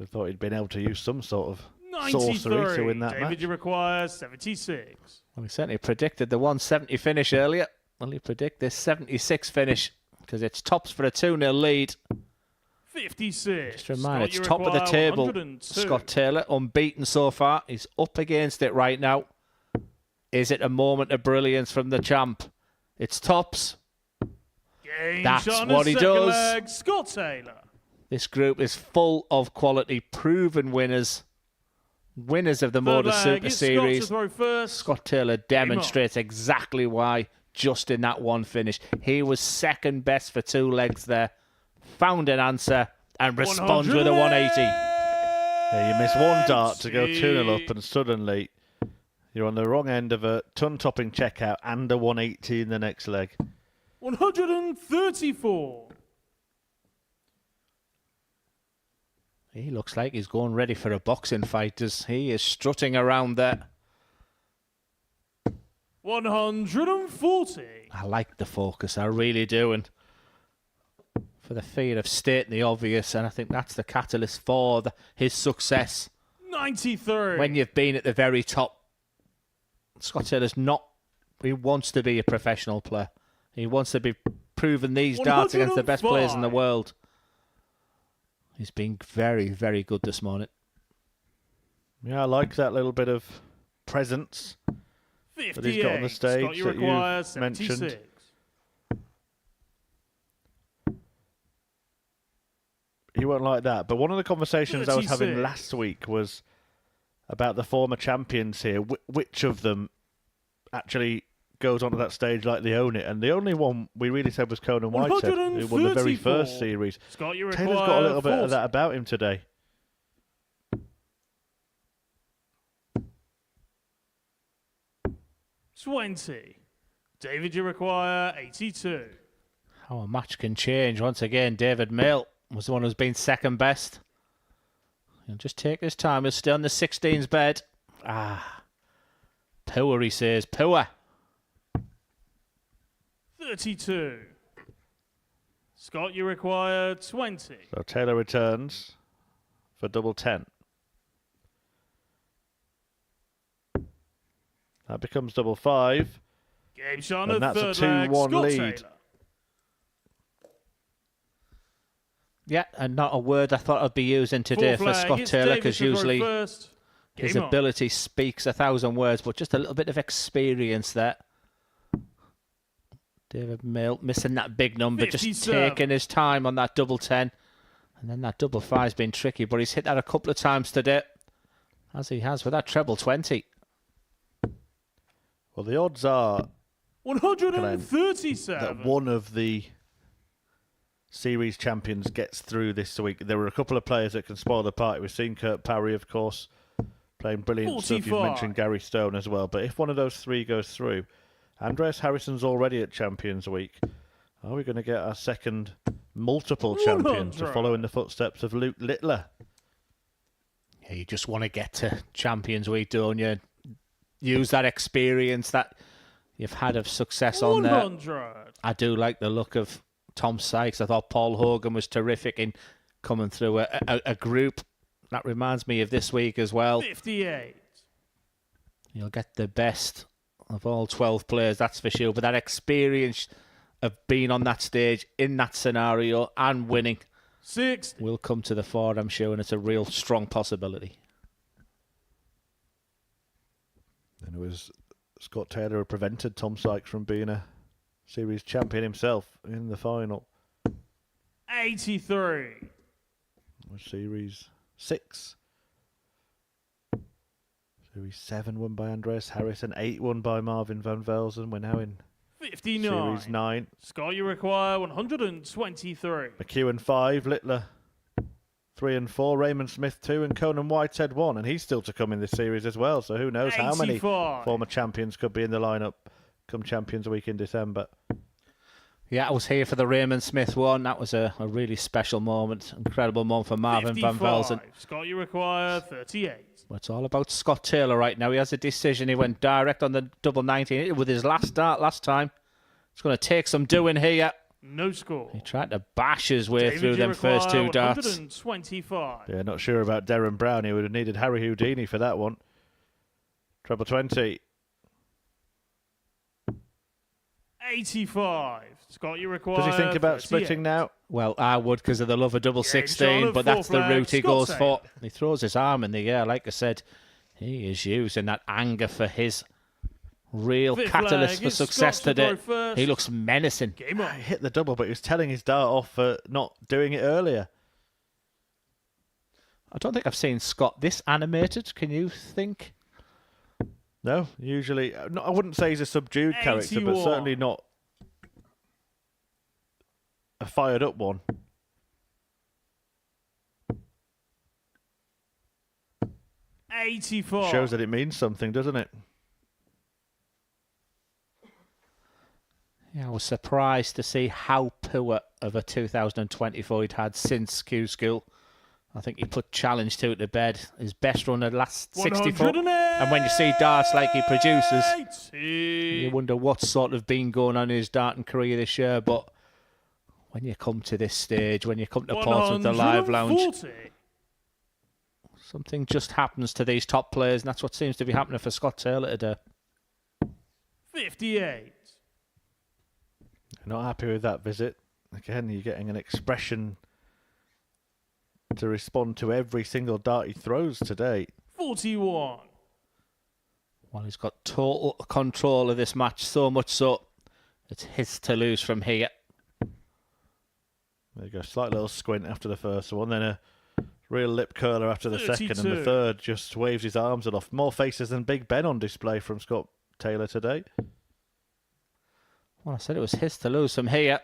I thought he'd been able to use some sort of 93. sorcery to win that David, match. you require 76. Well, he certainly predicted the 170 finish earlier. Will he predict this 76 finish? Because it's tops for a 2-0 lead. 56. Just a reminder, Scott, it's you top of the require table. 102. Scott Taylor, unbeaten so far. He's up against it right now. Is it a moment of brilliance from the champ? It's tops. Game That's shot on what the he second does. leg, Scott Taylor. This group is full of quality, proven winners. Winners of the Modus leg, Super it's Scott Series. to throw first. Scott Taylor demonstrates exactly why just in that one finish. He was second best for 2 legs there. Found an answer and responds with a 180. Yeah, you miss one dart to go 2-0 up, and suddenly you're on the wrong end of a ton-topping checkout and a 180 in the next leg. 134. He looks like he's going ready for a boxing fight as he is strutting around there. 140. I like the focus, I really do, and for the fear of stating the obvious, and I think that's the catalyst for his success. 93. When you've been at the very top, Scott Taylor's not, he wants to be a professional player. He wants to be proving these darts against the best players in the 105. world. He's been very, very good this morning. Yeah, I like that little bit of presence that he's got on the 58. stage Scott, you that require you've 76. mentioned. He won't like that. But one of the conversations I was having 36. last week was about the former champions here. Which of them actually goes onto that stage like they own it? And the only one we really said was Conan Whitehead, who won the very 134. first series. Scott, you Taylor's got a little require bit of 40. that about him today. David, you require 82. How a match can change. Once again, David Mail was the one who's been second best. He'll just take his time. He'll stay on the 16's bed. Power, he says. Power. 32. Scott, you require 20. So Taylor returns for double 10. That becomes double 5. Game shot on And the that's a third leg, 2-1 Scott lead. Taylor. Yeah, and not a word I thought I'd be using today Fourth for leg, Scott it's Taylor, David because to throw usually first. his Game on. ability speaks 1,000 words, but just a little bit of experience there. David Mail missing that big number, just 57. taking his time on that double 10. And then that double 5's been tricky, but he's hit that a couple of times today, as he has with that treble 20. Well, the odds are 137. that one of the series champions gets through this week. There were a couple of players that can spoil the party. We've seen Kurt Parry, of course, playing brilliant stuff. You've 45. mentioned Gary Stone as well. But if one of those three goes through, Andreas Harrison's already at Champions Week. Are we going to get our second multiple champions to 100. follow in the footsteps of Luke Littler? Yeah, you just want to get to Champions Week, don't you? Use that experience that you've had of success on there. 100. I do like the look of Tom Sykes. I thought Paul Hogan was terrific in coming through a group That reminds me of this week as well. 58. You'll get the best of all 12 players, that's for sure. But that experience of being on that stage, in that scenario, and winning 60. will come to the fore, I'm sure, and it's a real strong possibility. And it was Scott Taylor who prevented Tom Sykes from being a series champion himself in the final. 83. Series 6. Series 7 won by Andreas Harrison. 8 won by Marvin van Velzen. We're now in 59. Series 9. Scott, you require 123. McEwen 5. Littler 3 and 4. Raymond Smith 2. And Conan Whitehead 1. And he's still to come in this series as well. So who knows how many 85. former champions could be in the lineup come Champions Week in December. Yeah, I was here for the Raymond Smith one. That was a really special moment. Incredible moment for Marvin van 55. Velzen. Scott, you require 38. But it's all about Scott Taylor right now. He has a decision. He went direct on the double 19 with his last start last time. It's going to take some doing here. No score. He tried to bash his way David, through you them first 2 require darts. 125. Yeah, not sure about Darren Brown. He would have needed Harry Houdini for that one. Treble 20. 85. Scott, you require Does he think about 38. splitting now? Well, I would because of the love of double Shot 16, of but that's the four route he flag. goes Scott for. He throws his arm in the air. Like I said, he is using that anger for his real Fifth catalyst flag. for It's success Scott to today. throw first. He looks menacing. Game on. He hit the double, but he was telling his dart off for not doing it earlier. I don't think I've seen Scott this animated. Can you think? No, usually... No, I wouldn't say he's a subdued character, but 81. certainly not a fired-up one. $84. Shows that it means something, doesn't it? Yeah, I was surprised to see how poor of a 2024 he'd had since Q School. I think he put Challenge 2 to bed. His best run at last 64. And when you see darts like he produces, you wonder what's sort of been going on in his darting career this year. But when you come to this stage, when you come to Portsmouth, the Live Lounge, 140. something just happens to these top players, and that's what seems to be happening for Scott Taylor today. 58. Not happy with that visit. Again, you're getting an expression to respond to every single dart he throws today. 41. Well, he's got total control of this match, so much so it's his to lose from here. There you go, slight little squint after the first one, then a real lip curler after the second, and the 32. third just waves his arms aloft. More faces than Big Ben on display from Scott Taylor today. Well, I said it was his to lose from here.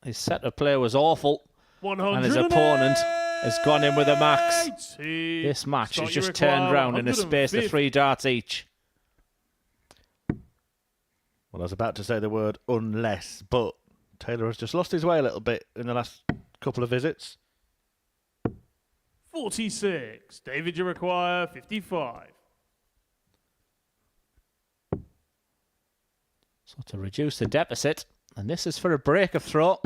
His set of play was awful, 100 and his opponent has gone in with a max. This match Scott, has you just turned require round in a space of 150. 3 darts each. Well, I was about to say the word unless, but Taylor has just lost his way a little bit in the last couple of visits. 46. David, you require 55. So to reduce the deficit, and this is for a break of throw.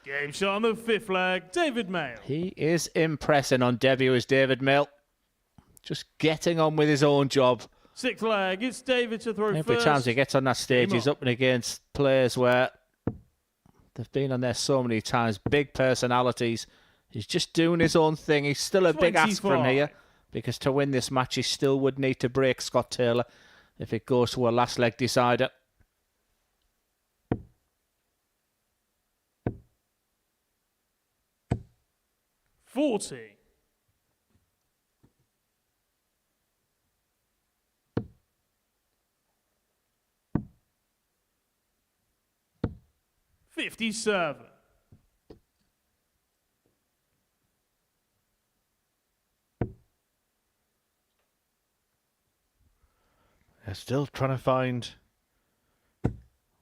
Game shot on the fifth flag. David Mayle. He is impressing on debut as David Mayle. Just getting on with his own job. Sixth flag. It's David to throw Every first. time he gets on that stage, Game he's on. up and against players where they've been on there so many times, big personalities. He's just doing his own thing. He's still a big ask from 25. here, because to win this match, he still would need to break Scott Taylor if it goes to a last leg decider. $40. $57. They're still trying to find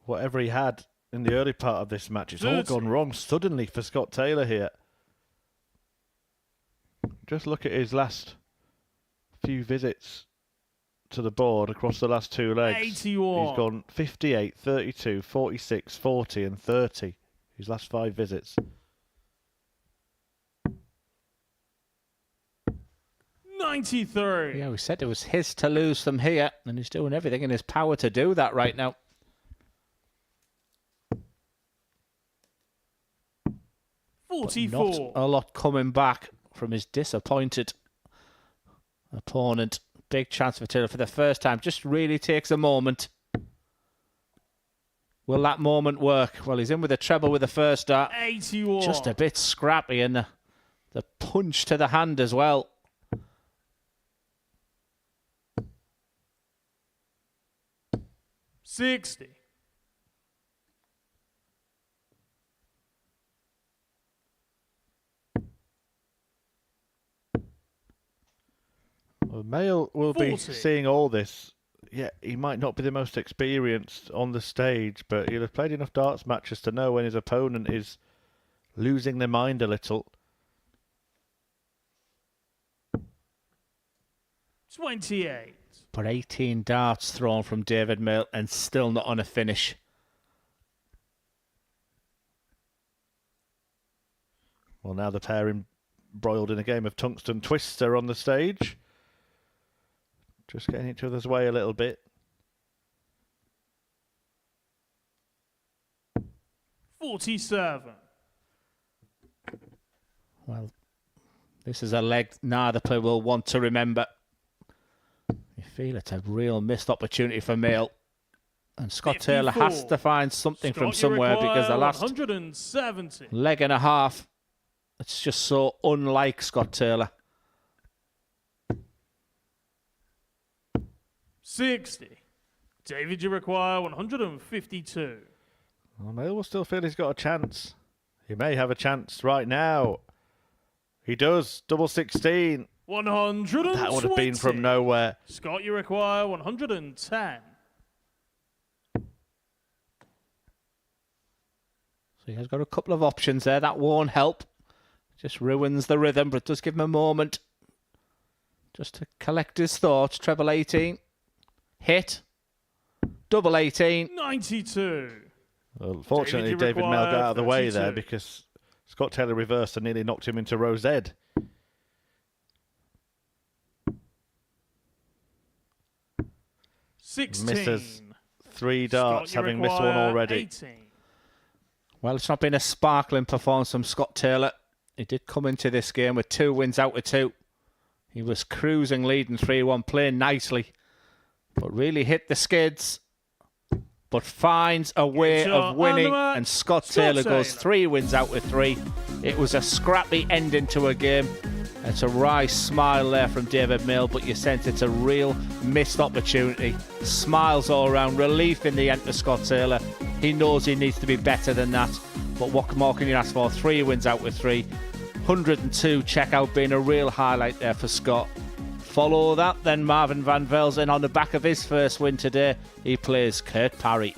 whatever he had in the early part of this match. It's all 30. gone wrong suddenly for Scott Taylor here. Just look at his last few visits to the board across the last 2 legs. 81. He's gone 58, 32, 46, 40 and 30. His last 5 visits. 93. Yeah, we said it was his to lose from here, and he's doing everything in his power to do that right now. 44. Not a lot coming back from his disappointed opponent. Big chance for Taylor for the first time. Just really takes a moment. Will that moment work? Well, he's in with a treble with the first dart. 81. Just a bit scrappy, and the punch to the hand as well. $60. Well, Mail will 40. be seeing all this. Yeah, he might not be the most experienced on the stage, but he'll have played enough darts matches to know when his opponent is losing their mind a little. 28. But 18 darts thrown from David Mail and still not on a finish. Well, now the pair embroiled in a game of tungsten twister on the stage. Just getting each other's way a little bit. 47. Well, this is a leg neither player will want to remember. You feel it's a real missed opportunity for Mail. And Scott 54. Taylor has to find something Scott, from you somewhere because the require last 170. leg and a half, it's just so unlike Scott Taylor. 60. David, you require 152. Well, Mail will still feel he's got a chance. He may have a chance right now. He does. Double 16. 120. That would have been from nowhere. Scott, you require 110. So he has got a couple of options there. That won't help. Just ruins the rhythm, but it does give him a moment just to collect his thoughts. Treble 18. Hit. Double 18. 92. Well, fortunately, David Mail got out of the way there because Scott Taylor reversed and nearly knocked him into Rose Ed. Misses 3 darts, Scott, having missed one already. 18. Well, it's not been a sparkling performance from Scott Taylor. He did come into this game with 2 wins out of 2. He was cruising, leading 3-1, playing nicely, but really hit the skids. But finds a way of winning, and Scott Taylor goes 3 wins out of 3. It was a scrappy ending to a game. It's a wry smile there from David Mail, but you sense it's a real missed opportunity. Smiles all around, relief in the end for Scott Taylor. He knows he needs to be better than that, but what more can you ask for? 3 wins out of 3. 102 checkout being a real highlight there for Scott. Follow that, then Marvin van Velzen on the back of his first win today. He plays Kurt Parry.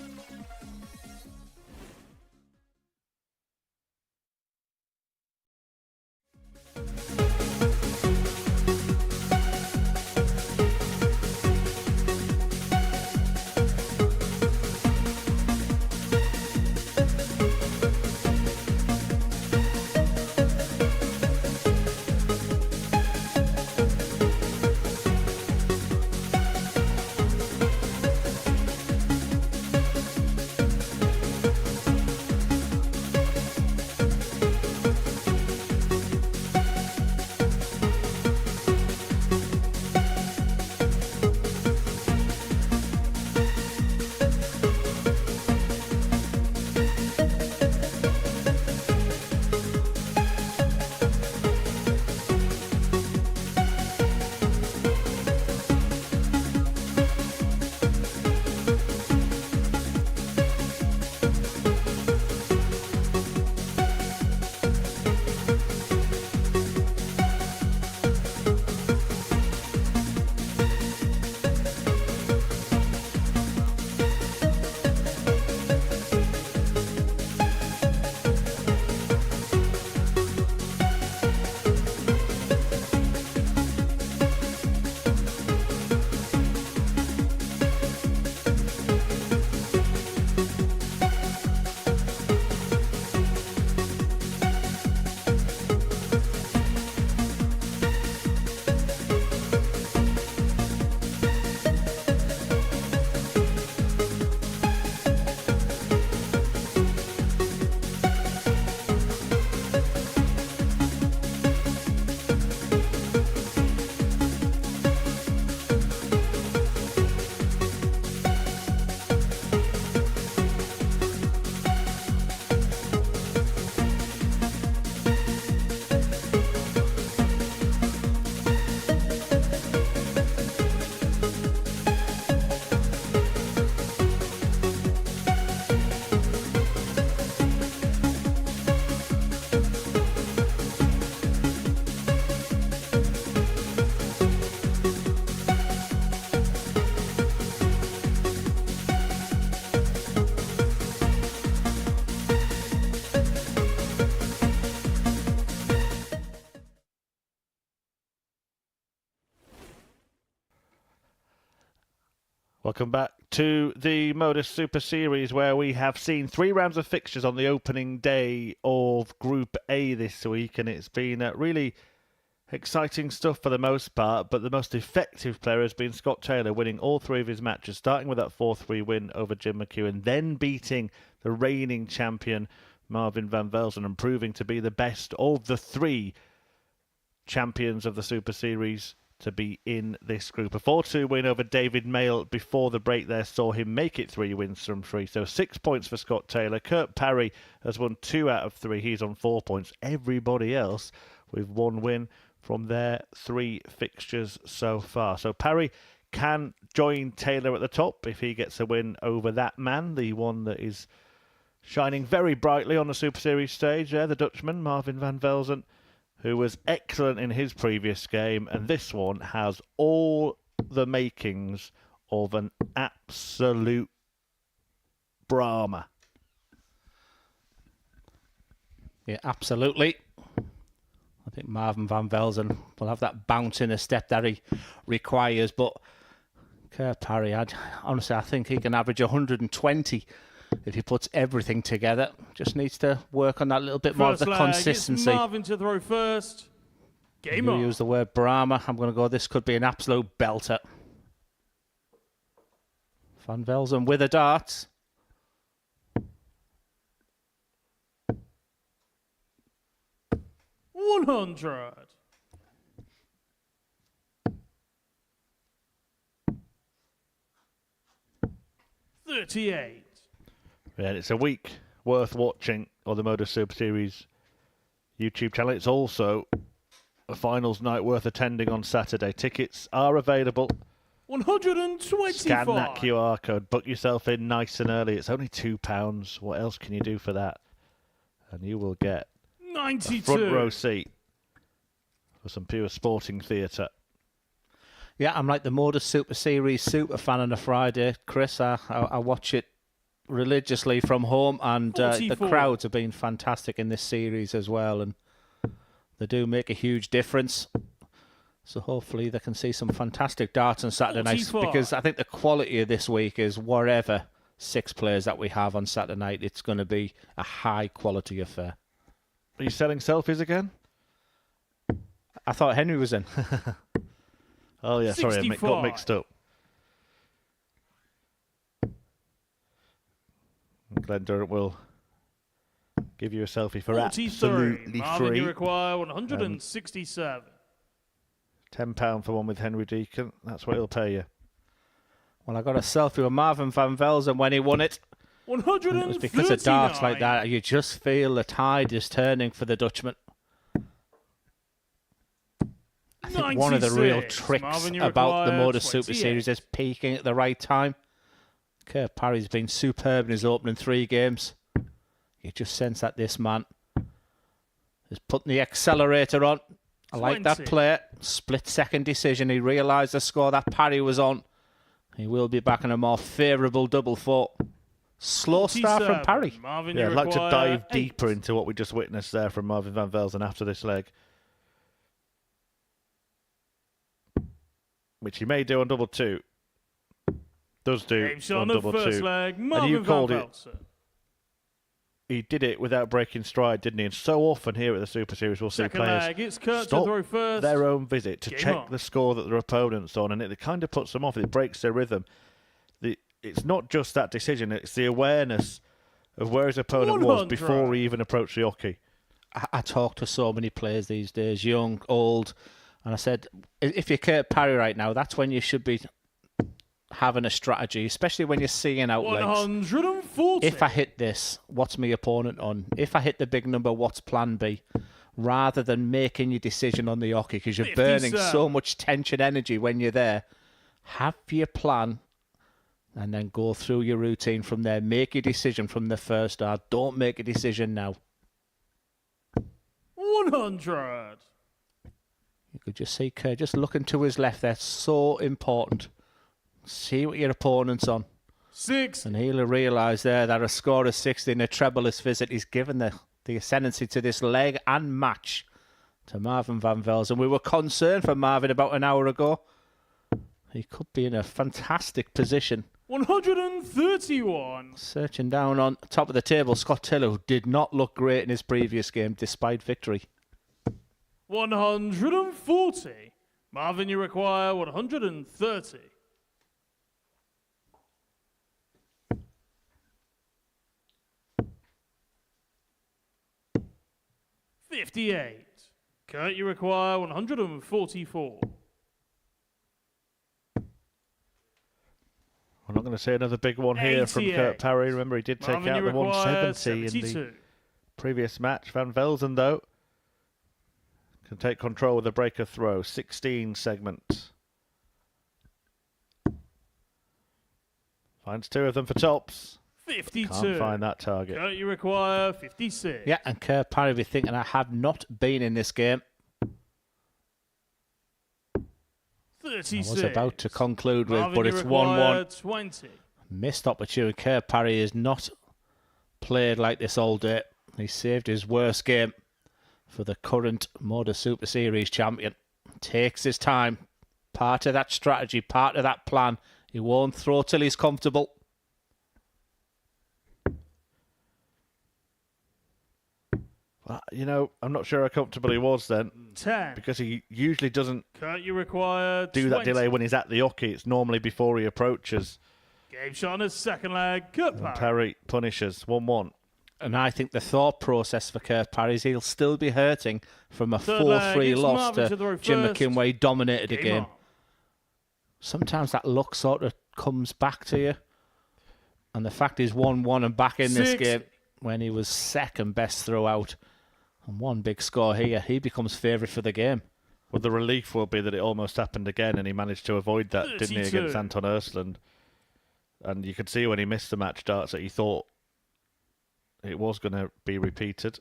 Welcome back to the Modus Super Series, where we have seen 3 rounds of fixtures on the opening day of Group A this week, and it's been really exciting stuff for the most part, but the most effective player has been Scott Taylor, winning all 3 of his matches, starting with that 4-3 win over Jim McEwen, then beating the reigning champion Marvin van Velzen and proving to be the best of the 3 champions of the Super Series to be in this group. A 4-2 win over David Mayle before the break there saw him make it 3 wins from 3. So 6 points for Scott Taylor. Kurt Parry has won 2 out of 3. He's on 4 points. Everybody else with 1 win from their 3 fixtures so far. So Parry can join Taylor at the top if he gets a win over that man, the one that is shining very brightly on the Super Series stage there, the Dutchman, Marvin van Velzen, who was excellent in his previous game, and this one has all the makings of an absolute Brahma. Yeah, absolutely. I think Marvin van Velzen will have that bounce in a step that he requires, but Kurt Parry, honestly, I think he can average 120 if he puts everything together. Just needs to work on that little bit more of the consistency. Marvin to throw first. Game on. Use the word Brahma. I'm going to go, this could be an absolute belter. Van Velzen with a dart. $100. $38. Yeah, it's a week worth watching on the Modus Super Series YouTube channel. It's also a finals night worth attending on Saturday. Tickets are available. 125. Scan that QR code. Book yourself in nice and early. It's only £2. What else can you do for that? And you will get 92. a front row seat for some pure sporting theatre. Yeah, I'm like the Modus Super Series super fan on a Friday, Chris. I watch it religiously from home, and the crowds have been fantastic in this series as well, and they do make a huge difference. So hopefully they can see some fantastic darts on Saturday night, because I think the quality of this week is whatever 6 players that we have on Saturday night, it's going to be a high quality affair. Are you selling selfies again? I thought Henry was in. Oh yeah, sorry, I got mixed up. Glenn Durrant will give you a selfie for absolutely Marvin, free. you require 167. £10 for one with Henry Deacon. That's what he'll pay you. Well, I got a selfie with Marvin van Velzen when he won it. 139. It was because of darts like that. You just feel the tide is turning for the Dutchman. I think one of the real tricks about the Modus Super Series is peaking at the right time. Kurt Parry's been superb in his opening 3 games. You just sense that this man is putting the accelerator on. I like that play. Split-second decision. He realised the score that Parry was on. He will be back in a more favourable double 4. Slow start from Parry. Marvin, I'd like to dive deeper into what we just witnessed there from Marvin van Velzen after this leg, which he may do on double 2. Does do on double 2. And you called it. He did it without breaking stride, didn't he? And so often here at the Super Series, we'll see players stop their own visit to check the score that their opponent's on, and it kind of puts them off. It breaks their rhythm. It's not just that decision; it's the awareness of where his opponent was before he even approached the hockey. I talk to so many players these days, young, old, and I said, if you're Kurt Parry right now, that's when you should be having a strategy, especially when you're seeing out legs. 140. If I hit this, what's my opponent on? If I hit the big number, what's plan B? Rather than making your decision on the hockey, because you're burning so much tension energy when you're there. Have your plan and then go through your routine from there. Make your decision from the first dart. Don't make a decision now. 100. You could just see Kerr just looking to his left there. So important. See what your opponent's on. 6. And he'll realise there that a score of 60 in a trebleless visit is given the ascendancy to this leg and match to Marvin van Velzen. We were concerned for Marvin about an hour ago. He could be in a fantastic position. 131. Searching down on top of the table, Scott Taylor, who did not look great in his previous game despite victory. 140. Marvin, you require 130. $58. Kurt, you require 144. We're not going to see another big one here from Kurt Parry. Remember, he did take Marvin, out you the require 170 in 72. the previous match. Van Velzen, though, can take control with a breaker throw. 16 segment. Finds two of them for tops. 52. Can't find that target. Kurt, you require 56. Yeah, and Kurt Parry will be thinking, I have not been in this game. 36. I was about to conclude with, Marvin, but you it's require 1-1. 20. Missed opportunity. Kurt Parry is not played like this all day. He saved his worst game for the current Modus Super Series champion. Takes his time. Part of that strategy, part of that plan. He won't throw till he's comfortable. Well, you know, I'm not sure how comfortable he was then. 10. Because he usually doesn't Kurt, you require do 20. that delay when he's at the hockey. It's normally before he approaches. Game shot on his second leg. Kurt And Parry. Parry punishes 1-1. And I think the thought process for Kurt Parry is he'll still be hurting from a Third leg, 4-3 it's loss Marvin to to throw Jim first. McKinway dominated a Game game. on. Sometimes that luck sort of comes back to you. And the fact he's 1-1 and back in this 60. game when he was second best throughout. And one big score here, he becomes favourite for the game. Well, the relief will be that it almost happened again and he managed to avoid that, didn't he, 32. against Anton Ersland. And you could see when he missed the match darts that he thought it was going to be repeated.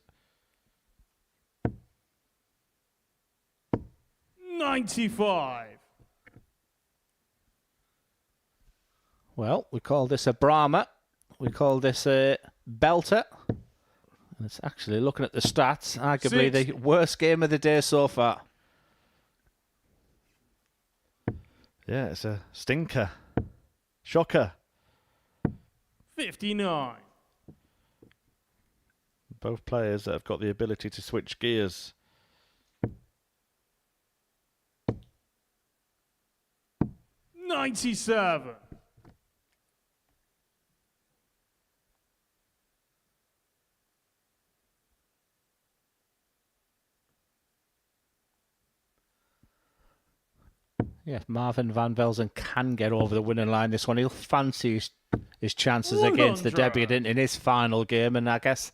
95. Well, we call this a Brahma. We call this a belter. And it's actually, looking at the stats, arguably 60. the worst game of the day so far. Yeah, it's a stinker. Shocker. 59. Both players that have got the ability to switch gears. $97. Yeah, Marvin Van Velzen can get over the winning line this one. He'll fancy his chances against the debutant in his final game, and I guess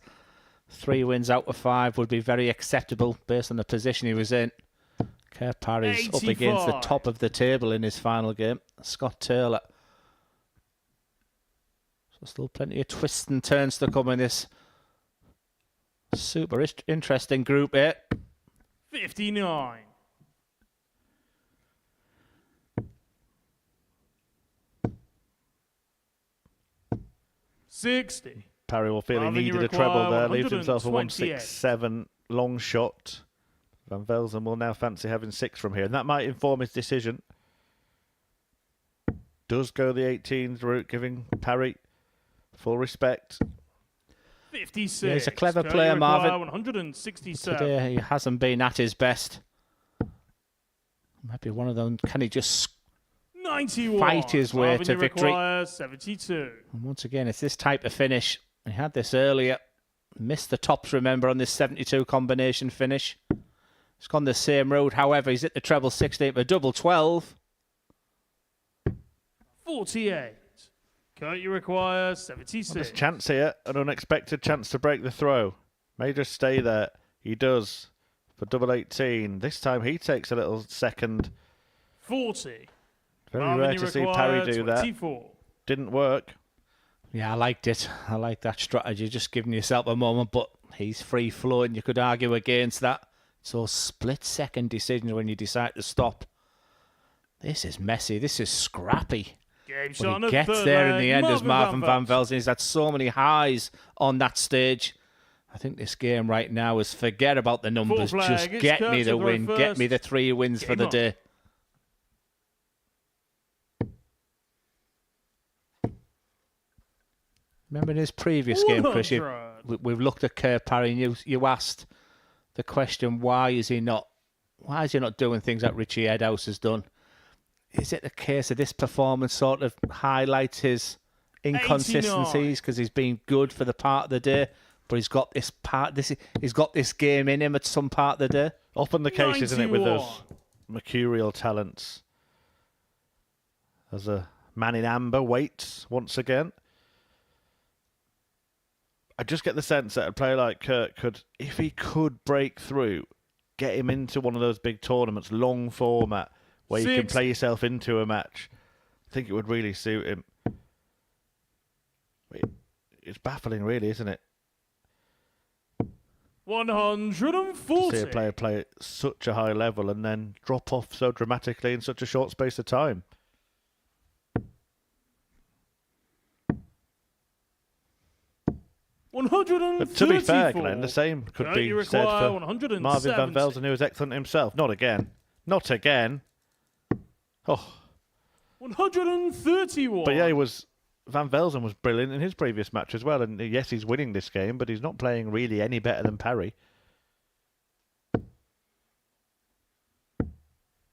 3 wins out of 5 would be very acceptable based on the position he was in. Kurt Parry's up against the 85. top of the table in his final game. Scott Taylor. So still plenty of twists and turns to come in this super interesting group here. 59. $60. Parry will feel Marvin, he you needed a require treble there. Leaves himself a 128. 167 long shot. Van Velzen will now fancy having 6 from here. And that might inform his decision. Does go the 18s route, giving Parry full respect. 56. Yeah, he's a clever Kurt, player, you require Marvin. 167. Today he hasn't been at his best. Might be one of them. Can he just 91. fight his way Marvin, to you victory? require 72. And once again, it's this type of finish. He had this earlier. Missed the tops, remember, on this 72 combination finish. He's gone the same road. However, he's hit the treble 16 for double 12. 48. Kurt, you require Well, 76. there's a chance here, an unexpected chance to break the throw. May just stay there. He does for double 18. This time he takes a little second. 40. Very Marvin, rare you to see require Parry do 24. that. Didn't work. Yeah, I liked it. I like that strategy, just giving yourself a moment, but he's free flowing. You could argue against that. So split second decisions when you decide to stop. This is messy. This is scrappy. Game shot But on he the gets third there in leg, the end as Marvin Van Velzen. Velzen. He's had so many highs on that stage. I think this game right now is forget about the numbers. Fourth Just leg, it's get Kurt me to the throw win. Get me first. the 3 wins for Game the on. day. Remember in his previous game, Chris, 100. we've looked at Kerr Parry and you asked the question, why is he not doing things that Richie Edhouse has done? Is it the case that this performance sort of highlights his inconsistencies because he's been good for the part of the day, but he's got this game in him at some part of the day? Often the case, isn't it, with those mercurial talents? As a man in amber waits once again. I just get the sense that a player like Kurt could, if he could break through, get him into one of those big tournaments, long format, where you can play yourself into a match. I think it would really suit him. It's baffling, really, isn't it? 140. To see a player play at such a high level and then drop off so dramatically in such a short space of time. But to be fair, Glenn, the same could be said for Marvin van Velzen, who was excellent himself. Not again. Not again. Oh. 131. But yeah, Van Velzen was brilliant in his previous match as well. And yes, he's winning this game, but he's not playing really any better than Parry.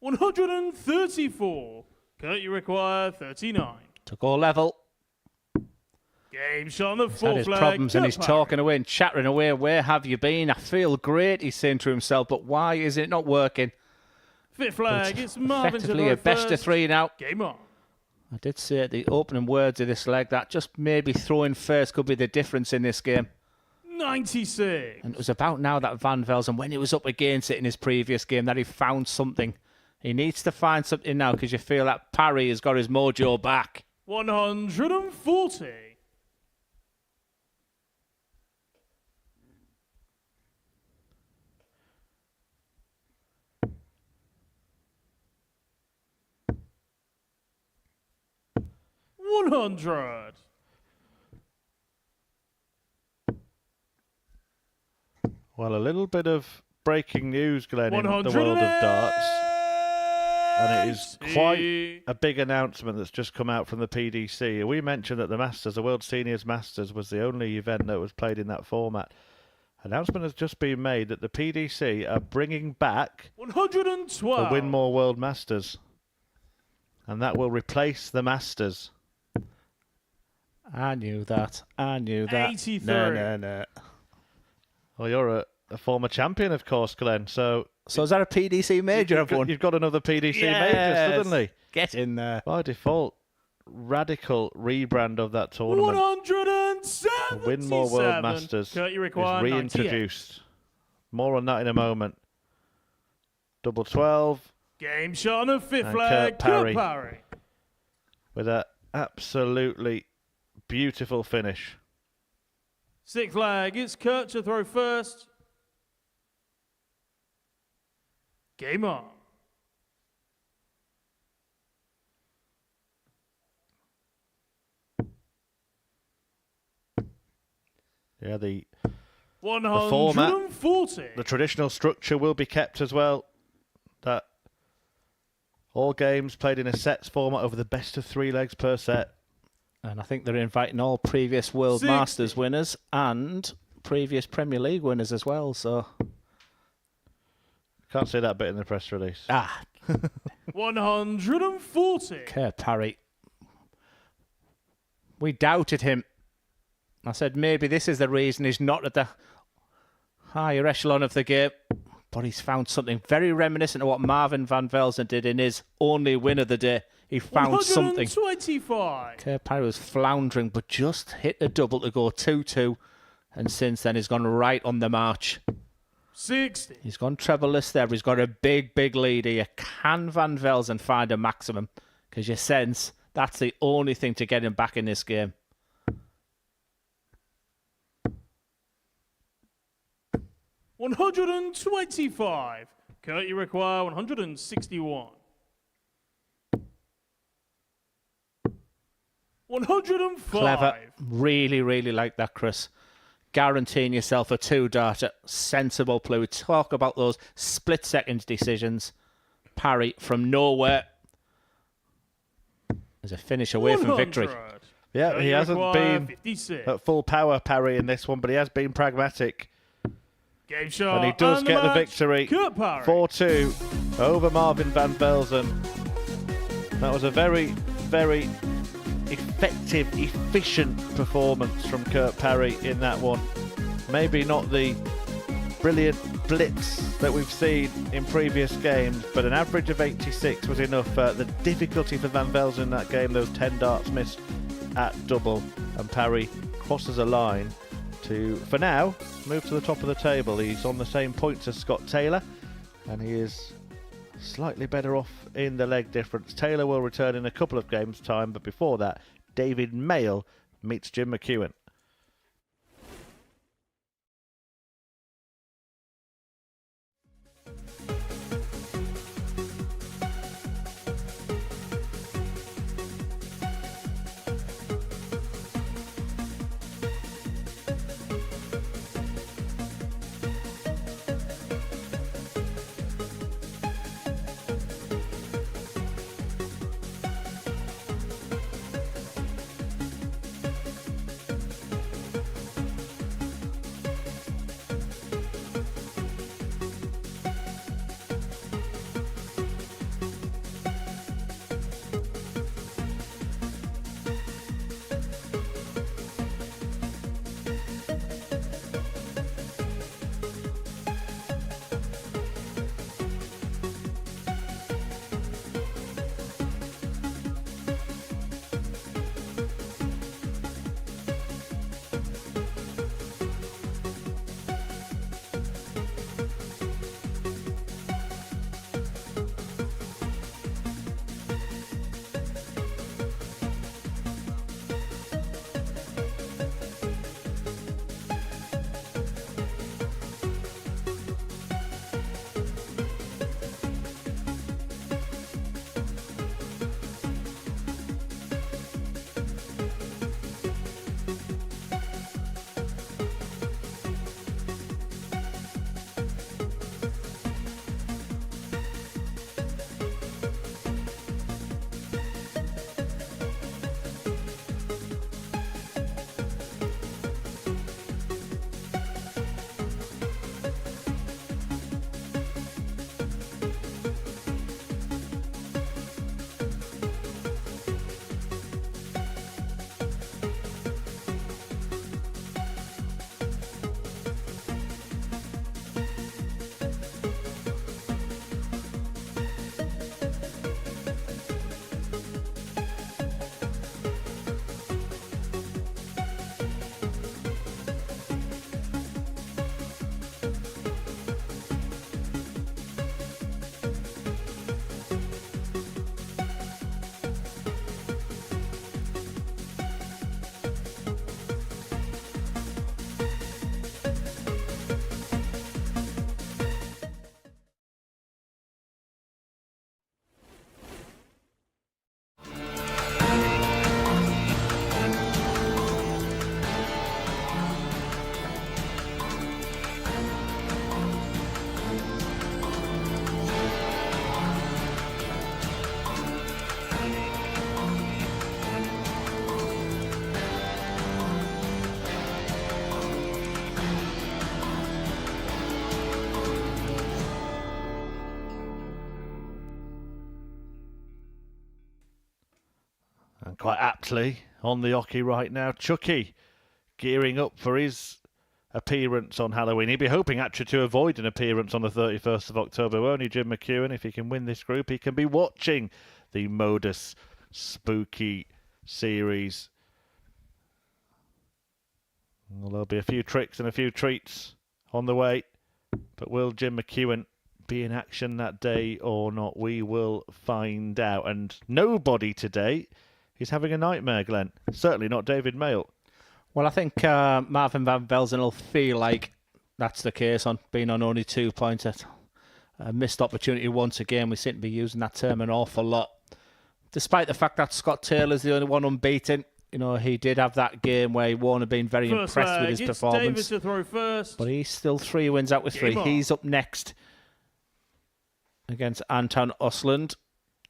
134. Kurt, you require 39. Took all level. Game shot on the He's fourth had his flag. problems and he's Kurt talking away and chattering away. Where have you been? I feel great, he's saying to himself, but why is it not working? Fifth flag, it's Marvin effectively a best of three now. Game on. I did say at the opening words of this leg that just maybe throwing first could be the difference in this game. 96. And it was about now that Van Velzen, when he was up against it in his previous game, that he found something. He needs to find something now because you feel that Parry has got his mojo back. 140. $100. Well, a little bit of breaking news, Glenn, in the world of darts. And it is quite a big announcement that's just come out from the PDC. We mentioned that the Masters, the World Seniors Masters, was the only event that was played in that format. Announcement has just been made that the PDC are bringing back 112. the Winmore World Masters. And that will replace the Masters. I knew that. 83. No. Well, you're a former champion, of course, Glenn. So is that a PDC major, everyone? You've got another PDC major, suddenly. Get in there. By default, radical rebrand of that tournament. 177. Winmore World Masters Kurt, you is require reintroduced. 98. More on that in a moment. Double 12. Game shot on the fifth And flag. Kurt Parry. Kurt Parry. With an absolutely beautiful finish. Sixth flag. It's Kurt to throw first. Game on. Yeah, the 140. format, the traditional structure will be kept as well. That all games played in a sets format over the best of 3 legs per set. And I think they're inviting all previous World 60. Masters winners and previous Premier League winners as well. So Can't say that bit in the press release. 140. Kurt Parry. We doubted him. I said maybe this is the reason he's not at the higher echelon of the game. But he's found something very reminiscent of what Marvin van Velzen did in his only win of the day. He found something. 125. Kurt Parry was floundering, but just hit a double to go 2-2. And since then, he's gone right on the march. 60. He's gone treble-less there. He's got a big, big lead here. Can Van Velzen find a maximum? Because you sense that's the only thing to get him back in this game. $125. Kurt, you require 161. 105. Clever. Really, really like that, Chris. Guaranteeing yourself a 2-darter. Sensible play. We talk about those split-second decisions. Parry from nowhere. There's a finish away from victory. Yeah, he hasn't been 56. at full power, Parry, in this one, but he has been pragmatic. Game shot. And he does get the match, victory. Kurt Parry. 4-2 over Marvin van Velzen. That was a very, very effective, efficient performance from Kurt Parry in that one. Maybe not the brilliant blitz that we've seen in previous games, but an average of 86 was enough. The difficulty for Van Velzen in that game, those 10 darts missed at double, and Parry crosses a line to, for now, move to the top of the table. He's on the same points as Scott Taylor, and he is slightly better off in the leg difference. Taylor will return in a couple of games' time, but before that, David Mayle meets Jim McEwen. And quite aptly, on the hockey right now, Chucky gearing up for his appearance on Halloween. He'd be hoping actually to avoid an appearance on the 31st of October, won't he, Jim McEwen? If he can win this group, he can be watching the Modus Spooky Series. Well, there'll be a few tricks and a few treats on the way. But will Jim McEwen be in action that day or not? We will find out. And nobody today is having a nightmare, Glenn. Certainly not David Mayle. Well, I think Marvin van Velzen will feel like that's the case on being on only 2 points. A missed opportunity once again. We seem to be using that term an awful lot. Despite the fact that Scott Taylor's the only one unbeaten, you know, he did have that game where he won't have been very impressed with his performance. Davis to throw first. But he's still 3 wins out with 3. He's up next against Anton Osland.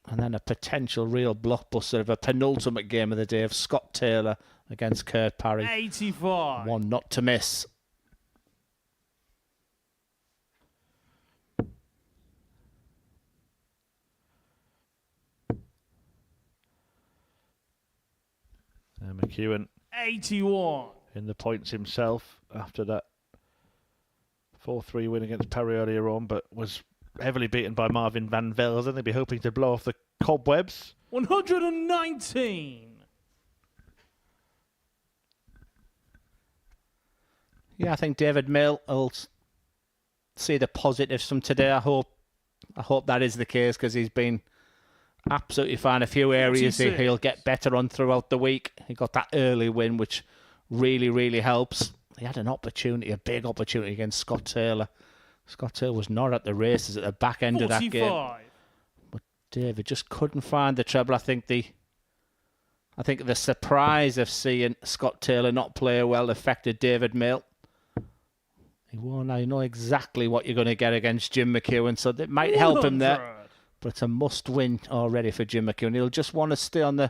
And then a potential real blockbuster of a penultimate game of the day of Scott Taylor against Kurt Parry. 85. One not to miss. McEwen 81. in the points himself after that 4-3 win against Parry earlier on, but was heavily beaten by Marvin van Velzen. They'd be hoping to blow off the cobwebs. 119. Yeah, I think David Mill will see the positives from today. I hope that is the case, because he's been absolutely fine. A few areas he'll get better on throughout the week. He got that early win, which really, really helps. He had an opportunity, a big opportunity against Scott Taylor. Scott Taylor was not at the races at the back end 45. of that game. But David just couldn't find the treble. I think the surprise of seeing Scott Taylor not play well affected David Mill. He won't now know exactly what you're going to get against Jim McEwen, so that might help him there. But it's a must-win already for Jim McEwen. He'll just want to stay on the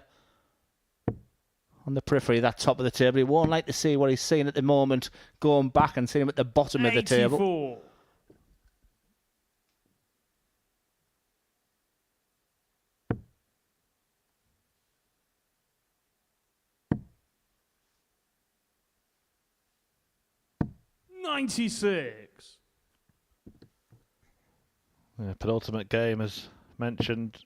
periphery, that top of the table. He won't like to see what he's seeing at the moment, going back and seeing him at the bottom of the table. 84. $96. Penultimate game, as mentioned.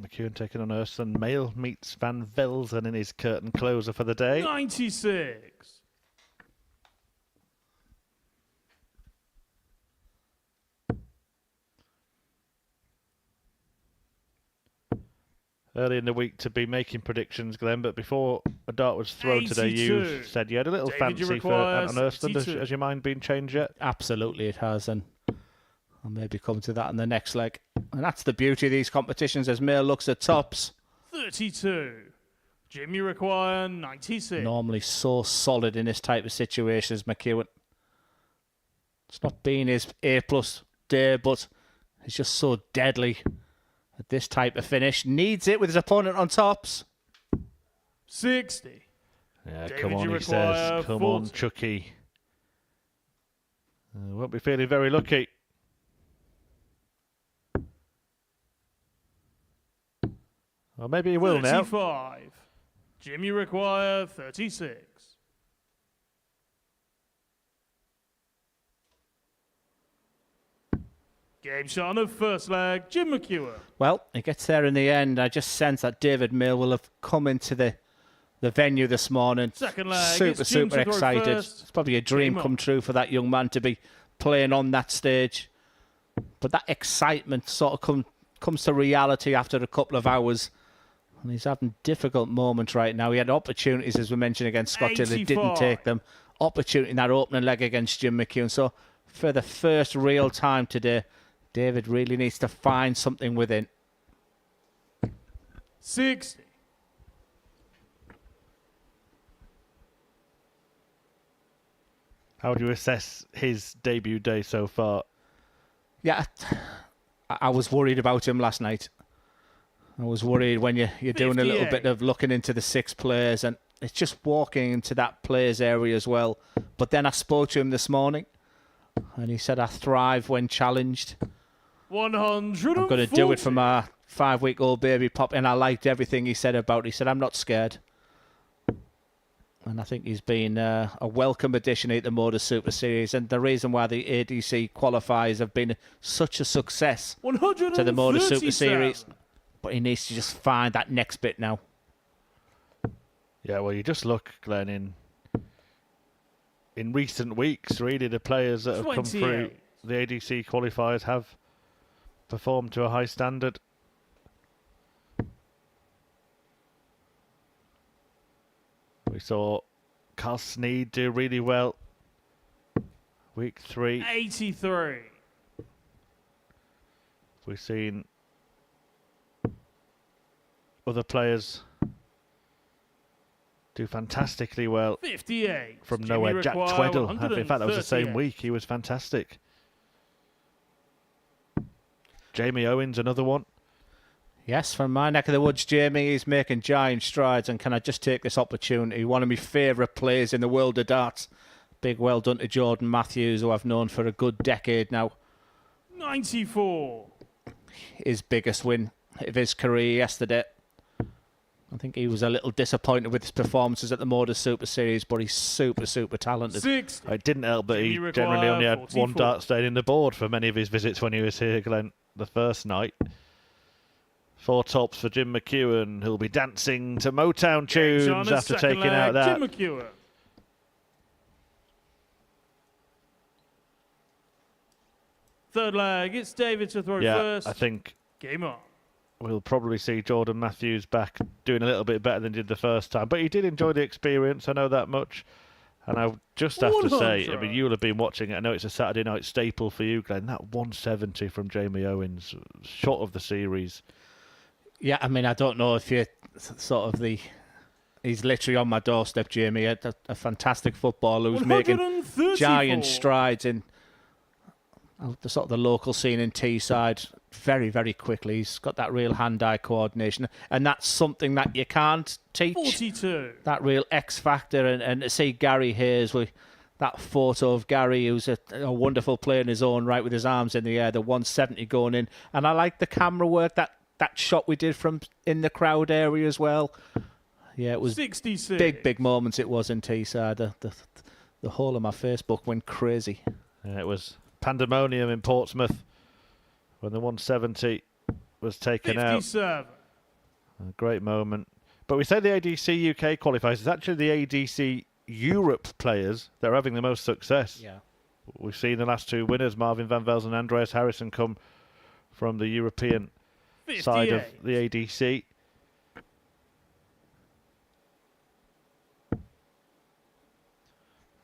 McEwen taking on Urston. Mail meets Van Velzen in his curtain closer for the day. 96. Early in the week to be making predictions, Glenn, but before a dart was thrown today, you said you had a little fancy for Anton Urston. Has your mind been changed yet? Absolutely it has, and I'll maybe come to that in the next leg. And that's the beauty of these competitions as Mail looks at tops. 32. Jimmy require 96. Normally so solid in this type of situation as McEwen. It's not been his A+ day, but he's just so deadly at this type of finish. Needs it with his opponent on tops. 60. Yeah, David, come on, he says. Come 40. on, Chucky. Won't be feeling very lucky. Well, maybe he will 35. now. Jimmy require 36. Game shot on the first leg, Jim McEwen. Well, it gets there in the end. I just sense that David Mill will have come into the venue this morning. Second leg, super excited. first. It's probably a dream come true for that young man to be playing on that stage. But that excitement sort of comes to reality after a couple of hours. And he's having difficult moments right now. He had opportunities, as we mentioned, against Scott Taylor. He didn't take them. Opportunity in that opening leg against Jim McEwen. So for the first real time today, David really needs to find something within. 60. How do you assess his debut day so far? Yeah, I was worried about him last night. I was worried when you're doing a little bit of looking into the 6 players, and it's just walking into that players area as well. But then I spoke to him this morning, and he said, I thrive when challenged. 140. I'm going to do it for my 5-week-old baby Pop, and I liked everything he said about it. He said, I'm not scared. And I think he's been a welcome addition at the Modus Super Series, and the reason why the ADC qualifiers have been such a success to the Modus Super Series. But he needs to just find that next bit now. Yeah, well, you just look, Glenn, in recent weeks, really, the players that have come through the ADC qualifiers have performed to a high standard. We saw Carl Sneed do really well. Week 3. 83. We've seen other players do fantastically well. 58. From Jimmy nowhere. Jack Tweddle. In fact, that was the same 138. week. He was fantastic. Jamie Owens, another one. Yes, from my neck of the woods, Jamie, he's making giant strides. And can I just take this opportunity? One of my favourite players in the world of darts. Big well done to Jordan Matthews, who I've known for a good decade now. 94. His biggest win of his career yesterday. I think he was a little disappointed with his performances at the Modus Super Series, but he's super, super talented. 60. It didn't help that he generally only had 44. one dart stain in the board for many of his visits when he was here, Glenn, the first night. 4 tops for Jim McEwen, who'll be dancing to Motown tunes after taking out that. Jim McEwen. Third leg, it's David to throw first. I think Game on. we'll probably see Jordan Matthews back doing a little bit better than he did the first time. But he did enjoy the experience, I know that much. And I just have to say, I mean, you'll have been watching it. I know it's a Saturday night staple for you, Glenn. That 170 from Jamie Owens, shot of the series. Yeah, I mean, I don't know if you're sort of the... He's literally on my doorstep, Jamie. A fantastic footballer who's making giant strides in the sort of the local scene in Teesside very, very quickly. He's got that real hand-eye coordination, and that's something that you can't teach. 42. That real X factor, and to see Gary Hayes with that photo of Gary, who's a wonderful player in his own right with his arms in the air, the 170 going in, and I like the camera work, that shot we did from in the crowd area as well. Yeah, it was 66. big moments it was in Teesside. The whole of my Facebook went crazy. Yeah, it was pandemonium in Portsmouth when the 170 was taken 57. out. A great moment. But we say the ADC UK qualifiers. It's actually the ADC Europe players that are having the most success. Yeah. We've seen the last 2 winners, Marvin van Vels and Andreas Harrison, come from the European 58. side of the ADC.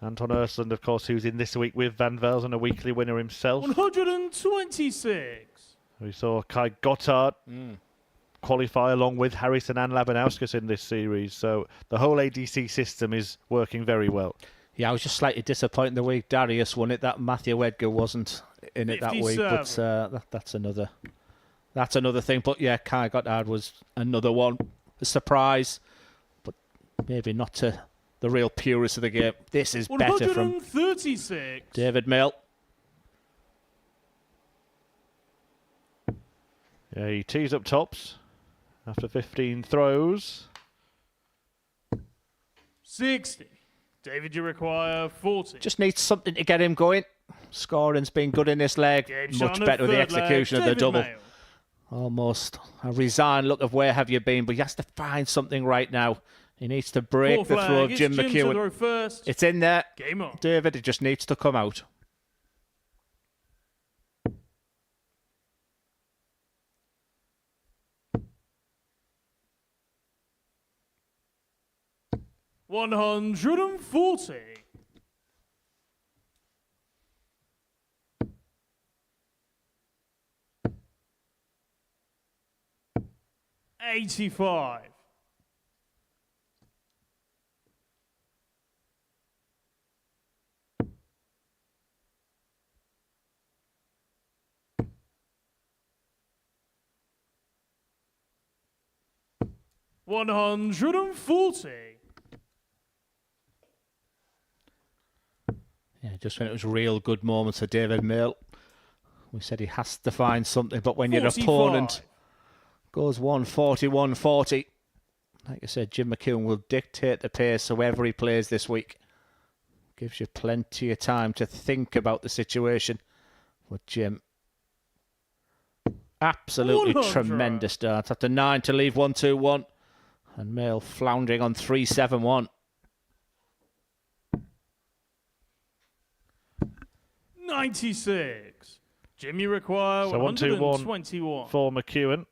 Anton Ersland, of course, who's in this week with Van Velzen, a weekly winner himself. 126. We saw Kai Gottard qualify along with Harrison and Labanauskas in this series. So the whole ADC system is working very well. Yeah, I was just slightly disappointed the week Darius won it, that Matthew Edgar wasn't in it that week. But that's another thing. But yeah, Kai Gottard was another one. A surprise, but maybe not to the real purists of the game. This is better from 136. David Mill. Yeah, he tees up tops after 15 throws. 60. David, you require 40. Just needs something to get him going. Scoring's been good in this leg. Much better with the execution of the double. Mayo. Almost a resigned look of where have you been, but he has to find something right now. He needs to break the throw of Jim McEwen. It's in there. Game on. David, it just needs to come out. $140. $85. $140. Yeah, just when it was real good moments for David Mill. We said he has to find something, but when your 45. opponent goes 140, like I said, Jim McEwen will dictate the pace however he plays this week. Gives you plenty of time to think about the situation. But Jim, absolutely 100. tremendous start. After 9 to leave 1-2-1. And Mill floundering on 3-7-1. 96. Jim, you require So 121 for McEwen.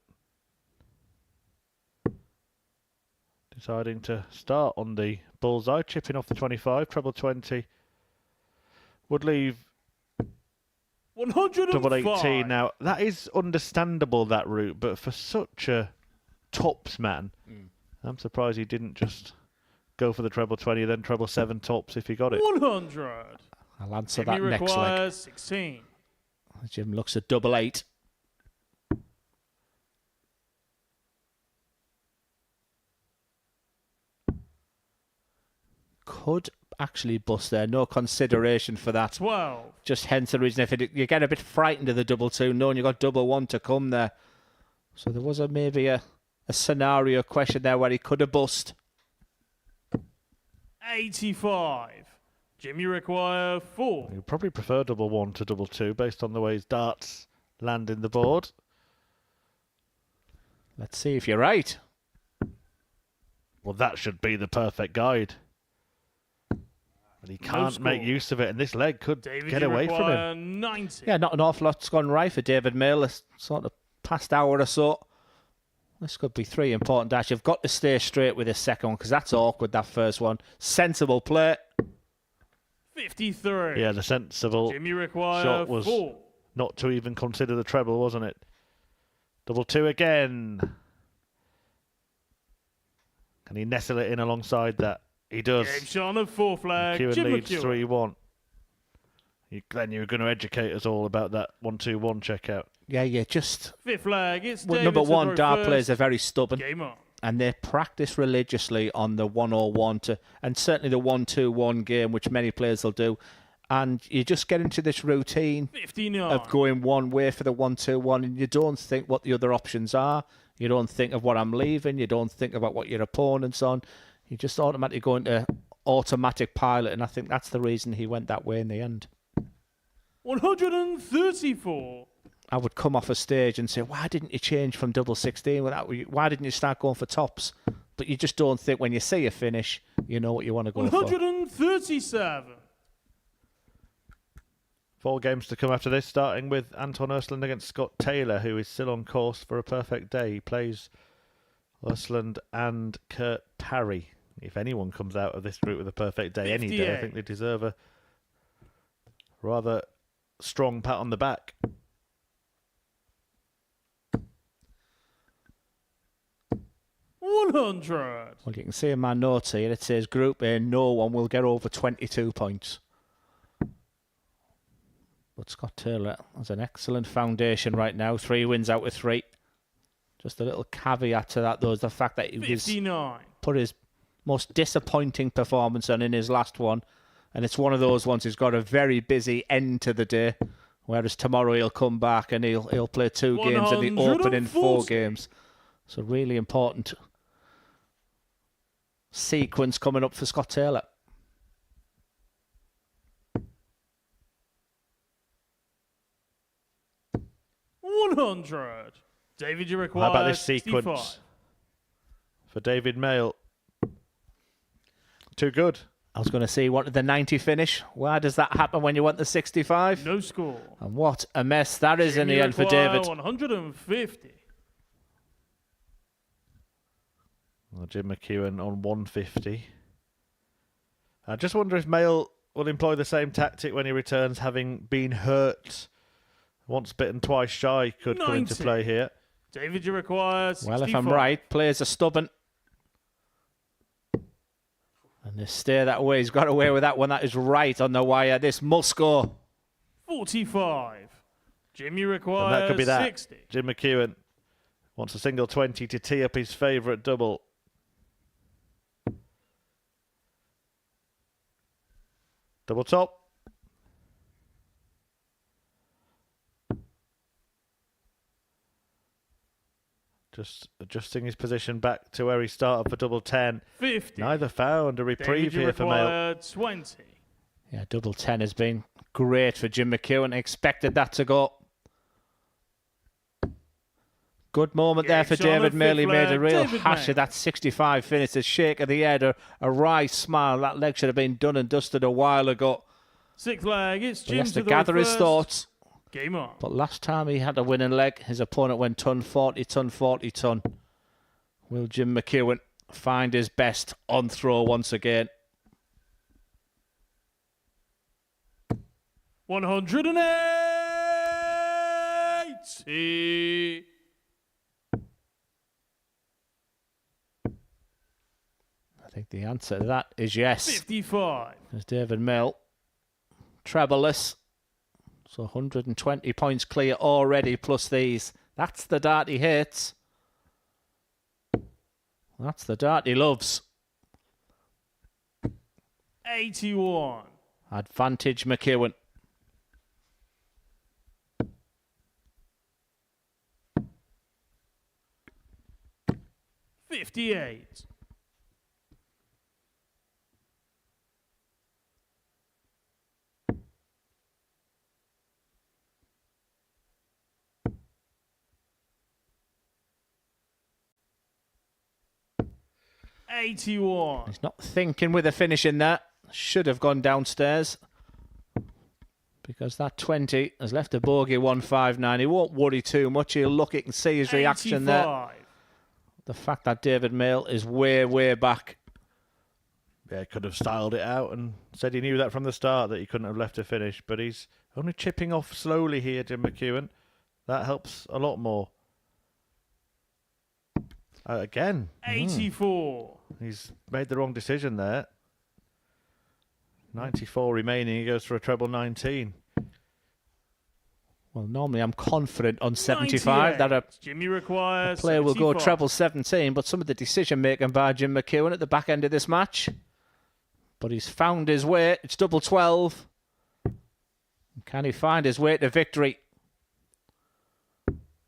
Deciding to start on the bullseye, chipping off the 25, treble 20. Would leave 105. double 18. Now, that is understandable, that route, but for such a tops man, I'm surprised he didn't just go for the treble 20, then treble 7 tops if he got it. 100. I'll answer Jimmy that next leg. requires 16. Jim looks at double 8. could actually bust there. No consideration for that. 12. Just hence the reason you get a bit frightened of the double two, knowing you've got double one to come there. So there was maybe a scenario question there where he could have bust. 85. Jim, you require 4. You probably prefer double one to double two based on the way his darts land in the board. Let's see if you're right. Well, that should be the perfect guide. But he can't make use of it, and this leg could get away from him. 90. Yeah, not an awful lot's gone right for David Mail this sort of past hour or so. This could be 3 important dash. You've got to stay straight with this second one because that's awkward, that first one. Sensible play. 53. Yeah, the sensible Jim, you require shot was 4. not to even consider the treble, wasn't it? Double two again. Can he nestle it in alongside that? He does. Game shot on the 4th flag. McEwen Jim leads McEwen. 3-1. Glenn, you were going to educate us all about that 1-2-1 checkout. Yeah, just... 5th flag. It's Well, David number one, to throw dart first. players are very stubborn. Game on. And they practice religiously on the 101 and certainly the 1-2-1 game, which many players will do. And you just get into this routine 59. of going one way for the 1-2-1, and you don't think what the other options are. You don't think of what I'm leaving. You don't think about what your opponent's on. You just automatically go into automatic pilot, and I think that's the reason he went that way in the end. 134. I would come off a stage and say, why didn't you change from double 16? Why didn't you start going for tops? But you just don't think when you see a finish, you know what you want to go for. 137. 4 games to come after this, starting with Anton Östlund against Scott Taylor, who is still on course for a perfect day. He plays Östlund and Kurt Parry. If anyone comes out of this group with a perfect day any day, I think they deserve a rather strong pat on the back. $100. Well, you can see in my notes here, it says Group A, no one will get over 22 points. But Scott Taylor has an excellent foundation right now. 3 wins out of 3. Just a little caveat to that, though, is the fact that he 59. put his most disappointing performance on in his last one. And it's one of those ones he's got a very busy end to the day. Whereas tomorrow he'll come back and he'll play 2 games in the opening 4 games. So really important sequence coming up for Scott Taylor. $100. David, you require How about this sequence 65. for David Mail? Too good. I was going to say, wanted the 90 finish. Why does that happen when you want the 65? No score. And what a mess that is in Jim, the you end for require David. 150. Well, Jim McEwen on 150. I just wonder if Mail will employ the same tactic when he returns, having been hurt. Once bitten, twice shy could come into 90. play here. David, you require 65. Well, if I'm right, players are stubborn. And they stay that way. He's got away with that one. That is right on the wire. This must score. 45. Jim, you And require that could be that. 60. Jim McEwen wants a single 20 to tee up his favourite double. Double top. Just adjusting his position back to where he started for double 10. 50. Neither found a reprieve David, you here for Mail. require 20. Yeah, double 10 has been great for Jim McEwen. Expected that to go. Good moment there for Sean David at Mail. He fifth made a leg. real David hash Mail. of that 65 finish. A shake of the head, a wry smile. That leg should have been done and dusted a while ago. 6th leg. It's But he Jim has to the gather his first. thoughts. Game on. But last time he had a winning leg, his opponent went ton, 40 ton, 40 ton. Will Jim McEwen find his best on throw once again? 180. I think the answer to that is yes. 55. There's David Mill. Trebleless. So 120 points clear already plus these. That's the dart he hates. That's the dart he loves. 81. Advantage McEwen. $58. $81. He's not thinking with a finish in that. Should have gone downstairs. Because that 20 has left a bogey 159. He won't worry too much. He'll look at and see his reaction 85. there. The fact that David Mail is way, way back. Yeah, could have styled it out and said he knew that from the start that he couldn't have left a finish, but he's only chipping off slowly here, Jim McEwen. That helps a lot more. Again. 84. He's made the wrong decision there. 94 remaining. He goes for a treble 19. Well, normally I'm confident on 75 that a Jimmy requires player will go 75. treble 17, but some of the decision making by Jim McEwen at the back end of this match. But he's found his way. It's double 12. Can he find his way to victory?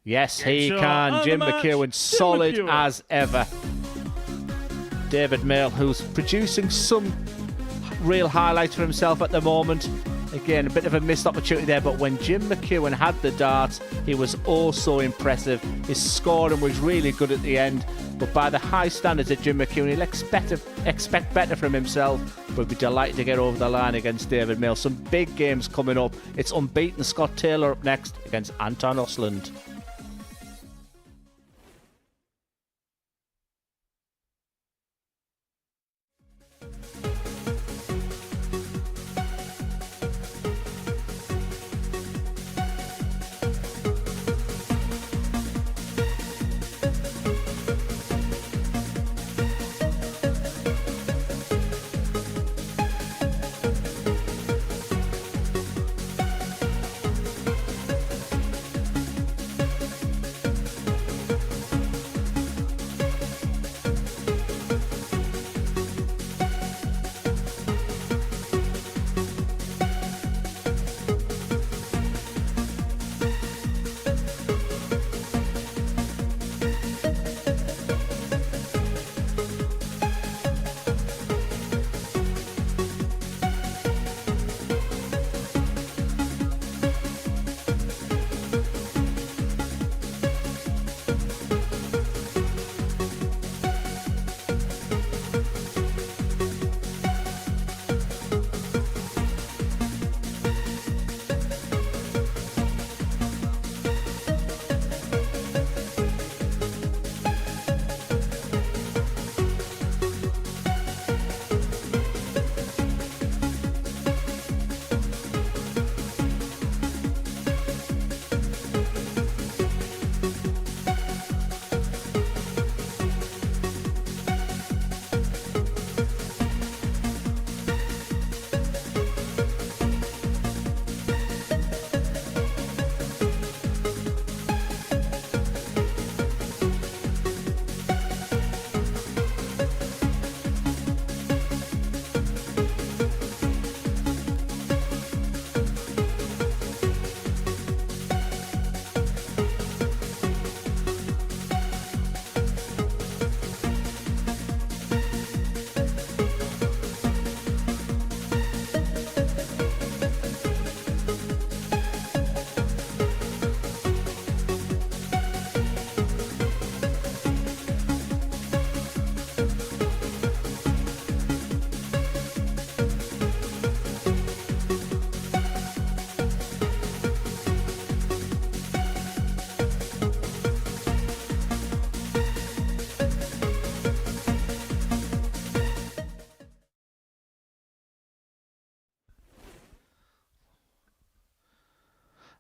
Yes, he can. Jim McEwen, solid as ever. David Mail, who's producing some real highlights for himself at the moment. Again, a bit of a missed opportunity there, but when Jim McEwen had the darts, he was also impressive. His scoring was really good at the end, but by the high standards of Jim McEwen, he'll expect better from himself, but be delighted to get over the line against David Mail. Some big games coming up. It's unbeaten Scott Taylor up next against Anton Osland.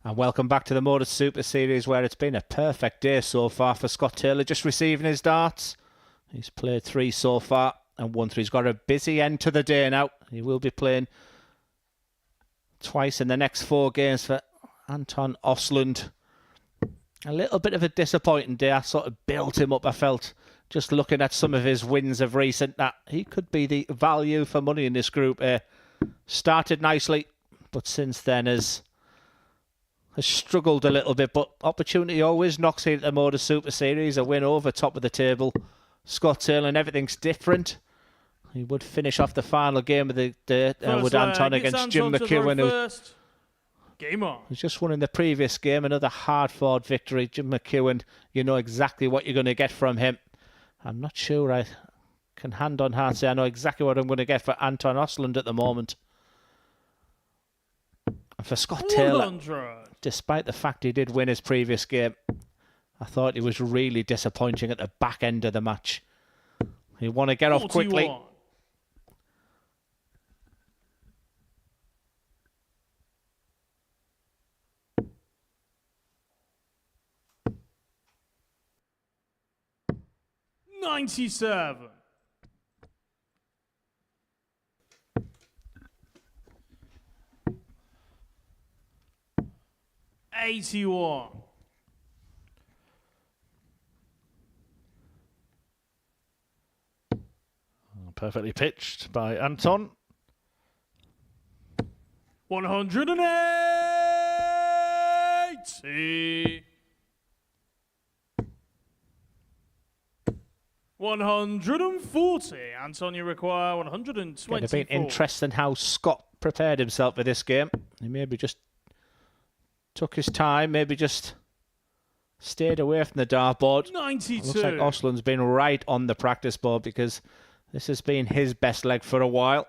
And welcome back to the Modus Super Series, where it's been a perfect day so far for Scott Taylor, just receiving his darts. He's played 3 so far and won 3. He's got a busy end to the day now. He will be playing twice in the next 4 games for Anton Osland. A little bit of a disappointing day. I sort of built him up, I felt, just looking at some of his wins of recent, that he could be the value for money in this group. Started nicely, but since then has struggled a little bit. But opportunity always knocks in at the Modus Super Series. A win over top of the table. Scott Taylor, and everything's different. He would finish off the final game of the day with Anton against Jim McEwen, Game on. who's just won in the previous game. Another hard-fought victory. Jim McEwen, you know exactly what you're going to get from him. I'm not sure I can hand on heart say I know exactly what I'm going to get for Anton Osland at the moment. And for Scott Taylor, despite the fact he did win his previous game, I thought he was really disappointing at the back end of the match. He want to get off quickly. 41. $97. 81. Perfectly pitched by Anton. 180. 140. Anton, you require 124. It'd have been interesting how Scott prepared himself for this game. He maybe just took his time, maybe just stayed away from the dartboard. 92. Looks like Osland's been right on the practice board, because this has been his best leg for a while.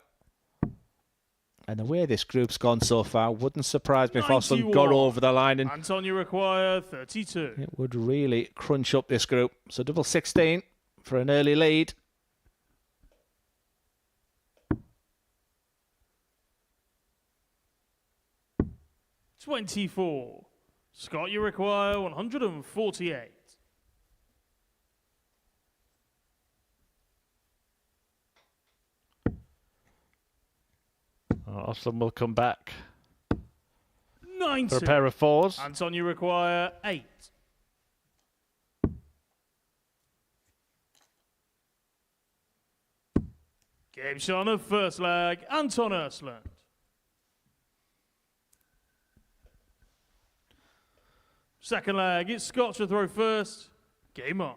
And the way this group's gone so far, wouldn't surprise me if Osland got over the line. And Anton, you require 32. it would really crunch up this group. So double 16 for an early lead. $24. Scott, you require 148. Osland will come back 90. for a pair of fours. Anton, you require 8. Game shot of first leg, Anton Osland. Second leg, it's Scott to throw first. Game on.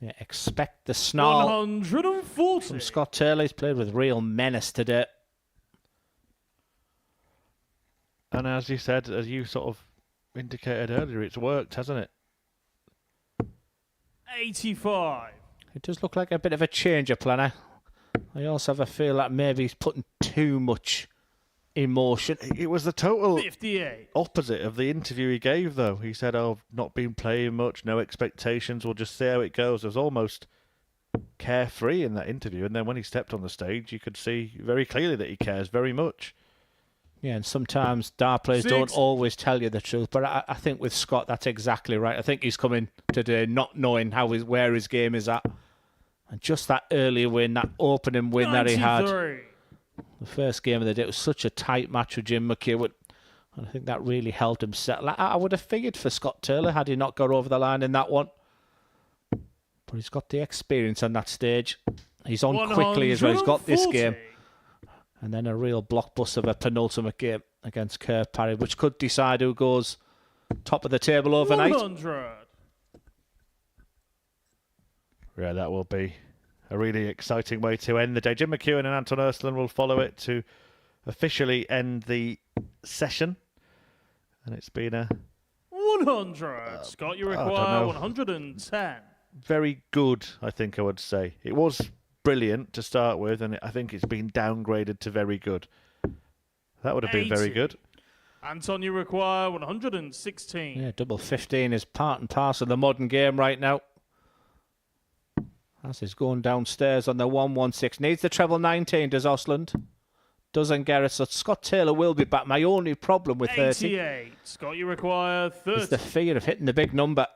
Yeah, expect the snarl 140. from Scott Taylor. He's played with real menace today. And as you said, as you sort of indicated earlier, it's worked, hasn't it? 85. It does look like a bit of a change of planner. I also have a feel that maybe he's putting too much emotion. It was the total 58. opposite of the interview he gave, though. He said, "Oh, I've not been playing much, no expectations, we'll just see how it goes." It was almost carefree in that interview, and then when he stepped on the stage, you could see very clearly that he cares very much. Yeah, and sometimes dart players don't always tell you the truth, but I think with Scott, that's exactly right. I think he's coming today not knowing where his game is at. And just that early win, that opening win 93. That he had. The first game of the day, it was such a tight match with Jim McEwen. And I think that really helped him settle. I would have figured for Scott Taylor had he not got over the line in that one. But he's got the experience on that stage. He's on quickly as well. He's got this game. And then a real blockbuster of a penultimate game against Kirk Parry, which could decide who goes top of the table overnight. 100. Yeah, that will be a really exciting way to end the day. Jim McEwen and Anton Osland will follow it to officially end the session. And it's been a 100. Scott, you require 110. Very good, I think I would say. It was brilliant to start with, and I think it's been downgraded to very good. That would have been very good. Anton, you require 116. Yeah, double 15 is part and parcel of the modern game right now. As he's going downstairs on the 116. Needs the treble 19, does Osland. Doesn't get it, so Scott Taylor will be back. My only problem with 30 88. Scott, you require 30. is the fear of hitting the big number.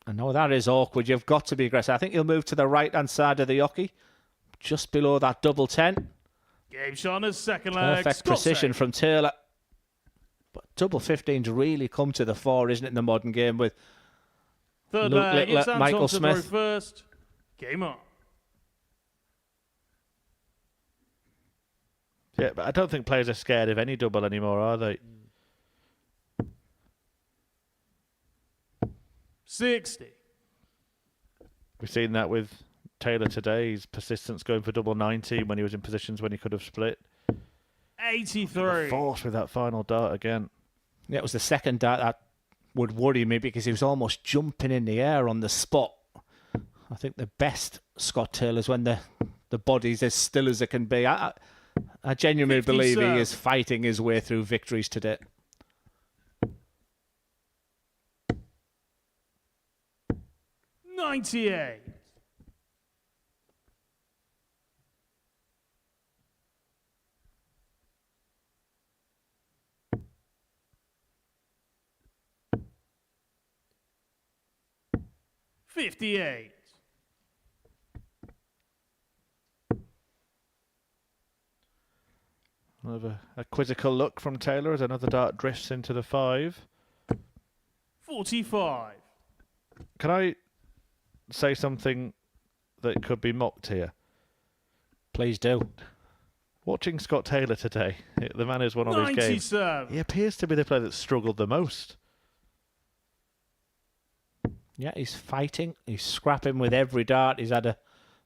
I know that is awkward. You've got to be aggressive. I think he'll move to the right-hand side of the hockey. Just below that double 10. Game shot on second leg. Perfect precision from Taylor. But double 15's really come to the fore, isn't it, in the modern game, with Third Luke leg, Littler, it's Anton Michael to throw Smith. first. Game on. Yeah, but I don't think players are scared of any double anymore, are they? 60. We've seen that with Taylor today. His persistence going for double 90 when he was in positions when he could have split. 83. Force with that final dart again. Yeah, it was the second dart that would worry me because he was almost jumping in the air on the spot. I think the best Scott Taylor's when the body's as still as it can be. I genuinely believe he is fighting his way through victories today. $98. $58. Another a quizzical look from Taylor as another dart drifts into the 5. 45. Can I say something that could be mocked here? Please do. Watching Scott Taylor today, the man who's won all these games, 97. he appears to be the player that's struggled the most. Yeah, he's fighting. He's scrapping with every dart. He's had a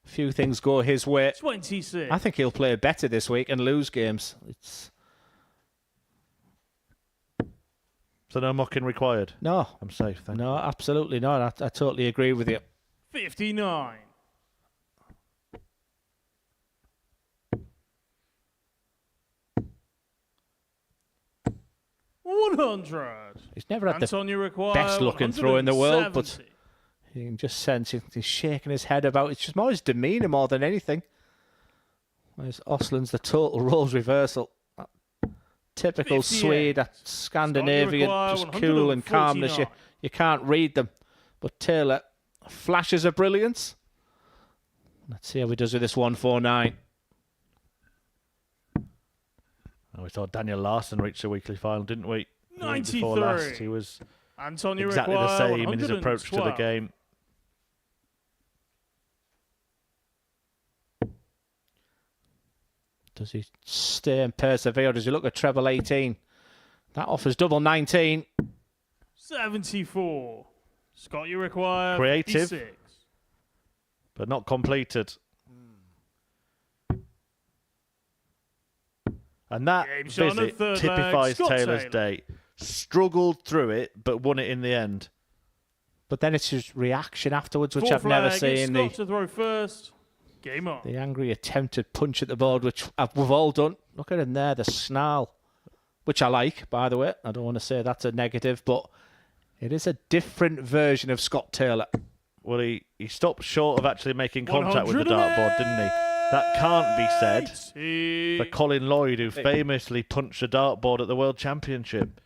few things go his way. 26. I think he'll play better this week and lose games. So no mocking required? No. I'm safe then. No, absolutely not. I totally agree with you. 59. $100. He's never had Antonio the require best looking throw in the world, but 170. you can just sense he's shaking his head about. It's just more his demeanour more than anything. Whereas Osland's the total roles reversal. That typical 58. Swede, that Scandinavian, require just cool and calmness. 149. You can't read them. But Taylor flashes of brilliance. Let's see how he does with this 149. And we saw Daniel Larson reach the weekly final, didn't we? The week 93. before last, he was Antonio exactly the require same in his approach to the 112. game. Does he stay and persevere? Does he look at treble 18? That offers double 19. 74. Scott, you require Creative. 56. But not completed. And that Game shot on the visit third leg, typifies Scott Taylor's Taylor. day. Struggled through it, but won it in the end. But then it's his reaction afterwards, which Fourth I've never leg, it's seen. Scott to throw first. Game on. The angry attempted punch at the board, which we've all done. Look at him there, the snarl, which I like, by the way. I don't want to say that's a negative, but it is a different version of Scott Taylor. Well, he stopped short of actually making contact with the dartboard, didn't he? That can't be said for Colin Lloyd, who famously punched the dartboard at the World Championship.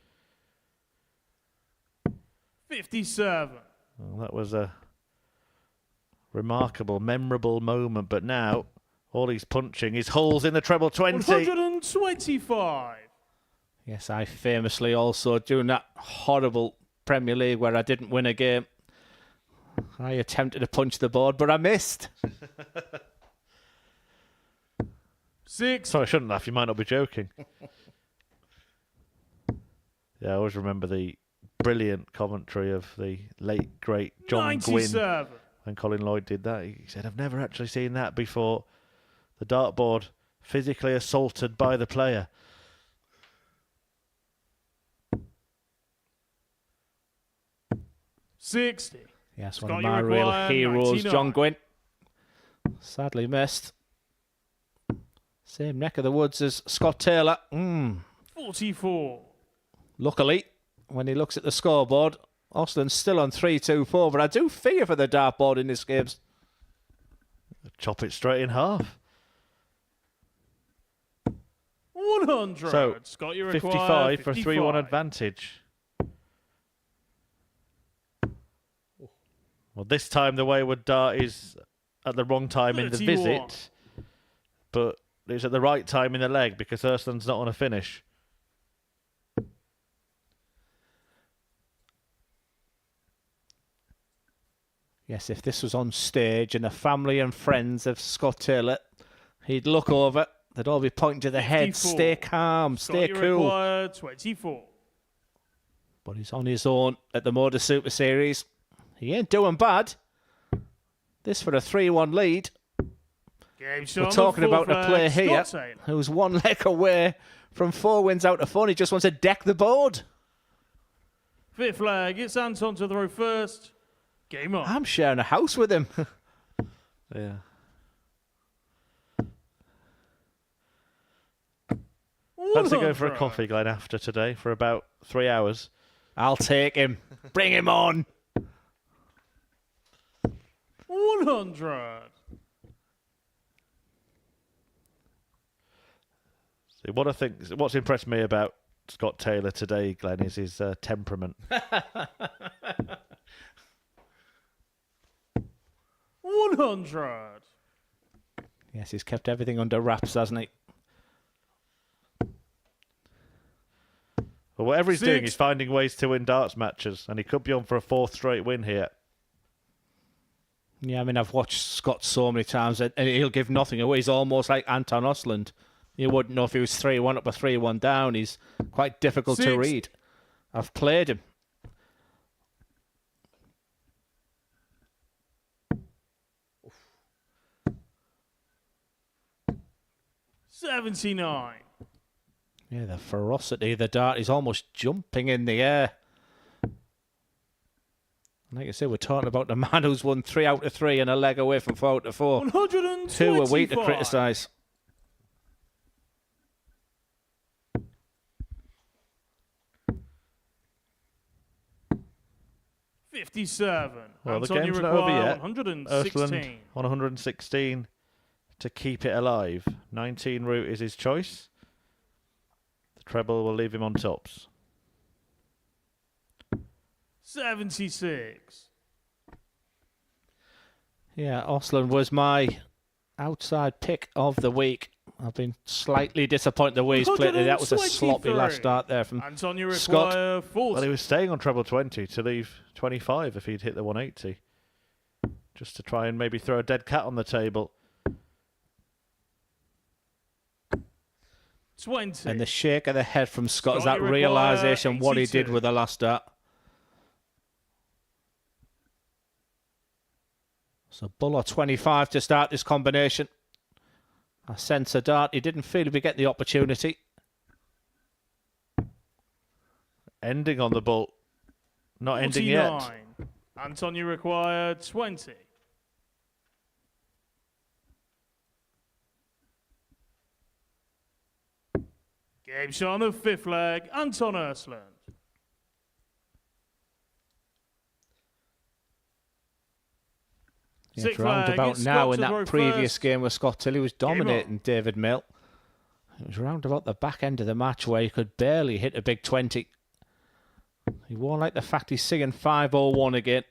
57. Well, that was a remarkable, memorable moment, but now all he's punching is holes in the treble 20. 125. Yes, I famously also, during that horrible Premier League where I didn't win a game, I attempted to punch the board, but I missed. 6. Sorry, I shouldn't laugh. You might not be joking. Yeah, I always remember the brilliant commentary of the late, great John 97. Gwynn when Colin Lloyd did that. He said, I've never actually seen that before. The dartboard physically assaulted by the player. $60. Yes, Scott, one of you my real require heroes, 99. John Gwynn. Sadly missed. Same neck of the woods as Scott Taylor. 44. Luckily, when he looks at the scoreboard, Osland's still on 3-2-4, but I do fear for the dartboard in this game. Chop it straight in half. 100. So, Scott, you 55 require for a 3-1 advantage. Well, this time the wayward dart is at the wrong time in the 31. visit, but it's at the right time in the leg because Ursland's not on a finish. Yes, if this was on stage and the family and friends of Scott Taylor, he'd look over, they'd all be pointing to the head, 54. stay calm, stay Scotty cool. required 24. But he's on his own at the Modus Super Series. He ain't doing bad. This for a 3-1 lead. We're talking about a player here who's one leg away from 4 wins out of 4. He just wants to deck the board. Fifth leg, it's Anton to throw first. Game on. I'm sharing a house with him. Yeah. Fancy going for a coffee, Glenn, after today for about 3 hours. I'll take him. Bring him on. 100. See, what's impressed me about Scott Taylor today, Glenn, is his temperament. 100. Yes, he's kept everything under wraps, hasn't he? Well, whatever he's doing, he's finding ways to win darts matches, and he could be on for a 4th straight win here. Yeah, I mean, I've watched Scott so many times, and he'll give nothing away. He's almost like Anton Osland. You wouldn't know if he was 3-1 up or 3-1 down. He's quite difficult to read. I've played him. $79. Yeah, the ferocity of the dart is almost jumping in the air. Like I say, we're talking about the man who's won 3 out of 3 and a leg away from 4 out of 4. 125. Who are we to criticise? $57. Well, the Anton, game's you not over require yet. 116. Earthland on 116 to keep it alive. 19 route is his choice. The treble will leave him on tops. 76. Yeah, Osland was my outside pick of the week. I've been slightly disappointed the way he's played it. That was a sloppy last start there from Scott. Well, he was staying on treble 20 to leave 25 if he'd hit the 180. Just to try and maybe throw a dead cat on the table. 20. And the shake of the head from Scott is that Scotty realisation what he did 82. with the last start. So bull or 25 to start this combination. I sense a dart. He didn't feel he'd be getting the opportunity. Ending on the bull. Not ending yet. 49. Anton, you require 20. Game shot on the 5th leg. Anton Ersland. Yeah, roundabout now in that previous game where Scott Tilley was dominating David Mill. It was round about the back end of the match where he could barely hit a big 20. He won't like the fact he's singing 5-0-1 again.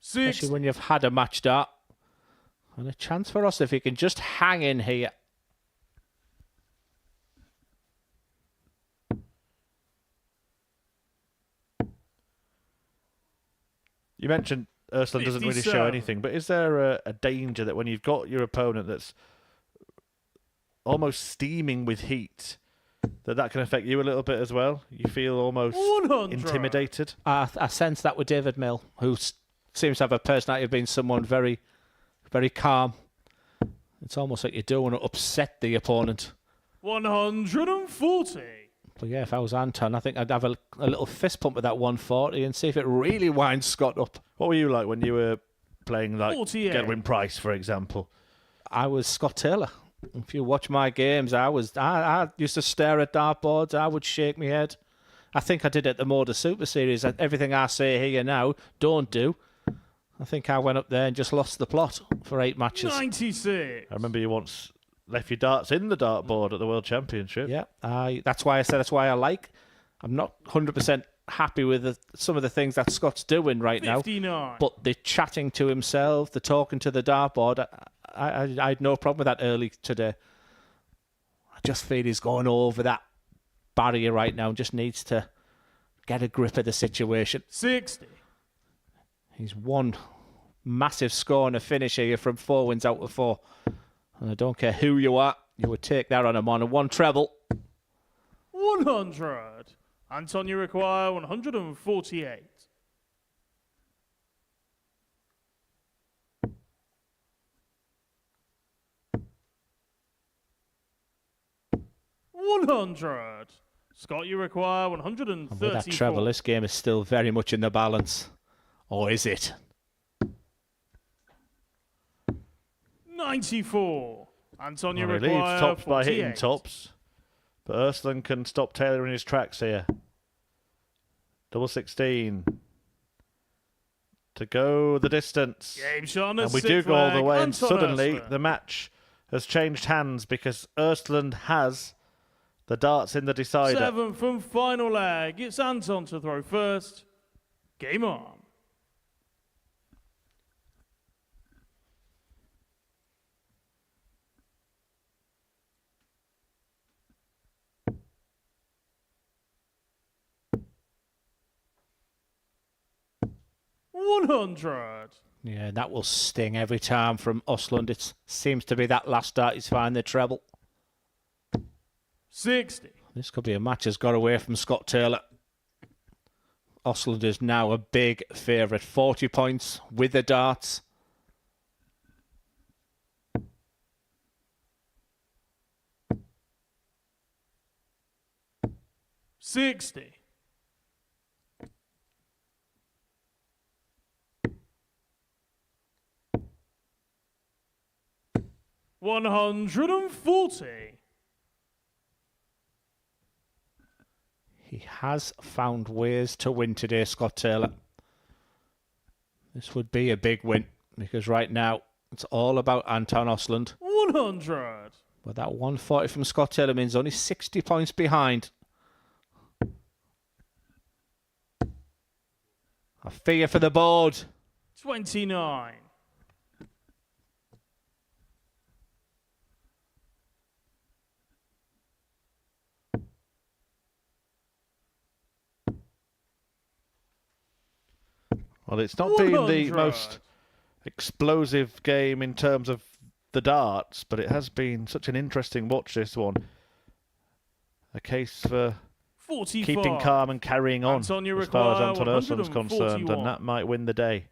Especially when you've had a match start. And a chance for us if he can just hang in here. You mentioned Ursula doesn't really show anything, but is there a danger that when you've got your opponent that's almost steaming with heat, that can affect you a little bit as well? You feel almost 100. intimidated? I sense that with David Mill, who seems to have a personality of being someone very, very calm. It's almost like you don't want to upset the opponent. 140. But yeah, if I was Anton, I think I'd have a little fist pump with that 140 and see if it really winds Scott up. What were you like when you were playing like 48. Gedwin Price, for example? I was Scott Taylor. If you watch my games, I used to stare at dartboards. I would shake my head. I think I did at the Modus Super Series. Everything I say here now, don't do. I think I went up there and just lost the plot for 8 matches. 96. I remember you once left your darts in the dartboard at the World Championship. Yeah, that's why I said that's why I like. I'm not 100% happy with some of the things that Scott's doing right 59. now. But the chatting to himself, the talking to the dartboard, I had no problem with that early today. I just feel he's going over that barrier right now and just needs to get a grip of the situation. 60. He's one massive score and a finish here from 4 wins out of 4. And I don't care who you are, you would take that on him on a 1 treble. 100. Anton, you require 148. $100. Scott, you require 134. And with that treble, this game is still very much in the balance. Or is it? 94. Anton, you Well, he require leads tops 48. by hitting tops. But Ursland can stop Taylor in his tracks here. Double 16. To go the distance. Game shot on a And we do sixth go all the leg. way, and Anton suddenly Ursland. the match has changed hands because Ursland has the darts in the decider. 7th and final leg. It's Anton to throw first. Game on. $100. Yeah, that will sting every time from Osland. It seems to be that last dart he's finding the treble. 60. This could be a match that's got away from Scott Taylor. Osland is now a big favourite. 40 points with the darts. $60. $140. He has found ways to win today, Scott Taylor. This would be a big win because right now it's all about Anton Osland. 100. But that 140 from Scott Taylor means only 60 points behind. A fear for the board. 29. Well, it's not been the 100. most explosive game in terms of the darts, but it has been such an interesting watch, this one. A case for 45. keeping calm and carrying on Anton, you as far as require Anton Ursland's concerned, 141. and that might win the day.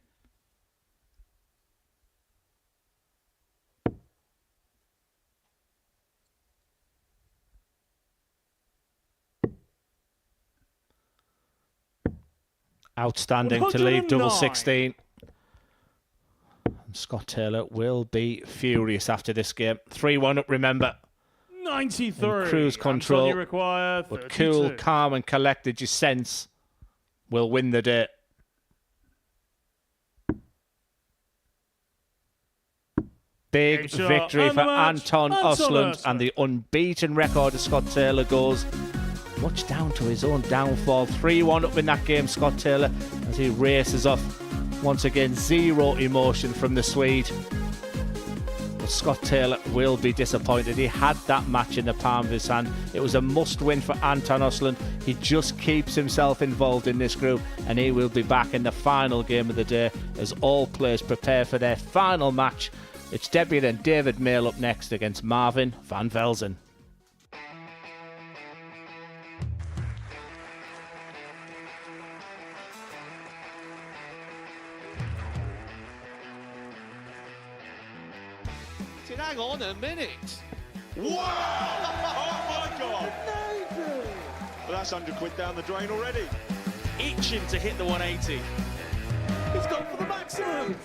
Outstanding to leave double 109. 16. And Scott Taylor will be furious after this game. 3-1 up, remember. 93. In cruise Anton, control. you require But 32. cool, calm and collected, you sense, will win the day. Big Game shot victory and for the match, Anton Anton Osland, Ursland. and the unbeaten record of Scott Taylor goes much down to his own downfall. 3-1 up in that game, Scott Taylor, as he races off. Once again, zero emotion from the Swede. But Scott Taylor will be disappointed. He had that match in the palm of his hand. It was a must-win for Anton Osland. He just keeps himself involved in this group, and he will be back in the final game of the day as all players prepare for their final match. It's Debian and David Mail up next against Marvin van Velzen. Hang on a minute. Wow! Oh my God! Well, that's £100 down the drain already. Itching to hit the 180. He's gone for the maximum.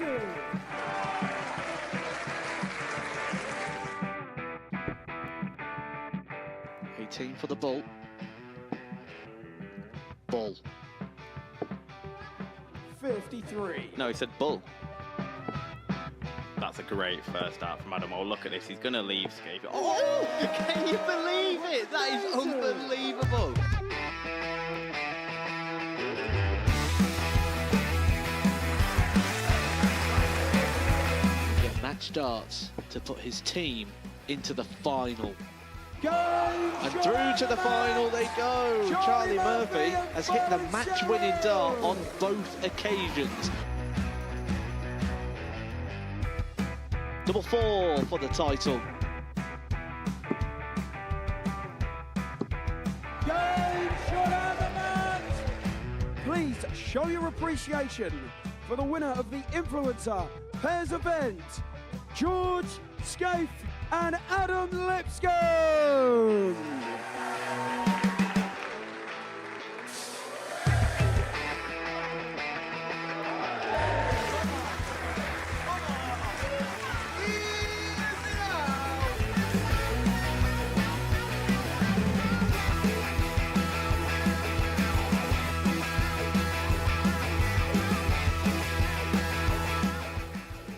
$18 for the bull. Bull. 53. No, he said bull. That's a great first start from Adam. Oh, look at this. He's going to leave Scape. Oh, can you believe it? That is unbelievable. Get match darts to put his team into the final. And through to the final they go. Charlie Murphy has hit the match-winning dart on both occasions. Double 4 for the title. Game shot out the mat. Please show your appreciation for the winner of the Influencer Pairs event, George Scaife and Adam Lipscomb.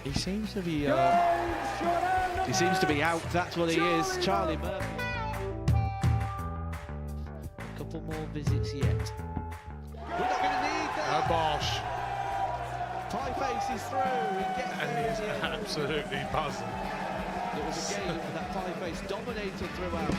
He seems to be out. That's what he is. Charlie Murphy. A couple more visits yet. We're not going to need that. Bosh. Pie Face is through. And he's absolutely buzzing. It was a game that Pie Face dominated throughout.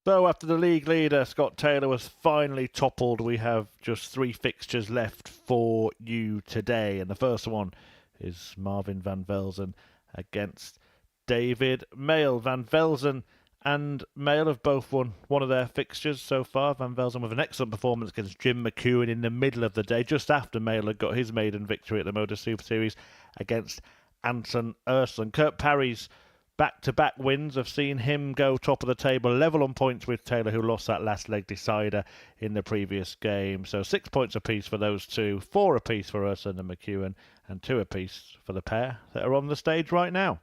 So after the league leader, Scott Taylor, was finally toppled, we have just 3 fixtures left for you today. And the first one is Marvin van Velzen against David Mayle. Van Velzen and Mayle have both won one of their fixtures so far. Van Velzen with an excellent performance against Jim McEwen in the middle of the day, just after Mayle had got his maiden victory at the Modus Super Series against Anton Ursland. Kurt Parry's back-to-back wins have seen him go top of the table, level on points with Taylor, who lost that last leg decider in the previous game. So 6 points apiece for those two, 4 apiece for Ursland and McEwen, and 2 apiece for the pair that are on the stage right now.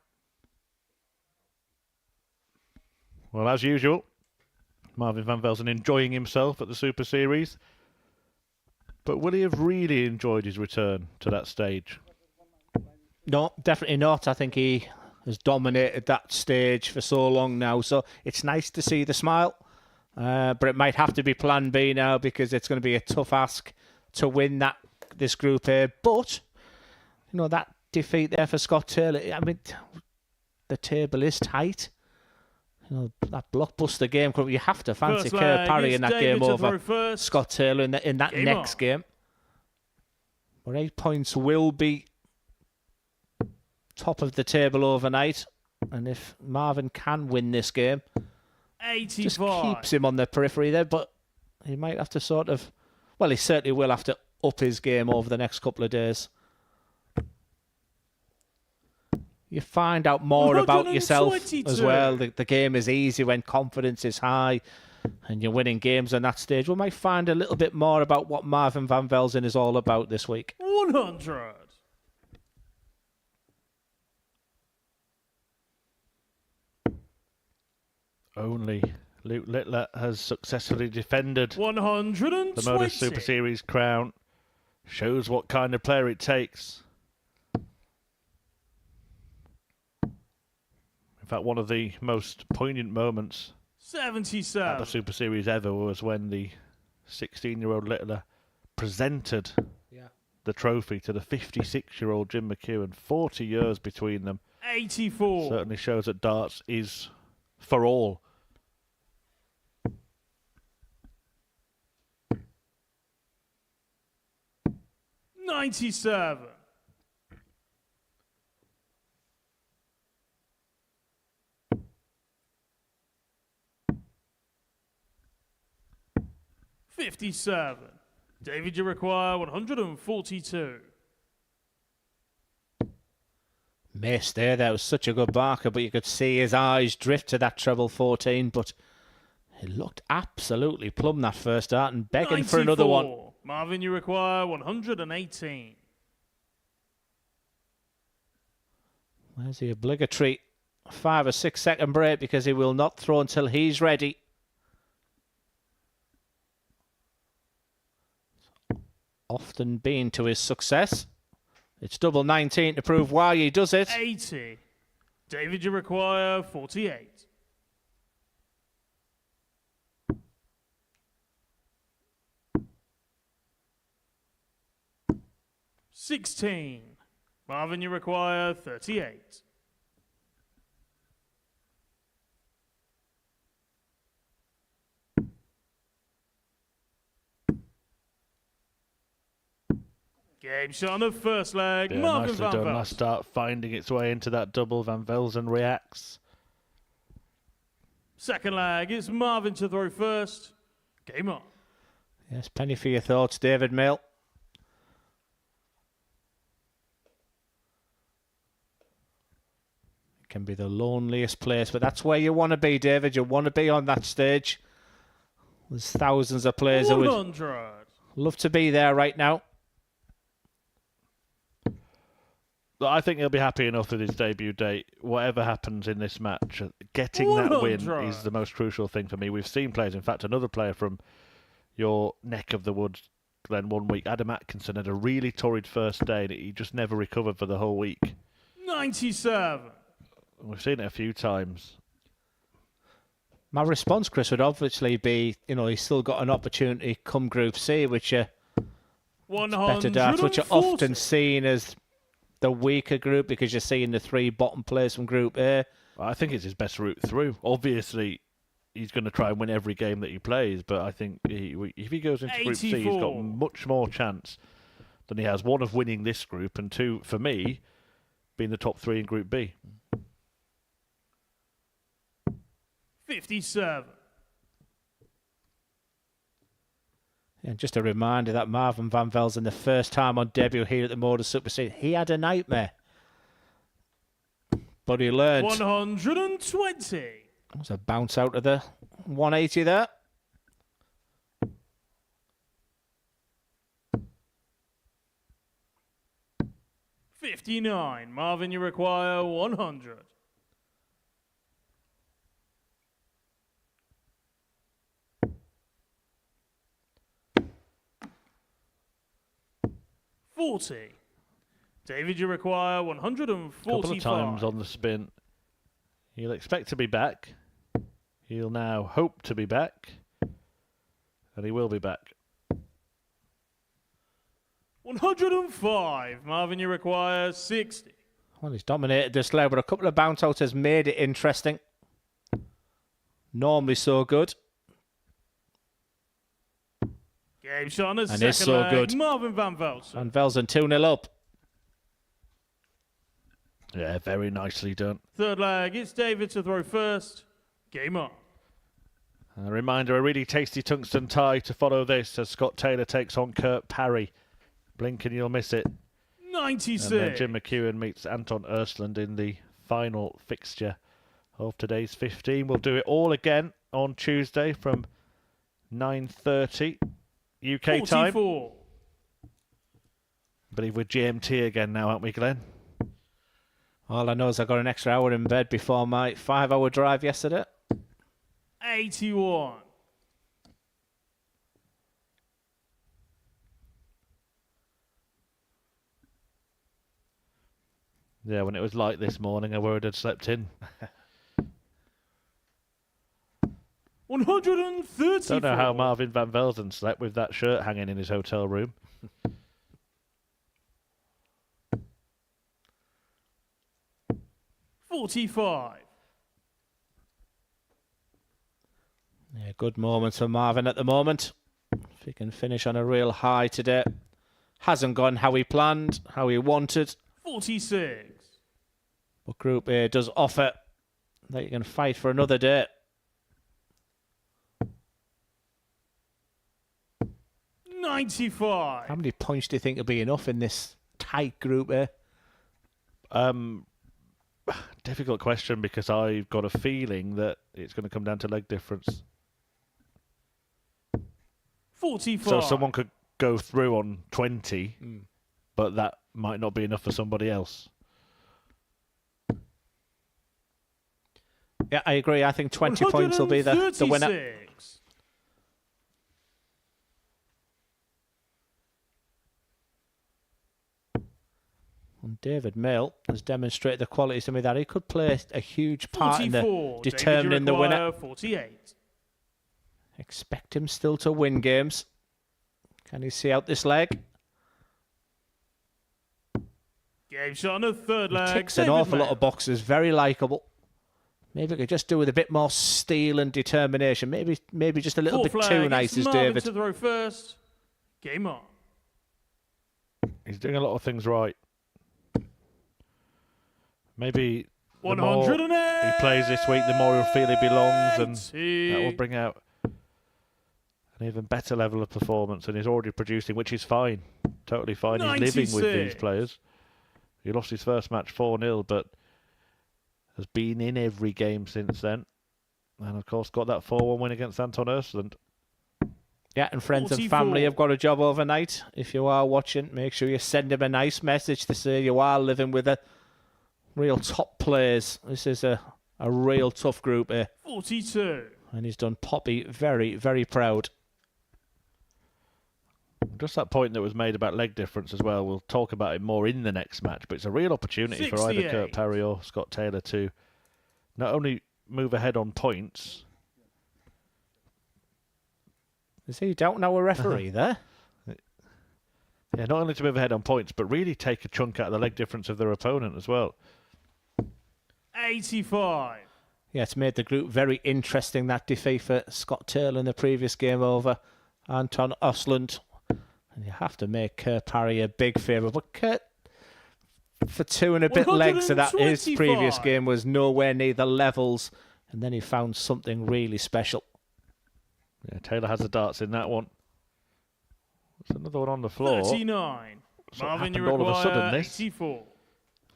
Well, as usual, Marvin van Velzen enjoying himself at the Super Series. But will he have really enjoyed his return to that stage? No, definitely not. I think he has dominated that stage for so long now. So it's nice to see the smile. But it might have to be plan B now, because it's going to be a tough ask to win this Group A. But, that defeat there for Scott Taylor, I mean, the table is tight. That blockbuster game, you have to fancy Kurt Parry in that game over Scott Taylor in that next game. But 8 points will be top of the table overnight, and if Marvin can win this game, 85. Just keeps him on the periphery there. But he might have to he certainly will have to up his game over the next couple of days. You find out more about yourself as well. The game is easy when confidence is high and you're winning games on that stage. We might find a little bit more about what Marvin van Velzen is all about this week. 100. Only Luke Littler has successfully defended 120. the Modus Super Series crown. Shows what kind of player it takes. In fact, one of the most poignant moments 77 at the Super Series ever was when the 16-year-old Littler presented the trophy to the 56-year-old Jim McEwen. 40 years between them. 84. Certainly shows that darts is for all. $97. $57. David, you require 142. Missed there. That was such a good marker, but you could see his eyes drift to that treble 14. But he looked absolutely plumb that first dart and begging 94. for another one. Marvin, you require 118. Where's the obligatory 5 or 6 second break, because he will not throw until he's ready. Often been to his success. It's double 19 to prove why he does it. 80. David, you require 48. $16. Marvin, you require 38. Game shot on the first leg. Yeah, Marvin nicely van done. Velzen. Last start finding its way into that double. Van Velzen reacts. Second leg, it's Marvin to throw first. Game on. Yes, penny for your thoughts, David Mill. It can be the loneliest place, but that's where you want to be, David. You want to be on that stage. There's thousands of players who would 100. love to be there right now. But I think he'll be happy enough with his debut date. Whatever happens in this match, getting that win 100. is the most crucial thing for me. We've seen players, in fact, another player from your neck of the woods, Glenn, one week, Adam Atkinson, had a really torrid first day and he just never recovered for the whole week. 97. We've seen it a few times. My response, Chris, would obviously be, he's still got an opportunity come Group C, which are better drafts, which are often seen as the weaker group because you're seeing the three bottom players from Group A. I think it's his best route through. Obviously, he's going to try and win every game that he plays, but I think if he goes into Group C, he's got much more chance than he has. One, of winning this group, and two, for me, being the top three in Group B. 57. And just a reminder that Marvin van Velzen, the first time on debut here at the Modus Super Series, he had a nightmare. But he learned. 120. There's a bounce out of the 180 there. $59. Marvin, you require 100. $40. David, you require 145. Couple of times on the spin. He'll expect to be back. He'll now hope to be back. And he will be back. 105. Marvin, you require 60. Well, he's dominated this leg, but a couple of bounce outs has made it interesting. Normally so good. Game shot on the And second is so leg. good. Marvin van Velzen. Van Velzen 2-0 up. Yeah, very nicely done. Third leg, it's David to throw first. Game on. A reminder, a really tasty tungsten tie to follow this as Scott Taylor takes on Kurt Parry. Blink and you'll miss it. 96. And then Jim McEwen meets Anton Ersland in the final fixture of today's 15. We'll do it all again on Tuesday from 9:30 UK 44. time. I believe we're GMT again now, aren't we, Glenn? All I know is I got an extra hour in bed before my 5-hour drive yesterday. 81. Yeah, when it was light this morning, I worried I'd slept in. 134. Don't know how Marvin van Velzen slept with that shirt hanging in his hotel room. $45. Yeah, good moments for Marvin at the moment. If he can finish on a real high today. Hasn't gone how he planned, how he wanted. 46. But Group A does offer that you can fight for another day. 95. How many points do you think will be enough in this tight Group A? Difficult question because I've got a feeling that it's going to come down to leg difference. 45. So someone could go through on 20, but that might not be enough for somebody else. Yeah, I agree. I think 20 points will be the winner. 136. And David Mail has demonstrated the qualities to me that he could play a huge part in determining the winner. 48. Expect him still to win games. Can he see out this leg? Game shot on the third leg. Ticks an awful lot of boxes. Very likeable. Maybe we could just do with a bit more steel and determination. Maybe just a little bit too nice, is David. To throw first. Game on. He's doing a lot of things right. Maybe the 108. more he plays this week, the more he'll feel he belongs, and that will bring out an even better level of performance. And he's already producing, which is fine, totally fine. 96. He's living with these players. He lost his first match 4-0, but has been in every game since then. And of course got that 4-1 win against Anton Östlund. Yeah, and friends 44. and family have got a job overnight. If you are watching, make sure you send him a nice message to say you are living with a real top players. This is a real tough group here. 42. And he's done Poppy very, very proud. Just that point that was made about leg difference as well. We'll talk about it more in the next match, but it's a real opportunity for either 68. Kurt Parry or Scott Taylor to not only move ahead on points. Is he doubting our referee there? Yeah, not only to move ahead on points, but really take a chunk out of the leg difference of their opponent as well. 85. Yeah, it's made the group very interesting, that defeat for Scott Taylor in the previous game over Anton Östlund. And you have to make Kurt Parry a big favour. But Kurt, for 2 and a bit legs of that, his previous game was nowhere near the levels. And then he found something really special. Yeah, Taylor has the darts in that one. There's another one on the floor. 39. Marvin, you all of a sudden, require this. 84.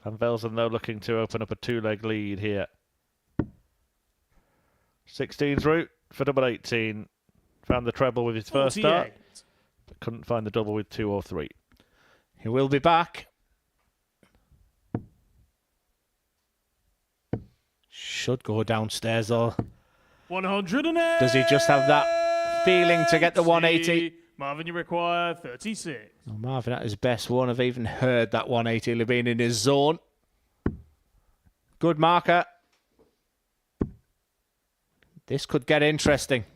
Van Velzen, though, looking to open up a 2-leg lead here. 16's route for double 18. Found the treble with his first 48. start, but couldn't find the double with 2 or 3. He will be back. Should go downstairs, though. 108. Does he just have that feeling to get the 180? Marvin, you require 36. Well, Marvin at his best won't have even heard that 180. He'll have been in his zone. Good marker. This could get interesting.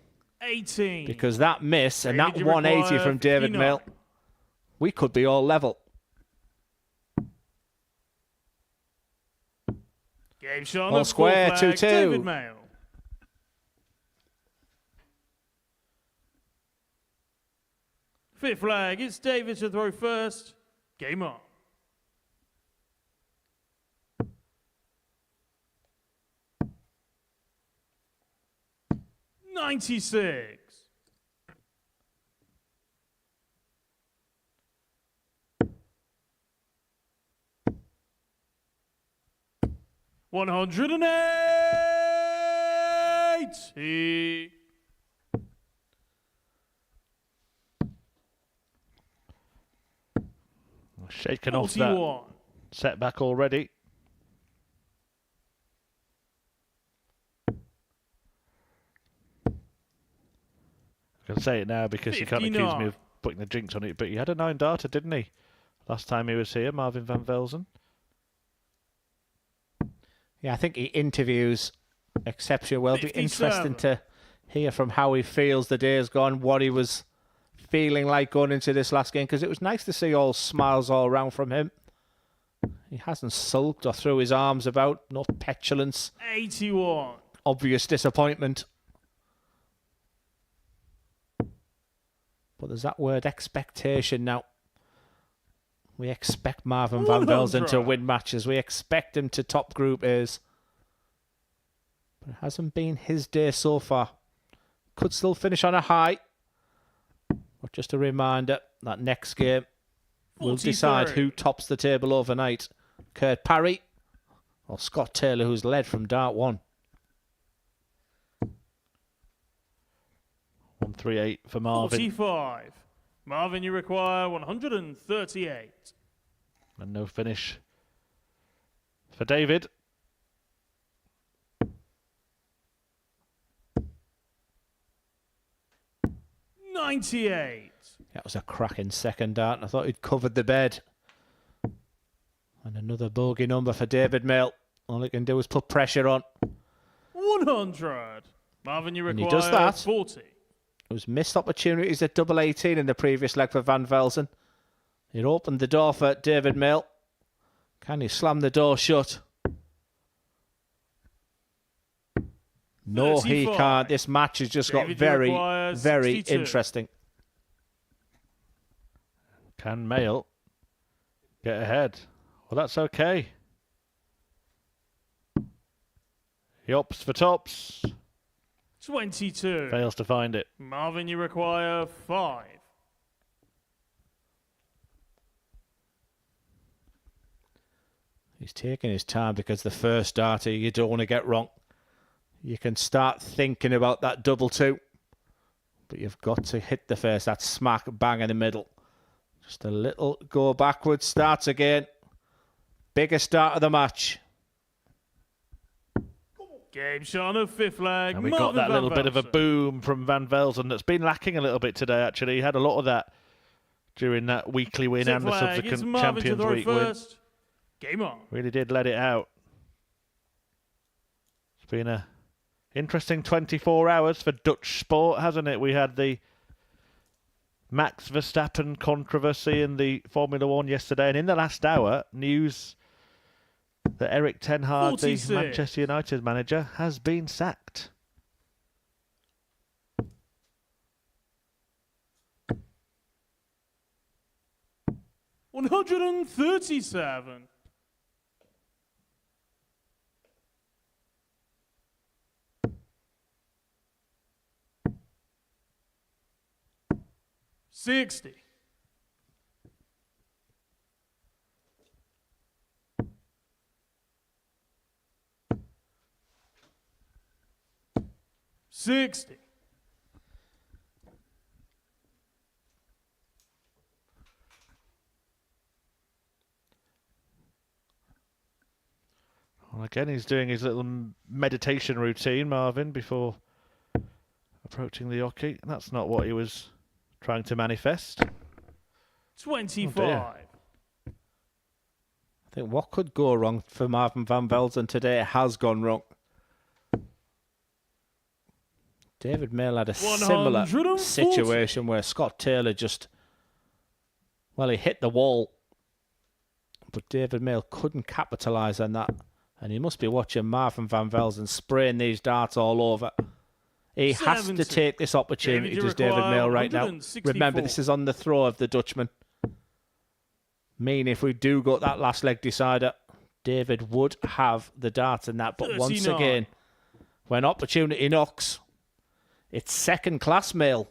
18. Because that miss and that David, you 180 require from David 59. Mill, we could be all level. Game shot on All the square, fourth flag, 2-2. David Mail. Fifth flag, it's David to throw first. Game on. $96. $180. Shaken off that setback already. I can say it now because you can't accuse me of putting the jinx on it, but he had a 9-darter, didn't he? Last time he was here, Marvin Van Velzen. Yeah, I think he interviews exceptionally well. It'll be 57. interesting to hear from how he feels the day has gone, what he was feeling like going into this last game, because it was nice to see all smiles all around from him. He hasn't sulked or threw his arms about, no petulance. 81. Obvious disappointment. But there's that word expectation now. We expect Marvin Van Velzen to win matches. We expect him to top Group A's. But it hasn't been his day so far. Could still finish on a high. But just a reminder, that next game will decide who tops the table overnight. Kurt Parry or Scott Taylor, who's led from dart 1. 138 for Marvin. 45. Marvin, you require 138. And no finish for David. $98. That was a cracking second dart, and I thought he'd covered the bed. And another bogey number for David Mail. All he can do is put pressure on. 100. Marvin, you And require he does that. 40. It was missed opportunities at double 18 in the previous leg for Van Velzen. It opened the door for David Mail. Can he slam the door shut? No, he 35. can't. This match has just David, got very, require very 62. interesting. Can Mail get ahead? Well, that's okay. He opts for tops. 22. Fails to find it. Marvin, you require 5. He's taking his time because the first darter you don't want to get wrong. You can start thinking about that double 2, but you've got to hit the first. That smack bang in the middle. Just a little go backwards. Starts again. Biggest start of the match. Game shot on the 5th leg. And we got Marvin that Van little bit of a Velzen. boom from Van Velzen that's been lacking a little bit today, actually. He had a lot of that during that weekly win 6th and the leg. It's subsequent Marvin to Champions throw Week win. first. Game on. Really did let it out. It's been a interesting 24 hours for Dutch sport, hasn't it? We had the Max Verstappen controversy in the Formula One yesterday, and in the last hour, news that Eric Ten Hag, the 46. Manchester United manager, has been sacked. $137. $60. $60. Well, again, he's doing his little meditation routine, Marvin, before approaching the hockey. That's not what he was trying to manifest. 25. Oh, I think what could go wrong for Marvin Van Velzen today has gone wrong. David Mail had a similar 140. situation where Scott Taylor just, well, he hit the wall, but David Mail couldn't capitalise on that. And he must be watching Marvin Van Velzen spraying these darts all over. He has 70. to take this opportunity, David, you does David require Mail right now. 164. Remember, this is on the throw of the Dutchman. Meaning if we do go that last leg decider, David would have the dart in that. But once 39. again, when opportunity knocks, it's second class Mail.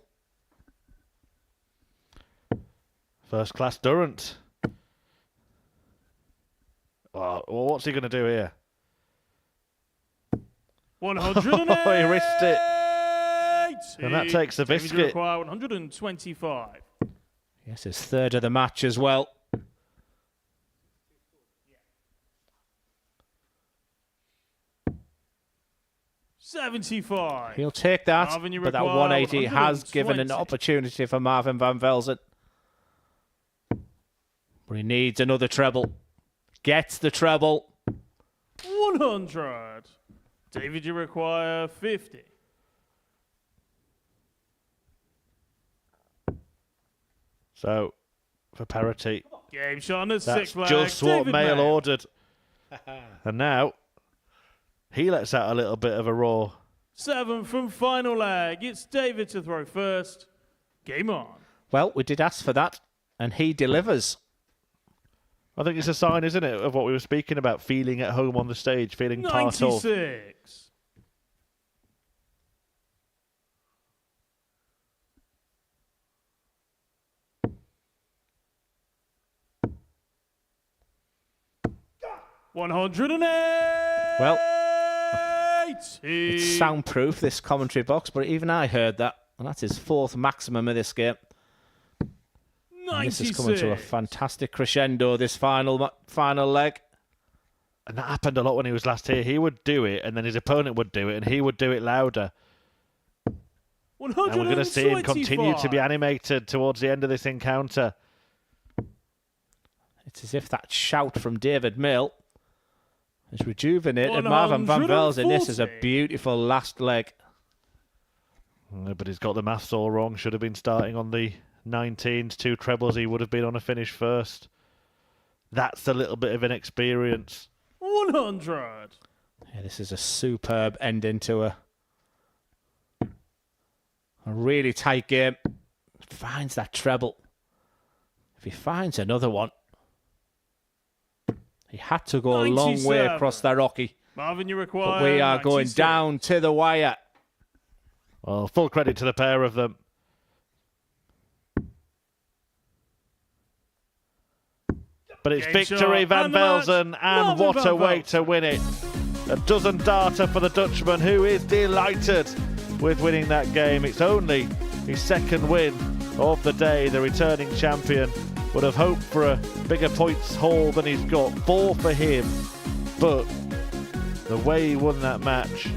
First class Durant. Well, what's he going to do here? 108. He risked it. And that takes the David, you biscuit. require 125. Yes, his third of the match as well. $75. He'll take that, Marvin, you but that require 180 has given an 120. opportunity for Marvin Van Velzen. But he needs another treble. Gets the treble. 100. David, you require 50. So, for parity, Game shot on the that's 6th leg. just what David Mail Mail. ordered. And now, he lets out a little bit of a roar. 7 from final leg. It's David to throw first. Game on. Well, we did ask for that, and he delivers. I think it's a sign, isn't it, of what we were speaking about, feeling at home on the stage, feeling part of. 96. $108. Well, it's soundproof, this commentary box, but even I heard that, and that's his fourth maximum of this game. And this is coming to a 96. fantastic crescendo, this final leg. And that happened a lot when he was last here. He would do it, and then his opponent would do it, and he would do it louder. And we're going to see him continue to be animated towards the end of this encounter. It's as if that shout from David Mill has rejuvenated Marvin Van Velzen. This is a beautiful last leg. But he's got the maths all wrong. Should have been starting on the 19s, 2 trebles. He would have been on a finish first. That's a little bit of inexperience. 100. Yeah, this is a superb ending to a really tight game. Finds that treble. If he finds another one, he had to go a long way across that Rocky. Marvin, you require. But we are going 96. down to the wire. Well, full credit to the pair of them. But it's Game victory, shot, Van and the match, Velzen, and Marvin what Van a way Velzen. to win it. A dozen data for the Dutchman, who is delighted with winning that game. It's only his second win of the day. The returning champion would have hoped for a bigger points haul than he's got. 4 for him, but the way he won that match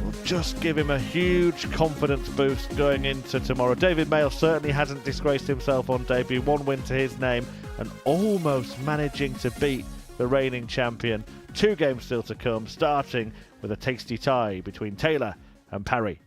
will just give him a huge confidence boost going into tomorrow. David Mayle certainly hasn't disgraced himself on debut. 1 win to his name and almost managing to beat the reigning champion. 2 games still to come, starting with a tasty tie between Taylor and Parry.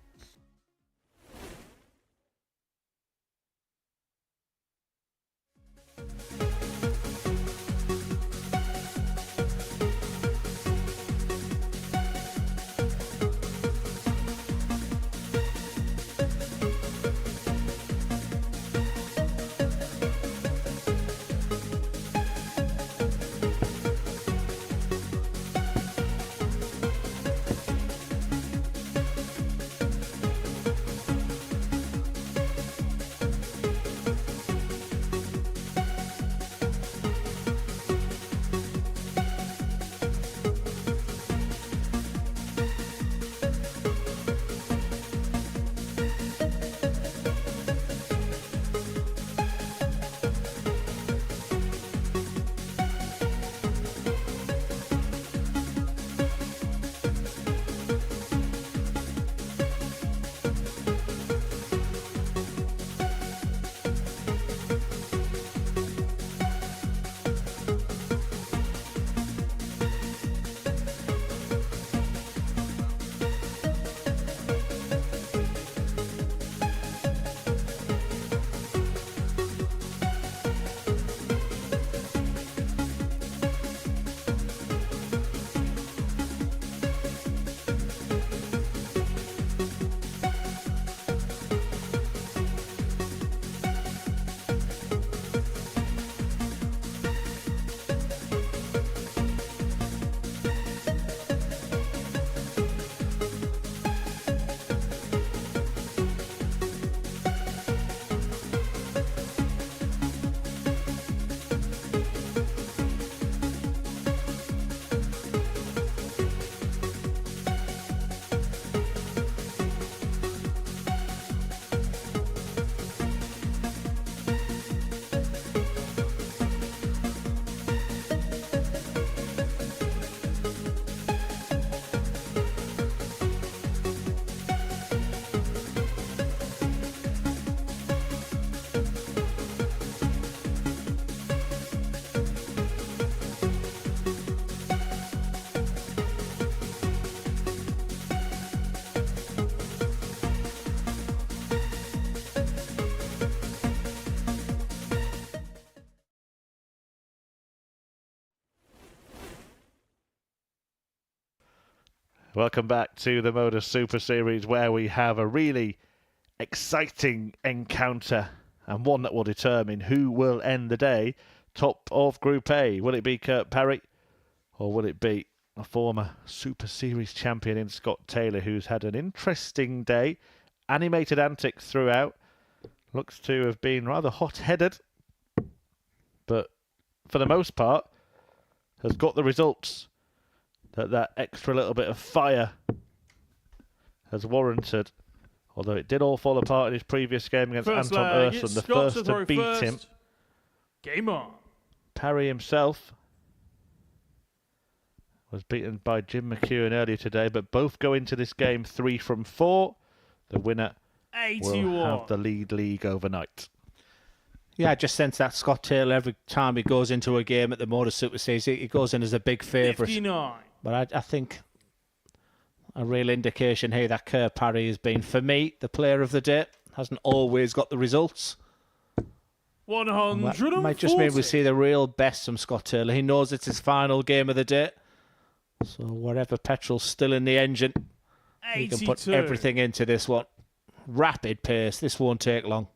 Welcome back to the Modus Super Series, where we have a really exciting encounter and one that will determine who will end the day top of Group A. Will it be Kurt Parry, or will it be a former Super Series champion in Scott Taylor, who's had an interesting day, animated antics throughout, looks to have been rather hot-headed, but for the most part has got the results that extra little bit of fire has warranted. Although it did all fall apart in his previous game against First Anton leg, Ursson, it's the Scott first to beat first. him. Game on. Parry himself was beaten by Jim McEwen earlier today, but both go into this game 3 from 4. The winner will 81. have the lead league overnight. Yeah, I just sense that Scott Taylor, every time he goes into a game at the Modus Super Series, he goes in as a big favourite. 59. But I think a real indication here that Kerr Parry has been, for me, the player of the day. Hasn't always got the results. 140. That might just mean we see the real best from Scott Taylor. He knows it's his final game of the day. So whatever petrol's still in the engine, he can put 82. everything into this one. Rapid pace. This won't take long.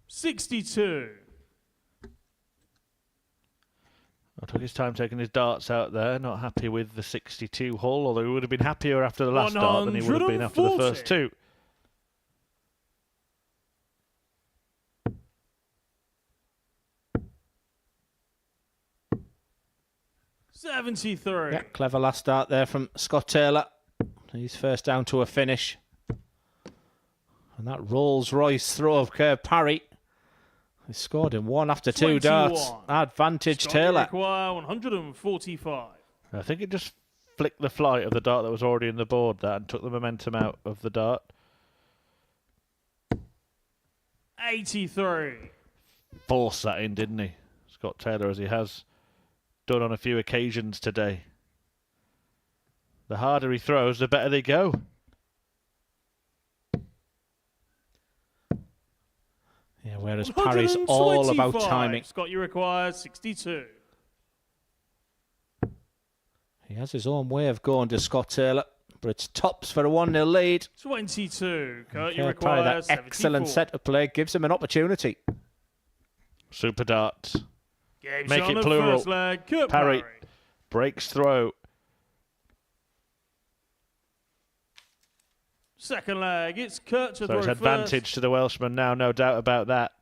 $62. I took his time taking his darts out there. Not happy with the 62 hull, although he would have been happier after the last dart than he would have been after the first two. $73. Yeah, clever last start there from Scott Taylor. He's first down to a finish. And that Rolls Royce throw of Kerr Parry. He scored in one after 2 darts. Advantage Scott Taylor. Require 145. I think it just flicked the flight of the dart that was already in the board there and took the momentum out of the dart. 83. Forced that in, didn't he? Scott Taylor, as he has done on a few occasions today. The harder he throws, the better they go. Yeah, whereas Parry's all about timing. Scott, you require 62. He has his own way of going to Scott Taylor, but it's tops for a 1-0 lead. 22. Kurt, you Kerr require Parry, that 74. excellent set of play gives him an opportunity. Super dart. Game Make shot it on plural. first leg. Kurt Parry Parry. breaks throw. Second leg. It's Kurt to So throw it's first. advantage to the Welshman now, no doubt about that.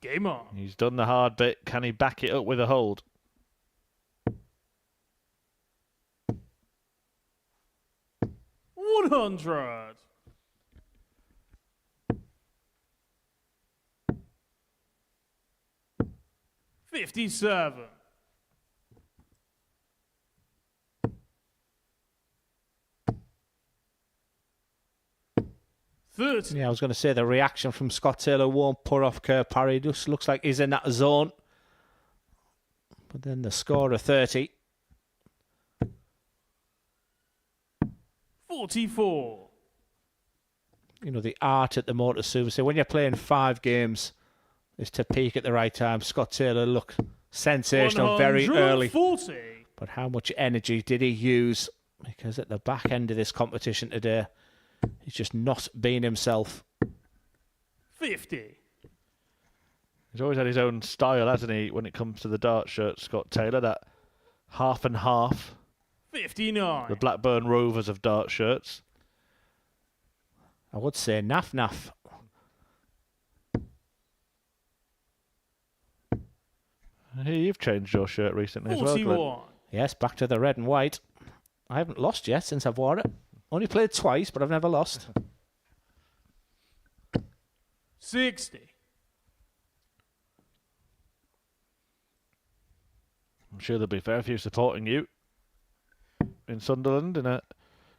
Game on. He's done the hard bit. Can he back it up with a hold? $100. $57. $30. Yeah, I was going to say the reaction from Scott Taylor won't put off Kerr Parry. It just looks like he's in that zone. But then the score of 30. 44. You know, the art at the Modus Super Series, when you're playing 5 games, is to peak at the right time. Scott Taylor looked sensational very early. 140. But how much energy did he use? Because at the back end of this competition today, he's just not been himself. 50. He's always had his own style, hasn't he, when it comes to the dart shirt, Scott Taylor, that half and half. 59. The Blackburn Rovers of dart shirts. I would say naff naff. Hey, you've changed your shirt recently as well, 41. Glenn. Yes, back to the red and white. I haven't lost yet since I've worn it. Only played twice, but I've never lost. 60. I'm sure there'll be a fair few supporting you in Sunderland in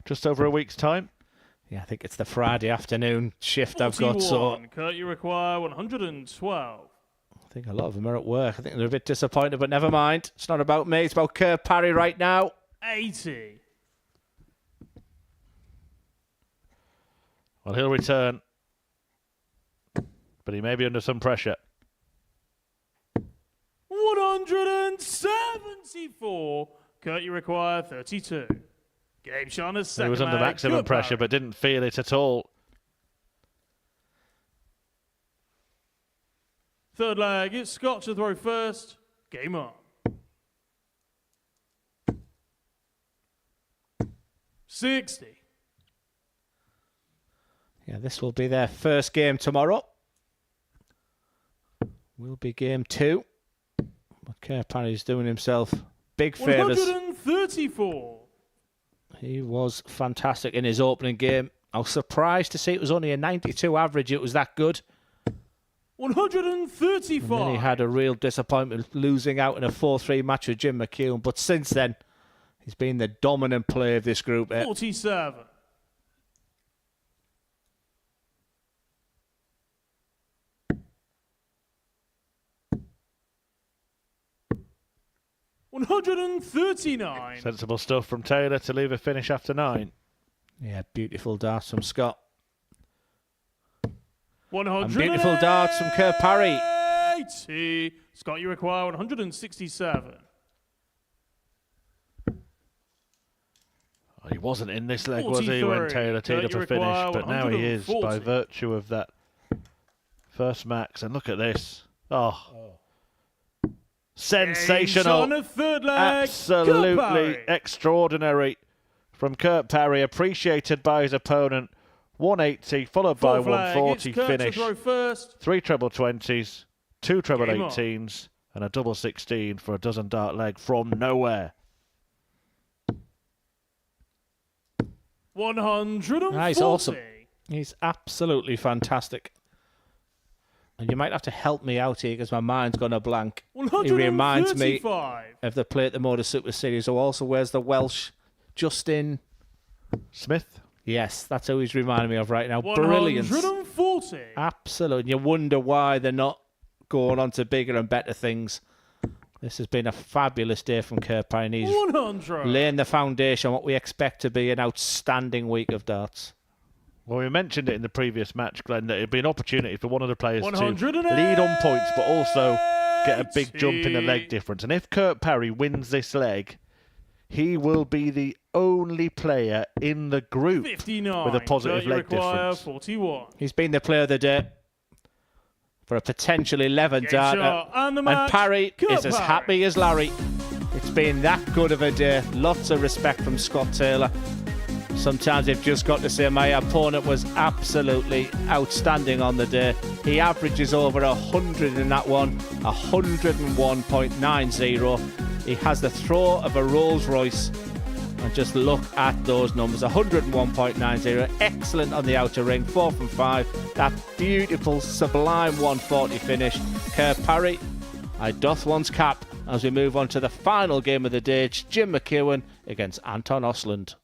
just over a week's time. Yeah, I think it's the Friday afternoon shift I've got. So Kurt, you require 112. I think a lot of them are at work. I think they're a bit disappointed, but never mind. It's not about me. It's about Kerr Parry right now. 80. Well, he'll return, but he may be under some pressure. 174. Kurt, you require 32. Game shot on second He was under leg. maximum Kurt pressure, Parry. but didn't feel it at all. Third leg. It's Scott to throw first. Game on. 60. Yeah, this will be their first game tomorrow. Will be game 2. But Kerr Parry's doing himself big favours. 134. He was fantastic in his opening game. I was surprised to see it was only a 92 average. It was that good. 135. And then he had a real disappointment losing out in a 4-3 match with Jim McKeown. But since then, he's been the dominant player of this group. 47. 139. Sensible stuff from Taylor to leave a finish after 9. Yeah, beautiful darts from Scott. 100. And beautiful darts from Kurt Parry. Scott, you require 167. He wasn't in this leg, was he, when Taylor teed up a finish? But now he is, by virtue of that first max. And look at this. Oh. Sensational. On a third leg. Absolutely extraordinary from Kurt Parry. Appreciated by his opponent. 180, followed by 140 finish. 3 treble 20s, 2 treble 18s, and a double 16 for a dozen dart leg from nowhere. 140. He's awesome. He's absolutely fantastic. And you might have to help me out here because my mind's gone a blank. He reminds me of the play at the Modus Super Series who also wears the Welsh Justin Smith. Yes, that's who he's reminding me of right now. Brilliant. 140. Absolutely. You wonder why they're not going on to bigger and better things. This has been a fabulous day from Kurt Parry. He's 100. laying the foundation on what we expect to be an outstanding week of darts. Well, we mentioned it in the previous match, Glenn, that it'd be an opportunity for one of the players to lead on points, but also get a big jump in the leg difference. And if Kurt Parry wins this leg, he will be the only player in the group 59. with a positive leg difference. 41. He's been the player of the day for a potential 11 dart. And Parry is as happy as Larry. It's been that good of a day. Lots of respect from Scott Taylor. Sometimes they've just got to say my opponent was absolutely outstanding on the day. He averages over 100 in that one, 101.90. He has the throw of a Rolls Royce. And just look at those numbers, 101.90. Excellent on the outer ring, 4 from 5. That beautiful, sublime 140 finish. Kurt Parry, I doth one's cap as we move on to the final game of the day. It's Jim McEwen against Anton Osland.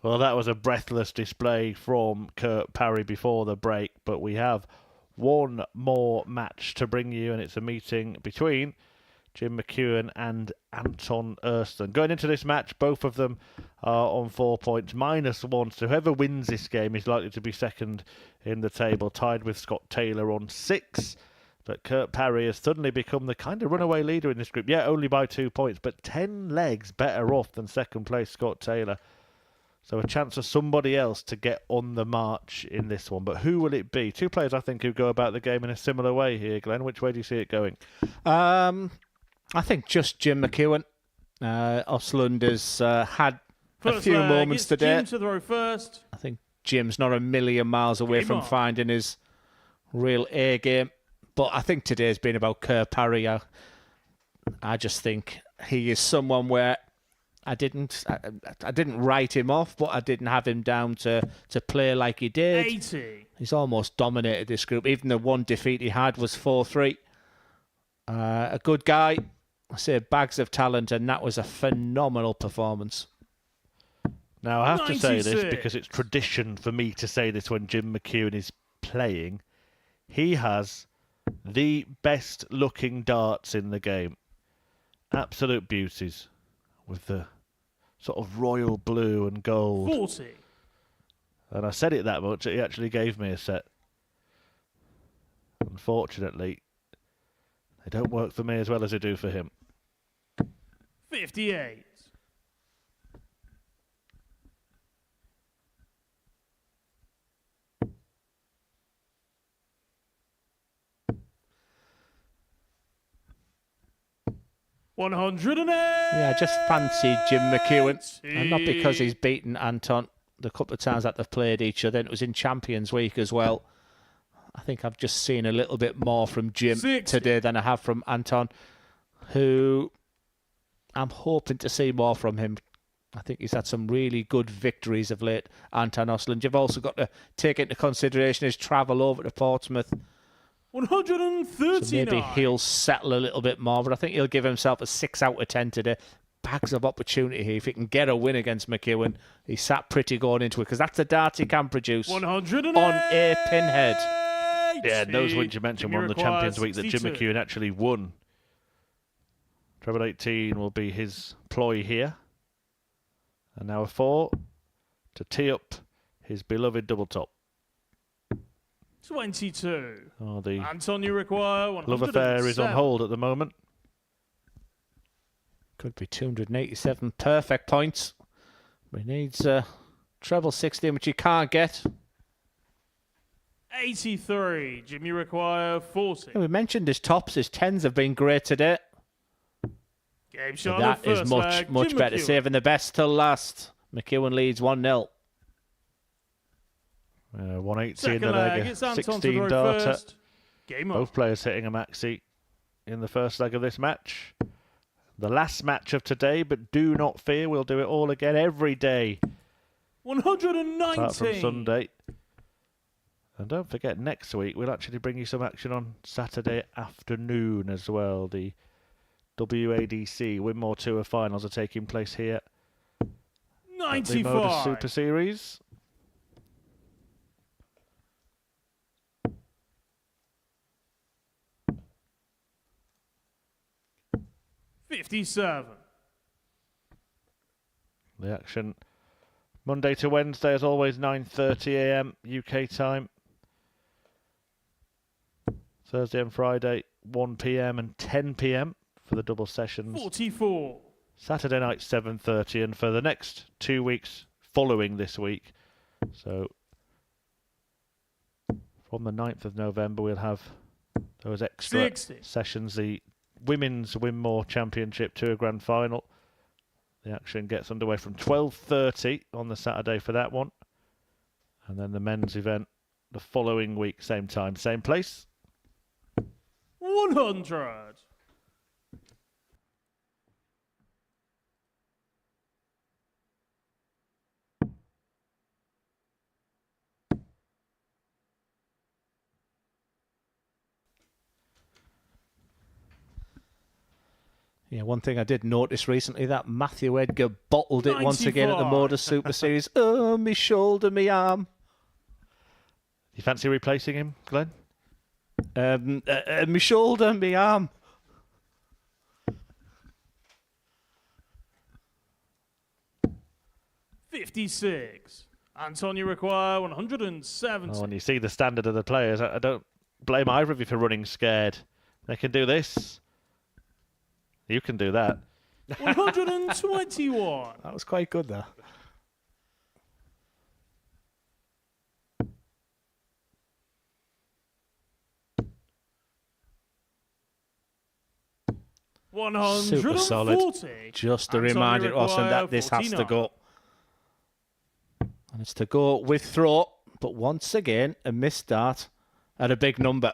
Well, that was a breathless display from Kurt Parry before the break, but we have one more match to bring you, and it's a meeting between Jim McEwen and Anton Erston. Going into this match, both of them are on 4 points, -1. So whoever wins this game is likely to be second in the table, tied with Scott Taylor on 6. But Kurt Parry has suddenly become the kind of runaway leader in this group. Yeah, only by 2 points, but 10 legs better off than second place Scott Taylor. So a chance for somebody else to get on the march in this one. But who will it be? Two players, I think, who go about the game in a similar way here, Glenn. Which way do you see it going? I think just Jim McEwen. Ostlund has had a First few leg, moments it's today. Jim to throw first. I think Jim's not a million miles away Game from on. finding his real A game. But I think today's been about Kurt Parry. I just think he is someone where I didn't write him off, but I didn't have him down to play like he did. 80. He's almost dominated this group. Even the one defeat he had was 4-3. A good guy. I say bags of talent, and that was a phenomenal performance. Now, I have to say this 96. because it's tradition for me to say this when Jim McEwen is playing. He has the best looking darts in the game. Absolute beauties with the sort of royal blue and gold. 40. And I said it that much that he actually gave me a set. Unfortunately, they don't work for me as well as they do for him. 58. Yeah, I just fancied Jim McEwen. And not because he's beaten Anton the couple of times that they've played each other. And it was in Champions Week as well. I think I've just seen a little bit more from Jim 60. today than I have from Anton, who I'm hoping to see more from him. I think he's had some really good victories of late, Anton Ostlund. You've also got to take into consideration his travel over to Portsmouth. 139. So maybe he'll settle a little bit more, but I think he'll give himself a 6 out of 10 today. Bags of opportunity here. If he can get a win against McEwen, he sat pretty going into it, because that's a dart he can produce 108. on a pinhead. Yeah, and those wins you mentioned were on the Champions Week that Jim 62. McEwen actually won. Treble 18 will be his ploy here. And now a 4 to tee up his beloved double top. 22. Oh, the Anton, you require 107. love affair is on hold at the moment. Could be 287 perfect points. But he needs treble 16, which he can't get. 83. Jim, you require 40. We mentioned his tops. His 10s have been great today. Game But shot. that the is first much, leg, much Jim better. McEwen. Saving the best till last. McEwen leads 1-0. 180 in Second the leg, leg, it's Anton to 16 throw darter. first. Game on. Both players hitting a maxi in the first leg of this match. The last match of today, but do not fear, we'll do it all again every day. 119. Apart from Sunday. And don't forget, next week we'll actually bring you some action on Saturday afternoon as well. The WADC Winmore Tour finals are taking place here at the Modus 95. Super Series. $57. The action Monday to Wednesday, as always, 9:30 a.m. UK time. Thursday and Friday, 1 p.m. and 10 p.m. for the double sessions. 44. Saturday night, 7:30, and for the next 2 weeks following this week. So from the 9th of November, we'll have those extra 60. sessions. The Women's Winmore Championship Tour Grand Final. The action gets underway from 12:30 on the Saturday for that one. And then the men's event the following week, same time, same place. 100. Yeah, one thing I did notice recently, that Matthew Edgar bottled it once again at the Modus Super Series. Oh, me shoulder, me arm. You fancy replacing him, Glenn? Me shoulder, me arm. $56. Antonio require 170. Oh, when you see the standard of the players, I don't blame either of you for running scared. They can do this. You can do that. 121. That was quite good, though. Super solid. Just a reminder to us that this has to go. And it's to go with throw, but once again, a missed dart at a big number.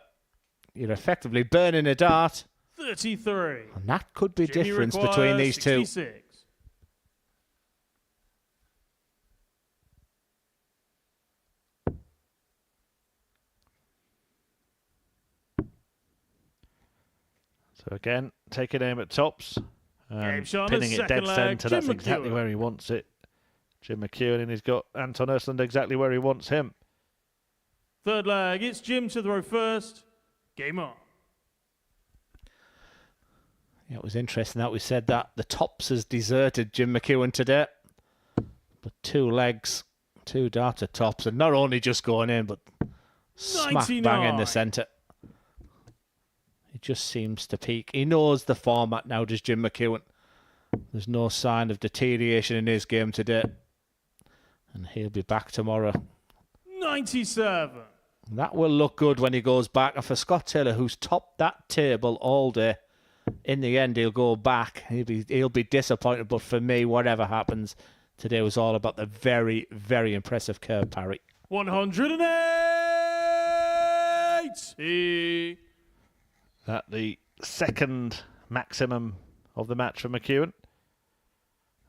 You're effectively burning a dart. 33. And that could be Jimmy difference require between these 66. two. So again, taking aim at tops. Game shot, Pinning it dead second leg, centre. That's Jim exactly McEwen. where he wants it. Jim McEwen, and he's got Anton Östlund exactly where he wants him. Third leg, it's Jim to throw first. Game on. Yeah, it was interesting that we said that the tops has deserted Jim McEwen today. But 2 legs, 2 darter tops, and not only just going in, but smack bang in the centre. He just seems to peak. He knows the format now, does Jim McEwen. There's no sign of deterioration in his game today. And he'll be back tomorrow. 97. That will look good when he goes back. And for Scott Taylor, who's topped that table all day, in the end, he'll go back. He'll be disappointed. But for me, whatever happens, today was all about the very, very impressive curve parry. 180. That the second maximum of the match for McEwen.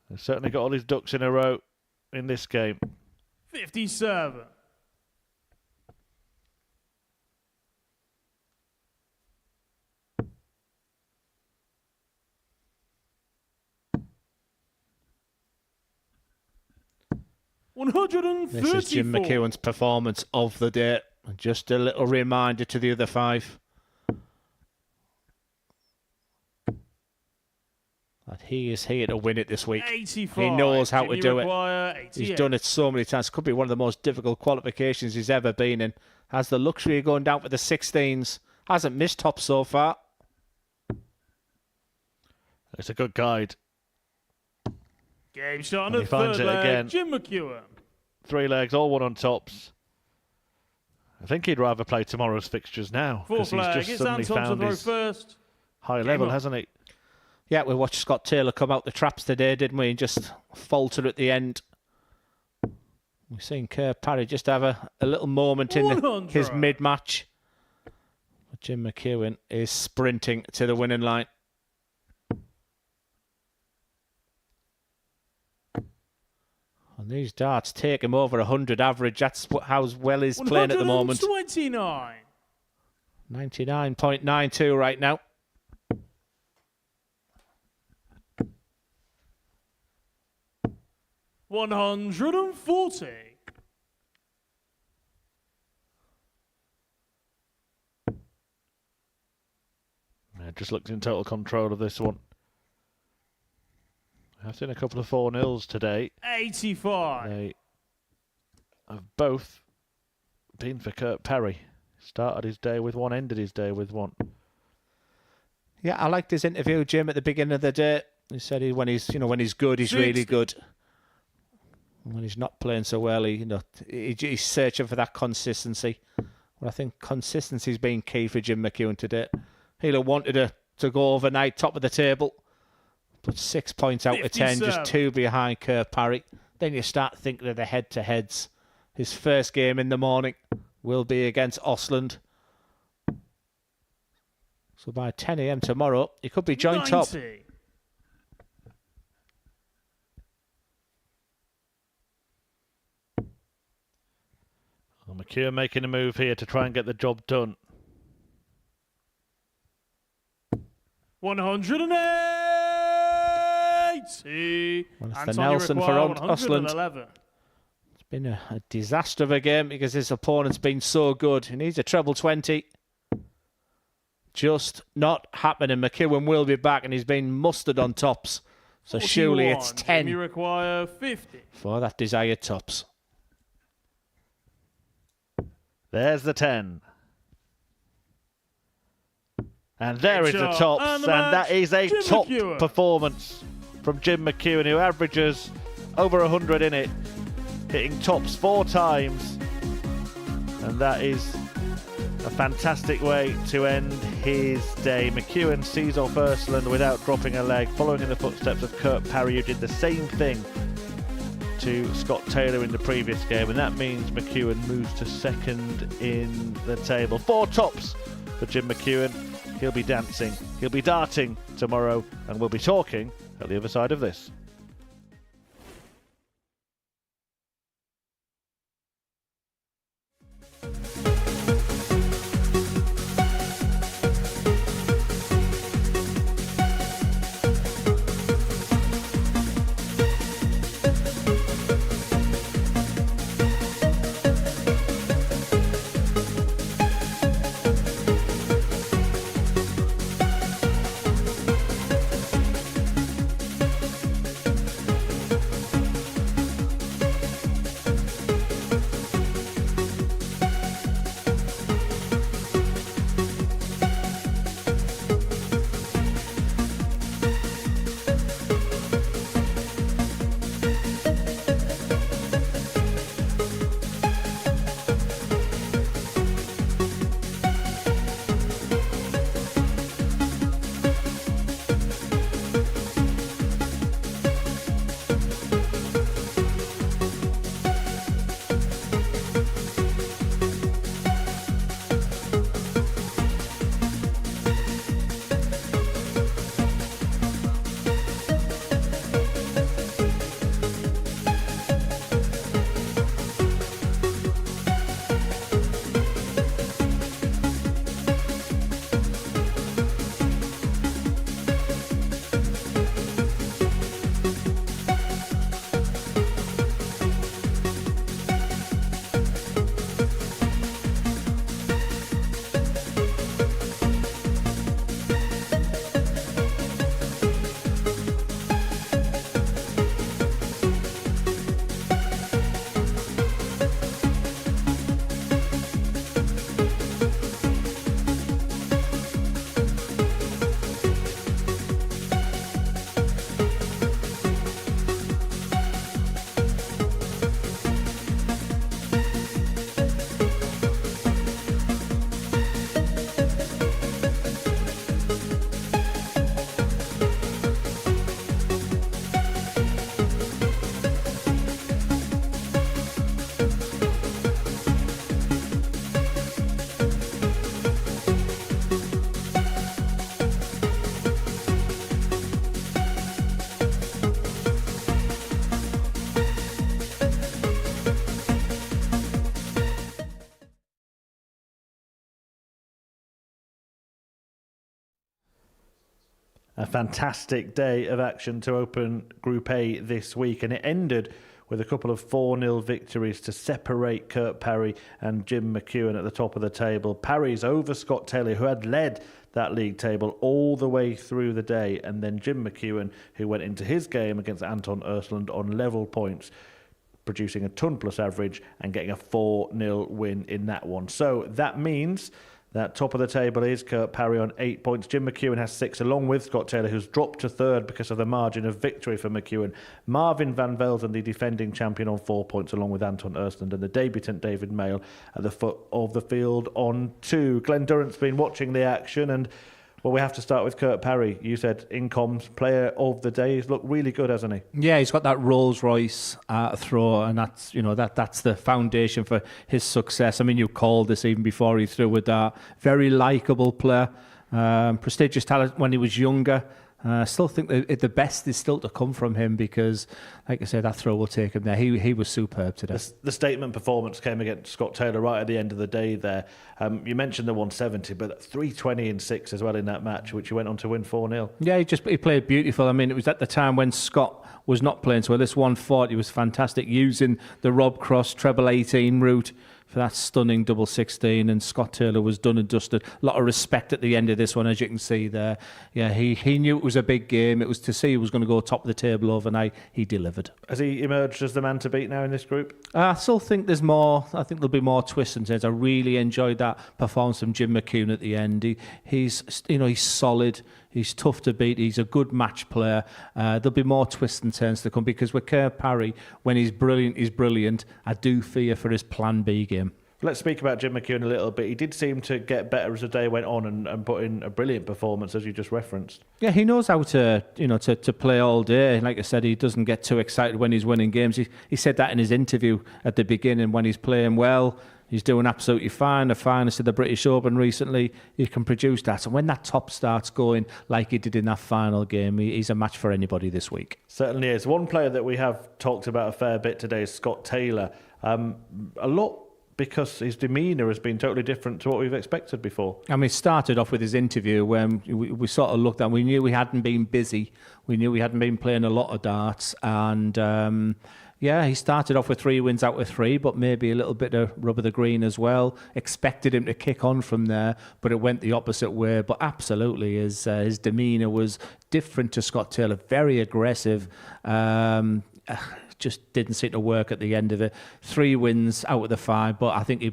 He's certainly got all his ducks in a row in this game. 57. This is Jim McEwen's performance of the day. Just a little reminder to the other 5 that he is here to win it this week. 85. He knows how Jimmy to do require it. 88. He's done it so many times. Could be one of the most difficult qualifications he's ever been in. Has the luxury of going down for the 16s. Hasn't missed top so far. It's a good guide. Game shot on And the he finds third it leg, again. Jim McEwen. 3 legs, all one on tops. I think he'd rather play tomorrow's fixtures now. Fourth Because he's leg, just it's suddenly Anton to found throw his first. high Game level, on. hasn't he? Yeah, we watched Scott Taylor come out the traps today, didn't we? And just falter at the end. We've seen Kerr Parry just have a little moment in his mid-match. But Jim McEwen is sprinting to the winning line. And these darts take him over 100 average. That's how well he's playing at the moment. 129. 99.92 right now. $140. Yeah, just looked in total control of this one. I've seen a couple of 4-0s today. 85. They have both been for Kurt Perry. Started his day with one, ended his day with one. Yeah, I liked his interview, Jim, at the beginning of the day. He said when he's good, he's really good. And when he's not playing so well, he's searching for that consistency. Well, I think consistency's been key for Jim McEwen today. He'll have wanted to go overnight, top of the table. But 6 points out of 10, just 2 behind Kerr Parry. Then you start thinking of the head-to-heads. His first game in the morning will be against Östlund. So by 10 a.m. tomorrow, he could be joint top. 90. Well, McEwen making a move here to try and get the job done. 180. 20. Well, it's the Anton, you Nelson for require Osland. 111. It's been a disaster of a game because his opponent's been so good. He needs a treble 20. Just not happening. McEwen will be back, and he's been mustered on tops. So 41. surely it's 10 You require 50. for that desired tops. There's the 10. And there is the Shot. tops, And and the match, that is a Jim top McEwen. performance from Jim McEwen, who averages over 100 in it, hitting tops 4 times. And that is a fantastic way to end his day. McEwen sees off Ursuland without dropping a leg, following in the footsteps of Kurt Parry, who did the same thing to Scott Taylor in the previous game, and that means McEwen moves to second in the table. 4 tops for Jim McEwen. He'll be dancing, he'll be darting tomorrow, and we'll be talking at the other side of this. A fantastic day of action to open Group A this week, and it ended with a couple of 4-0 victories to separate Kurt Parry and Jim McEwen at the top of the table. Parry's over Scott Taylor, who had led that league table all the way through the day, and then Jim McEwen, who went into his game against Anton Ursuland on level points, producing a ton plus average and getting a 4-0 win in that one. So that means that top of the table is Kurt Parry on 8 points. Jim McEwen has 6, along with Scott Taylor, who's dropped to third because of the margin of victory for McEwen. Marvin van Velzen, the defending champion, on 4 points, along with Anton Ursuland, and the debutant David Mayle at the foot of the field on 2. Glenn Durrant's been watching the action, and well, we have to start with Kurt Parry. You said in comms, player of the day. He's looked really good, hasn't he? Yeah, he's got that Rolls Royce throw, and that's that's the foundation for his success. I mean, you called this even before he threw with that. Very likeable player, prestigious talent when he was younger. I still think that the best is still to come from him because, like I said, that throw will take him there. He was superb today. The statement performance came against Scott Taylor right at the end of the day there. You mentioned the 170, but 320 and 6 as well in that match, which he went on to win 4-0. Yeah, he played beautiful. I mean, it was at the time when Scott was not playing, so this 140 was fantastic, using the Rob Cross treble 18 route for that stunning double 16, and Scott Taylor was done and dusted. A lot of respect at the end of this one, as you can see there. Yeah, he knew it was a big game. It was to see he was going to go top of the table overnight. He delivered. Has he emerged as the man to beat now in this group? I still think there's more. I think there'll be more twists and turns. I really enjoyed that performance from Jim McCune at the end. He's solid. He's tough to beat. He's a good match player. There'll be more twists and turns to come because with Kerr Parry, when he's brilliant. I do fear for his plan B game. Let's speak about Jim McCune a little bit. He did seem to get better as the day went on and put in a brilliant performance, as you just referenced. Yeah, he knows how to play all day. Like I said, he doesn't get too excited when he's winning games. He said that in his interview at the beginning. When he's playing well, he's doing absolutely fine. The finest of the British Open recently, he can produce that. And when that top starts going like he did in that final game, he's a match for anybody this week. Certainly is. One player that we have talked about a fair bit today is Scott Taylor. A lot because his demeanour has been totally different to what we've expected before. I mean, it started off with his interview when we sort of looked at, we knew we hadn't been busy. We knew we hadn't been playing a lot of darts. And yeah, he started off with 3 wins out of 3, but maybe a little bit of rub of the green as well. Expected him to kick on from there, but it went the opposite way. But absolutely, his demeanour was different to Scott Taylor, very aggressive. Just didn't seem to work at the end of it. 3 wins out of the 5, but I think he'd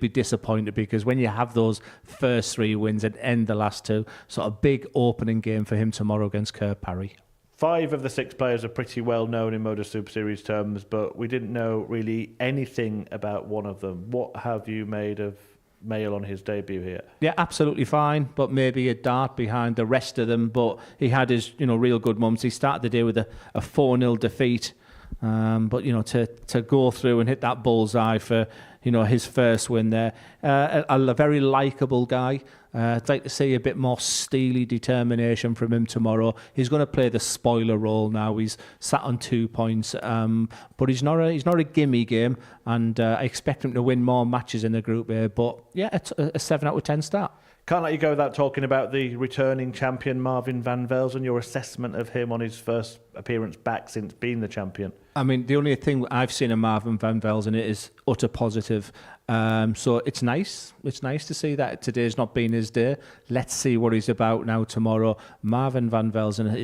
be disappointed because when you have those first 3 wins and end the last 2, sort of big opening game for him tomorrow against Kerr Parry. 5 of the 6 players are pretty well known in Modus Super Series terms, but we didn't know really anything about one of them. What have you made of Mail on his debut here? Yeah, absolutely fine, but maybe a dart behind the rest of them. But he had his real good moments. He started the day with a 4-0 defeat. But to go through and hit that bullseye for his first win there, a very likeable guy. I'd like to see a bit more steely determination from him tomorrow. He's going to play the spoiler role now. He's sat on 2 points, but he's not a gimme game, and I expect him to win more matches in the group here. But yeah, it's a 7 out of 10 start. Can't let you go without talking about the returning champion Marvin van Velzen. Your assessment of him on his first appearance back since being the champion. I mean, the only thing I've seen of Marvin van Velzen is utter positive. So it's nice. It's nice to see that today's not been his day. Let's see what he's about now tomorrow. Marvin van Velzen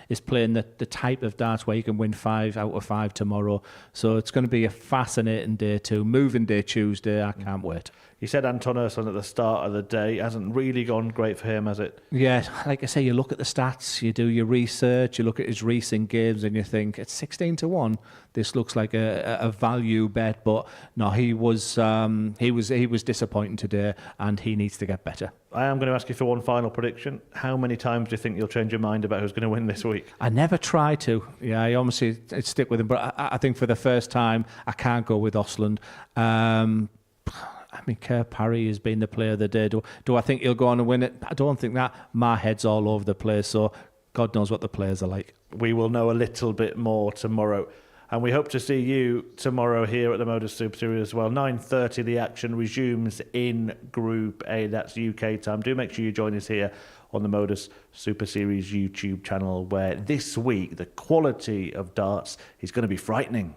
is playing the type of darts where he can win 5 out of 5 tomorrow. So it's going to be a fascinating day too. Moving day Tuesday. I can't wait. You said Anton Ersson at the start of the day. It hasn't really gone great for him, has it? Yeah, like I say, you look at the stats, you do your research, you look at his recent games, and you think it's 16-1. This looks like a value bet, but no, he was disappointing today, and he needs to get better. I am going to ask you for one final prediction. How many times do you think you'll change your mind about who's going to win this week? I never try to. Yeah, I obviously stick with him, but I think for the first time, I can't go with Osland. I mean, Kerr Parry has been the player of the day. Do I think he'll go on and win it? I don't think that. My head's all over the place, so God knows what the players are like. We will know a little bit more tomorrow. And we hope to see you tomorrow here at the Modus Super Series as well. 9:30, the action resumes in Group A. That's UK time. Do make sure you join us here on the Modus Super Series YouTube channel, where this week the quality of darts is going to be frightening.